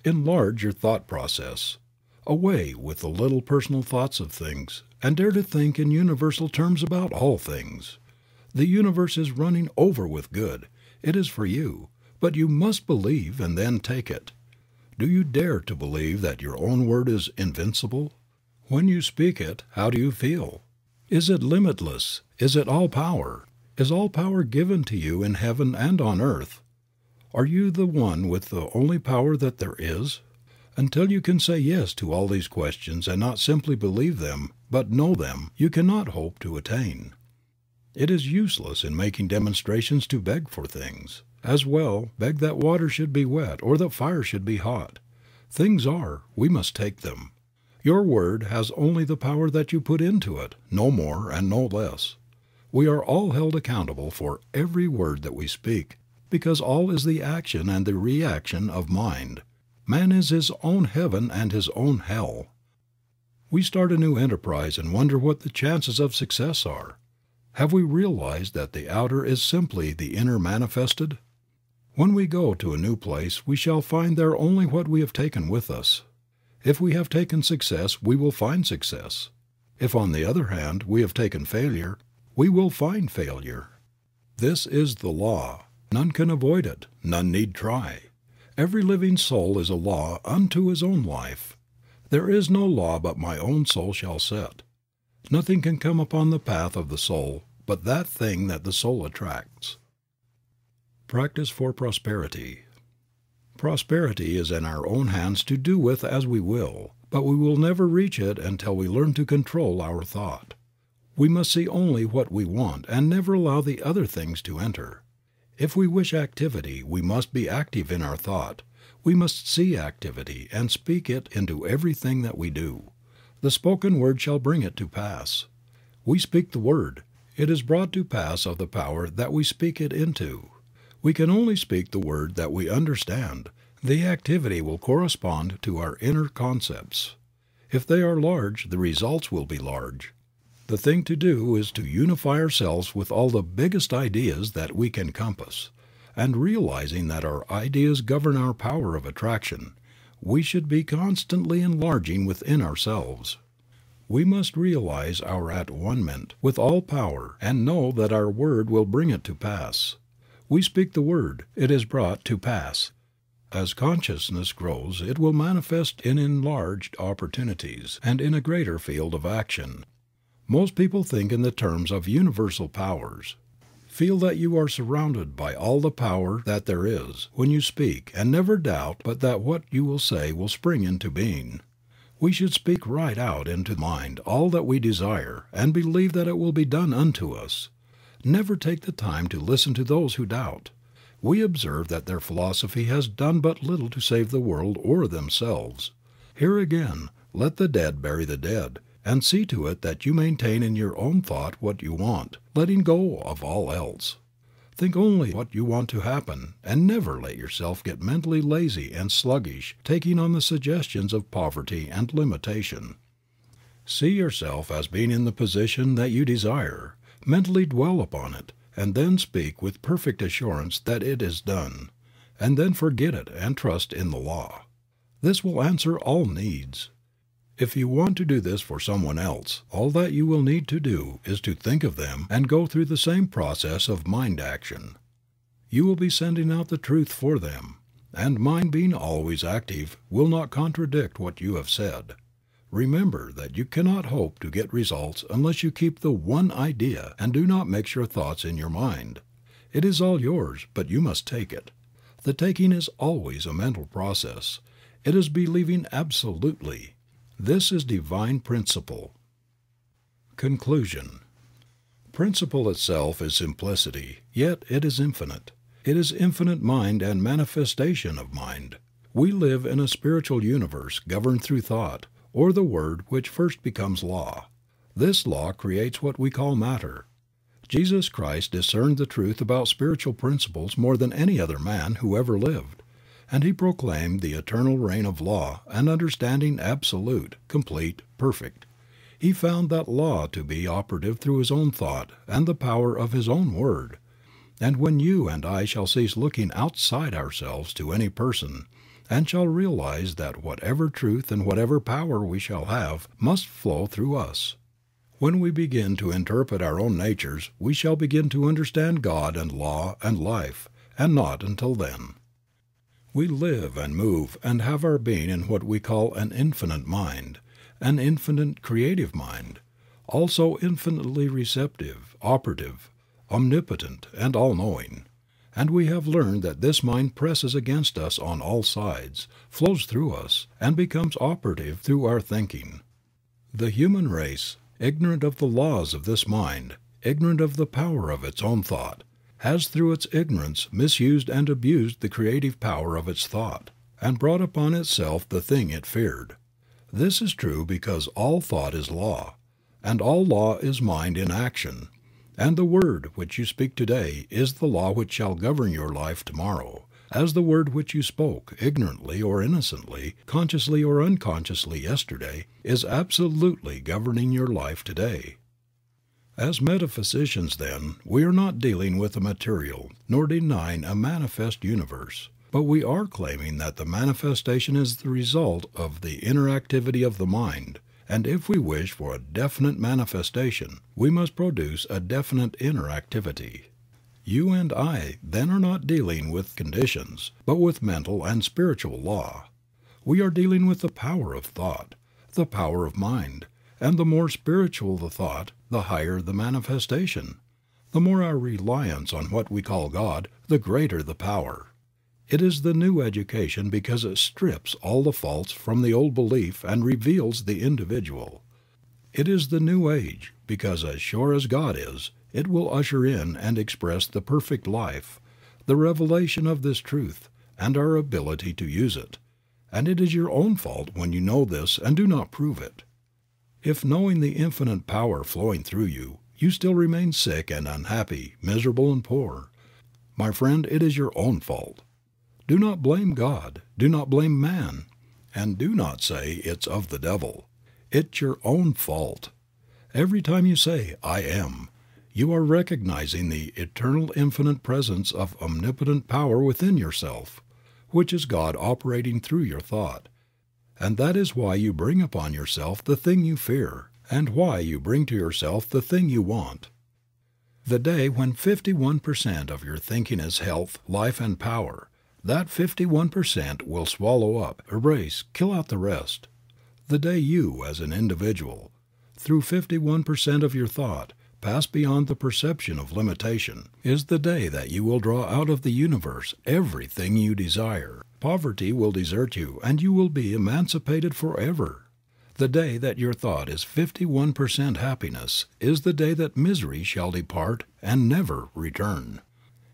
Enlarge your thought process. Away with the little personal thoughts of things, and dare to think in universal terms about all things. The universe is running over with good. It is for you, but you must believe and then take it. Do you dare to believe that your own word is invincible? When you speak it, how do you feel? Is it limitless? Is it all power? Is all power given to you in heaven and on earth? Are you the one with the only power that there is? Until you can say yes to all these questions and not simply believe them, but know them, you cannot hope to attain. It is useless in making demonstrations to beg for things. As well beg that water should be wet or that fire should be hot. Things are, we must take them. Your word has only the power that you put into it, no more and no less. We are all held accountable for every word that we speak, because all is the action and the reaction of mind. Man is his own heaven and his own hell. We start a new enterprise and wonder what the chances of success are. Have we realized that the outer is simply the inner manifested? When we go to a new place we shall find there only what we have taken with us. If we have taken success, we will find success. If, on the other hand, we have taken failure, we will find failure. This is the law. None can avoid it. None need try. Every living soul is a law unto his own life. There is no law but my own soul shall set. Nothing can come upon the path of the soul but that thing that the soul attracts. Practice for prosperity. Prosperity is in our own hands to do with as we will, but we will never reach it until we learn to control our thought. We must see only what we want and never allow the other things to enter. If we wish activity, we must be active in our thought. We must see activity and speak it into everything that we do. The spoken word shall bring it to pass. We speak the word. It is brought to pass of the power that we speak it into. We can only speak the word that we understand. The activity will correspond to our inner concepts. If they are large, the results will be large. The thing to do is to unify ourselves with all the biggest ideas that we can compass, and realizing that our ideas govern our power of attraction, we should be constantly enlarging within ourselves. We must realize our at-one-ment with all power and know that our word will bring it to pass. We speak the word, it is brought to pass. As consciousness grows, it will manifest in enlarged opportunities and in a greater field of action. Most people think in the terms of universal powers. Feel that you are surrounded by all the power that there is when you speak, and never doubt but that what you will say will spring into being. We should speak right out into mind all that we desire, and believe that it will be done unto us. Never take the time to listen to those who doubt. We observe that their philosophy has done but little to save the world or themselves. Here again, let the dead bury the dead, and see to it that you maintain in your own thought what you want, letting go of all else. Think only what you want to happen, and never let yourself get mentally lazy and sluggish, taking on the suggestions of poverty and limitation. See yourself as being in the position that you desire. Mentally dwell upon it, and then speak with perfect assurance that it is done, and then forget it and trust in the law. This will answer all needs. If you want to do this for someone else, all that you will need to do is to think of them and go through the same process of mind action. you will be sending out the truth for them, and mind being always active will not contradict what you have said. Remember that you cannot hope to get results unless you keep the one idea and do not mix your thoughts in your mind. It is all yours, but you must take it. The taking is always a mental process. It is believing absolutely. This is divine principle. Conclusion. Principle itself is simplicity, yet it is infinite. It is infinite mind and manifestation of mind. We live in a spiritual universe governed through thought, or the word which first becomes law. This law creates what we call matter. Jesus Christ discerned the truth about spiritual principles more than any other man who ever lived, and he proclaimed the eternal reign of law and understanding absolute, complete, perfect. He found that law to be operative through his own thought and the power of his own word. And when you and I shall cease looking outside ourselves to any person, and shall realize that whatever truth and whatever power we shall have must flow through us. When we begin to interpret our own natures, we shall begin to understand God and law and life, and not until then. We live and move and have our being in what we call an infinite mind, an infinite creative mind, also infinitely receptive, operative, omnipotent, and all-knowing. And we have learned that this mind presses against us on all sides, flows through us, and becomes operative through our thinking. The human race, ignorant of the laws of this mind, ignorant of the power of its own thought, has through its ignorance misused and abused the creative power of its thought, and brought upon itself the thing it feared. This is true because all thought is law, and all law is mind in action. And the word which you speak today is the law which shall govern your life tomorrow, as the word which you spoke, ignorantly or innocently, consciously or unconsciously yesterday, is absolutely governing your life today. As metaphysicians, then, we are not dealing with a material, nor denying a manifest universe, but we are claiming that the manifestation is the result of the inner activity of the mind. And if we wish for a definite manifestation, we must produce a definite inner activity. You and I then are not dealing with conditions, but with mental and spiritual law. We are dealing with the power of thought, the power of mind, and the more spiritual the thought, the higher the manifestation. The more our reliance on what we call God, the greater the power. It is the new education because it strips all the faults from the old belief and reveals the individual. It is the new age because as sure as God is, it will usher in and express the perfect life, the revelation of this truth, and our ability to use it. And it is your own fault when you know this and do not prove it. If knowing the infinite power flowing through you, you still remain sick and unhappy, miserable and poor, my friend, it is your own fault. Do not blame God, do not blame man, and do not say it's of the devil. It's your own fault. Every time you say, I am, you are recognizing the eternal infinite presence of omnipotent power within yourself, which is God operating through your thought. And that is why you bring upon yourself the thing you fear, and why you bring to yourself the thing you want. The day when 51% of your thinking is health, life, and power, that 51% will swallow up, erase, kill out the rest. The day you, as an individual, through 51% of your thought, pass beyond the perception of limitation, is the day that you will draw out of the universe everything you desire. Poverty will desert you, and you will be emancipated forever. The day that your thought is 51% happiness is the day that misery shall depart and never return.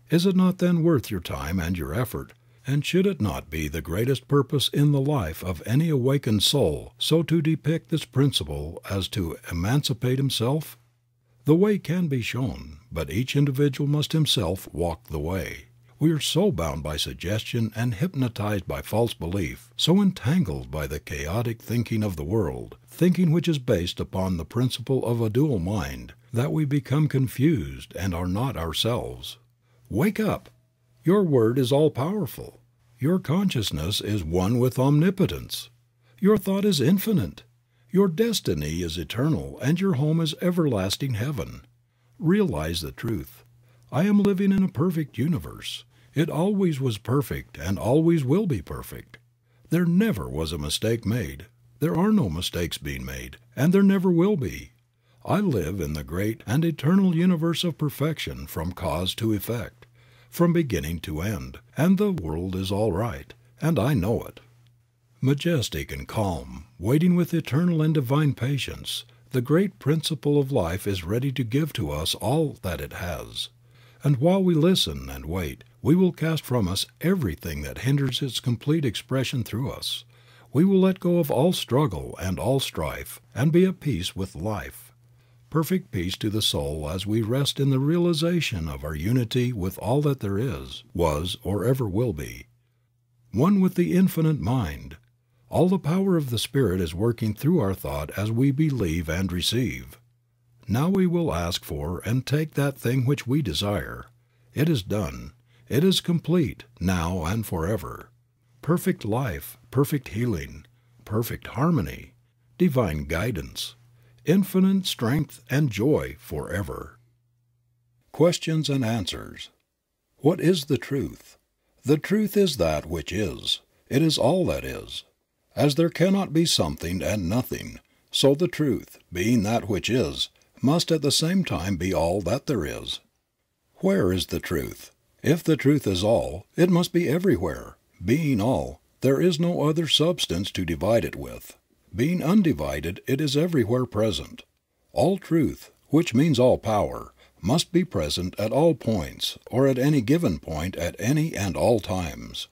Is it not then worth your time and your effort? And should it not be the greatest purpose in the life of any awakened soul so to depict this principle as to emancipate himself? The way can be shown, but each individual must himself walk the way. We are so bound by suggestion and hypnotized by false belief, so entangled by the chaotic thinking of the world, thinking which is based upon the principle of a dual mind, that we become confused and are not ourselves. Wake up! Your word is all-powerful. Your consciousness is one with omnipotence. Your thought is infinite. Your destiny is eternal, and your home is everlasting heaven. Realize the truth. I am living in a perfect universe. It always was perfect and always will be perfect. There never was a mistake made. There are no mistakes being made, and there never will be. I live in the great and eternal universe of perfection from cause to effect, from beginning to end, and the world is all right, and I know it. Majestic and calm, waiting with eternal and divine patience, the great principle of life is ready to give to us all that it has. And while we listen and wait, we will cast from us everything that hinders its complete expression through us. We will let go of all struggle and all strife, and be at peace with life. Perfect peace to the soul as we rest in the realization of our unity with all that there is, was, or ever will be. One with the infinite mind. All the power of the Spirit is working through our thought as we believe and receive. Now we will ask for and take that thing which we desire. It is done. It is complete, now and forever. Perfect life, perfect healing, perfect harmony, divine guidance, infinite strength and joy forever. Questions and answers. What is the truth? The truth is that which is. It is all that is. As there cannot be something and nothing, so the truth, being that which is, must at the same time be all that there is. Where is the truth? If the truth is all, it must be everywhere. Being all, there is no other substance to divide it with. Being undivided, it is everywhere present. All truth, which means all power, must be present at all points, or at any given point at any and all times.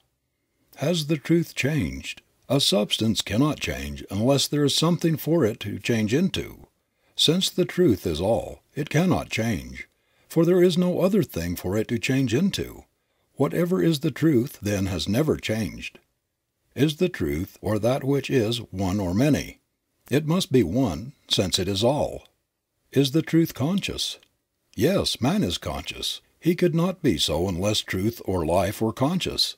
Has the truth changed? A substance cannot change unless there is something for it to change into. Since the truth is all, it cannot change, for there is no other thing for it to change into. Whatever is the truth then has never changed. Is the truth, or that which is, one or many? It must be one, since it is all. Is the truth conscious? Yes, man is conscious. He could not be so unless truth or life were conscious.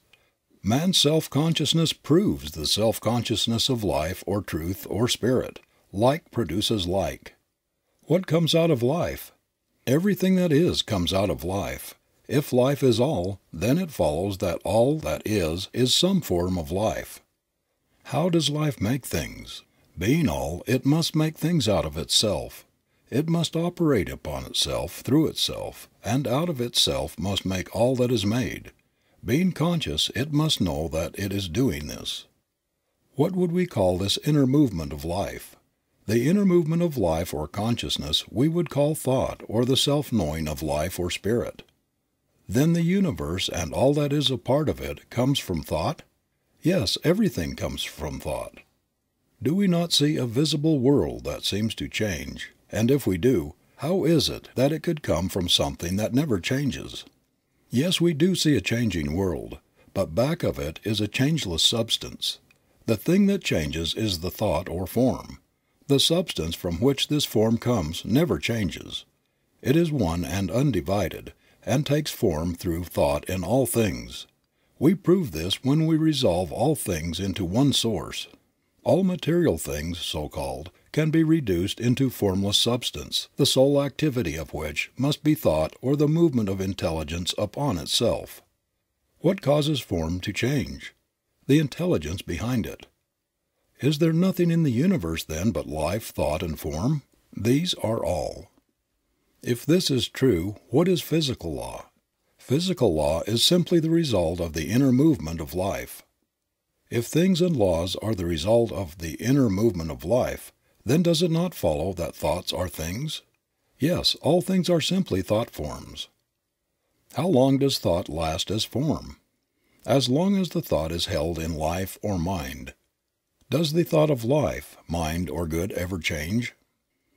Man's self-consciousness proves the self-consciousness of life or truth or spirit. Like produces like. What comes out of life? Everything that is comes out of life. If life is all, then it follows that all that is some form of life. How does life make things? Being all, it must make things out of itself. It must operate upon itself, through itself, and out of itself must make all that is made. Being conscious, it must know that it is doing this. What would we call this inner movement of life? The inner movement of life or consciousness we would call thought or the self-knowing of life or spirit. Then the universe and all that is a part of it comes from thought? Yes, everything comes from thought. Do we not see a visible world that seems to change? And if we do, how is it that it could come from something that never changes? Yes, we do see a changing world, but back of it is a changeless substance. The thing that changes is the thought or form. The substance from which this form comes never changes. It is one and undivided, and takes form through thought in all things. We prove this when we resolve all things into one source. All material things, so called, can be reduced into formless substance, the sole activity of which must be thought or the movement of intelligence upon itself. What causes form to change? The intelligence behind it. Is there nothing in the universe then but life, thought, and form? These are all. If this is true, what is physical law? Physical law is simply the result of the inner movement of life. If things and laws are the result of the inner movement of life, then does it not follow that thoughts are things? Yes, all things are simply thought forms. How long does thought last as form? As long as the thought is held in life or mind. Does the thought of life, mind, or good ever change?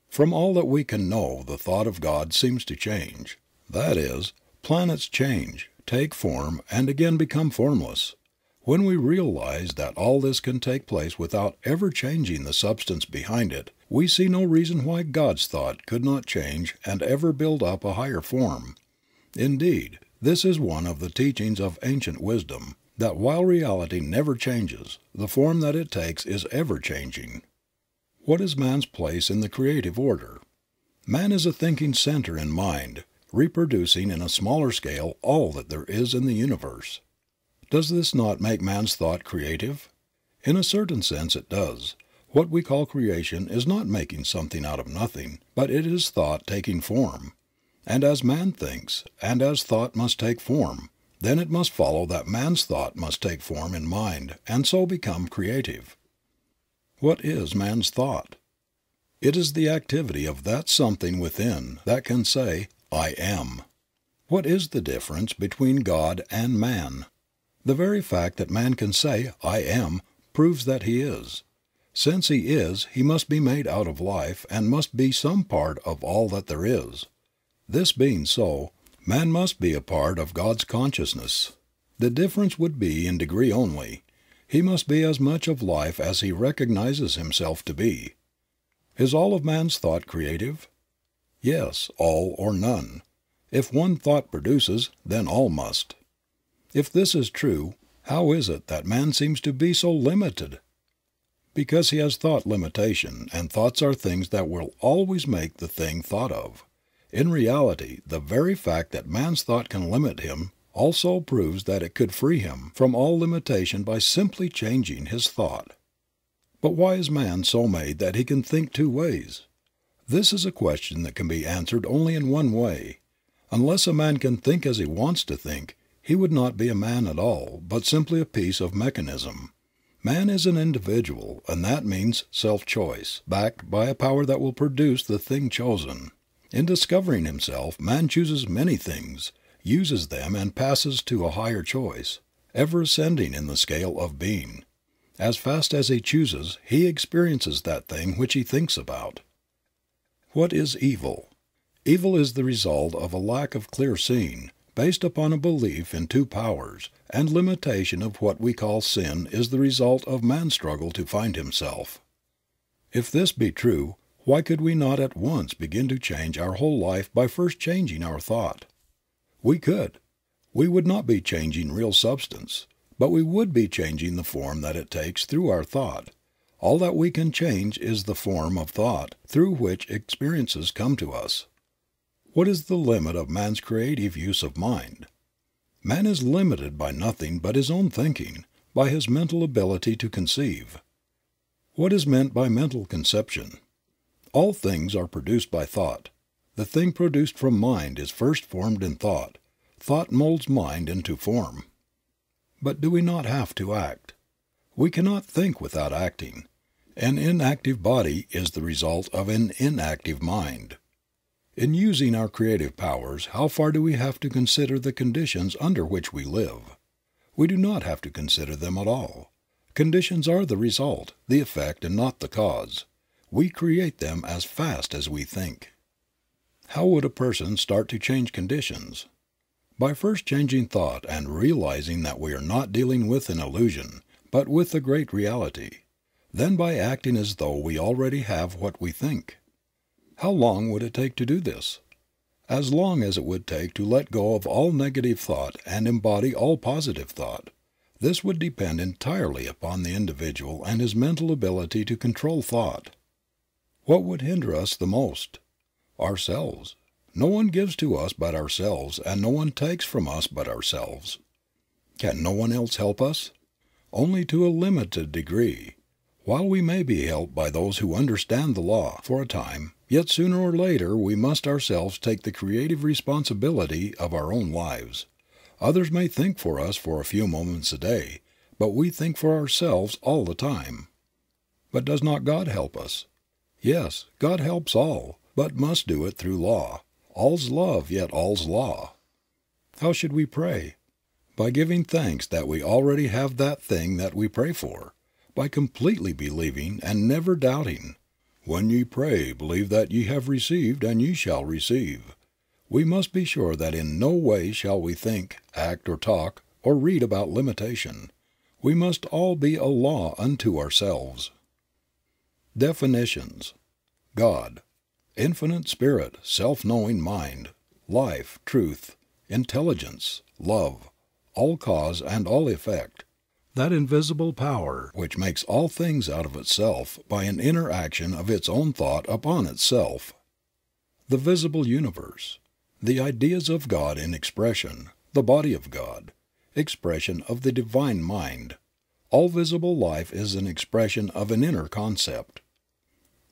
From all that we can know, the thought of God seems to change. That is, planets change, take form, and again become formless. When we realize that all this can take place without ever changing the substance behind it, we see no reason why God's thought could not change and ever build up a higher form. Indeed, this is one of the teachings of ancient wisdom, that while reality never changes, the form that it takes is ever changing. What is man's place in the creative order? Man is a thinking center in mind, reproducing in a smaller scale all that there is in the universe. Does this not make man's thought creative? In a certain sense it does. What we call creation is not making something out of nothing, but it is thought taking form. And as man thinks, and as thought must take form, then it must follow that man's thought must take form in mind and so become creative. What is man's thought? It is the activity of that something within that can say, I am. What is the difference between God and man? The very fact that man can say, I am, proves that he is. Since he is, he must be made out of life and must be some part of all that there is. This being so, man must be a part of God's consciousness. The difference would be in degree only. He must be as much of life as he recognizes himself to be. Is all of man's thought creative? Yes, all or none. If one thought produces, then all must. If this is true, how is it that man seems to be so limited? Because he has thought limitation, and thoughts are things that will always make the thing thought of. In reality, the very fact that man's thought can limit him also proves that it could free him from all limitation by simply changing his thought. But why is man so made that he can think two ways? This is a question that can be answered only in one way. Unless a man can think as he wants to think, he would not be a man at all, but simply a piece of mechanism. Man is an individual, and that means self-choice, backed by a power that will produce the thing chosen. In discovering himself, man chooses many things, uses them and passes to a higher choice, ever ascending in the scale of being. As fast as he chooses, he experiences that thing which he thinks about. What is evil? Evil is the result of a lack of clear seeing, based upon a belief in two powers, and limitation of what we call sin is the result of man's struggle to find himself. If this be true, why could we not at once begin to change our whole life by first changing our thought? We could. We would not be changing real substance, but we would be changing the form that it takes through our thought. All that we can change is the form of thought through which experiences come to us. What is the limit of man's creative use of mind? Man is limited by nothing but his own thinking, by his mental ability to conceive. What is meant by mental conception? All things are produced by thought. The thing produced from mind is first formed in thought. Thought molds mind into form. But do we not have to act? We cannot think without acting. An inactive body is the result of an inactive mind. In using our creative powers, how far do we have to consider the conditions under which we live? We do not have to consider them at all. Conditions are the result, the effect, and not the cause. We create them as fast as we think. How would a person start to change conditions? By first changing thought and realizing that we are not dealing with an illusion, but with the great reality. Then by acting as though we already have what we think. How long would it take to do this? As long as it would take to let go of all negative thought and embody all positive thought. This would depend entirely upon the individual and his mental ability to control thought. What would hinder us the most? Ourselves. No one gives to us but ourselves, and no one takes from us but ourselves. Can no one else help us? Only to a limited degree. While we may be helped by those who understand the law, for a time, yet sooner or later we must ourselves take the creative responsibility of our own lives. Others may think for us for a few moments a day, but we think for ourselves all the time. But does not God help us? Yes, God helps all, but must do it through law. All's love, yet all's law. How should we pray? By giving thanks that we already have that thing that we pray for, by completely believing and never doubting. When ye pray, believe that ye have received, and ye shall receive. We must be sure that in no way shall we think, act, or talk, or read about limitation. We must all be a law unto ourselves. Definitions. God. Infinite Spirit, self-knowing mind, life, truth, intelligence, love, all cause and all effect. That invisible power which makes all things out of itself by an interaction of its own thought upon itself. The visible universe. The ideas of God in expression, the body of God, expression of the divine mind. All visible life is an expression of an inner concept.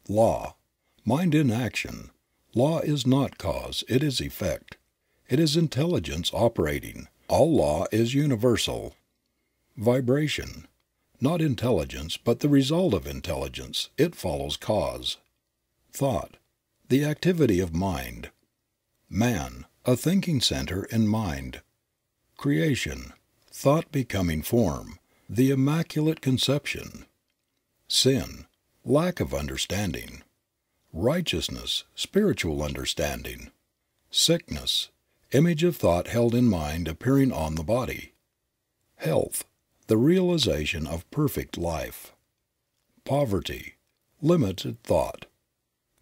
Law, mind in action. Law is not cause, it is effect. It is intelligence operating. All law is universal. Vibration, not intelligence, but the result of intelligence. It follows cause. Thought, the activity of mind. Man, a thinking center in mind. Creation, thought becoming form, the immaculate conception. Sin, lack of understanding. Righteousness, spiritual understanding. Sickness, image of thought held in mind appearing on the body. Health, the realization of perfect life. Poverty, limited thought.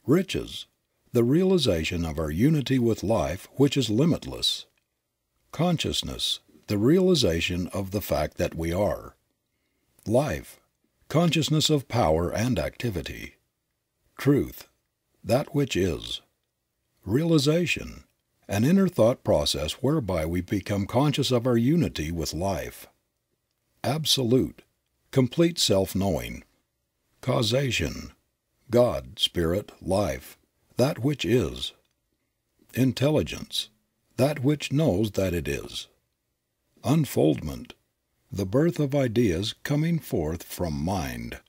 Riches, the realization of our unity with life, which is limitless. Consciousness, the realization of the fact that we are. Life, consciousness of power and activity. Truth, that which is. Realization, an inner thought process whereby we become conscious of our unity with life. Absolute, complete self-knowing. Causation, God, Spirit, Life, that which is. Intelligence, that which knows that it is. Unfoldment, the birth of ideas coming forth from mind.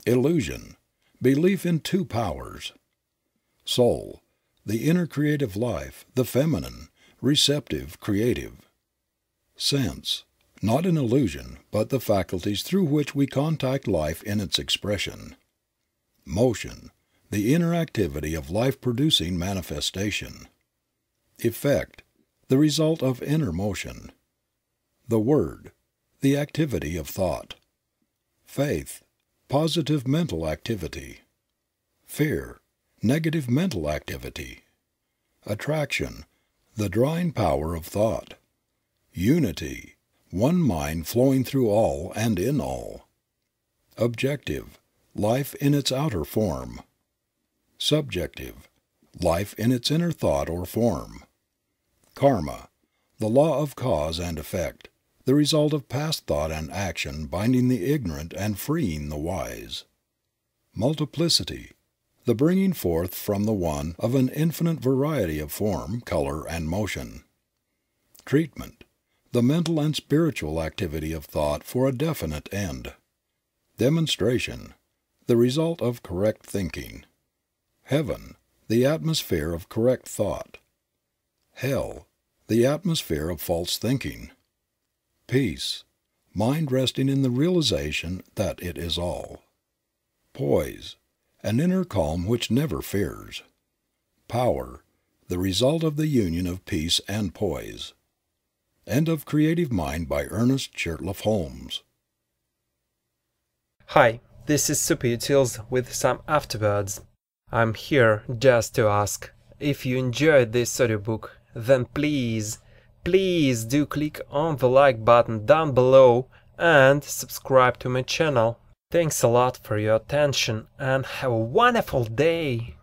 Illusion, belief in two powers. Soul, the inner creative life, the feminine, receptive, creative. Sense, not an illusion, but the faculties through which we contact life in its expression. Motion, the inner activity of life-producing manifestation. Effect, the result of inner motion. The Word, the activity of thought. Faith, positive mental activity. Fear, negative mental activity. Attraction, the drawing power of thought. Unity, one mind flowing through all and in all. Objective, life in its outer form. Subjective, life in its inner thought or form. Karma, the law of cause and effect, the result of past thought and action binding the ignorant and freeing the wise. Multiplicity, the bringing forth from the one of an infinite variety of form, color, and motion. Treatment, the mental and spiritual activity of thought for a definite end. Demonstration, the result of correct thinking. Heaven, the atmosphere of correct thought. Hell, the atmosphere of false thinking. Peace, mind resting in the realization that it is all. Poise, an inner calm which never fears. Power, the result of the union of peace and poise. End of Creative Mind by Ernest Shurtleff Holmes. Hi, this is Super Utils with some afterwords. I'm here just to ask, if you enjoyed this audiobook, then please do click on the like button down below and subscribe to my channel. Thanks a lot for your attention and have a wonderful day!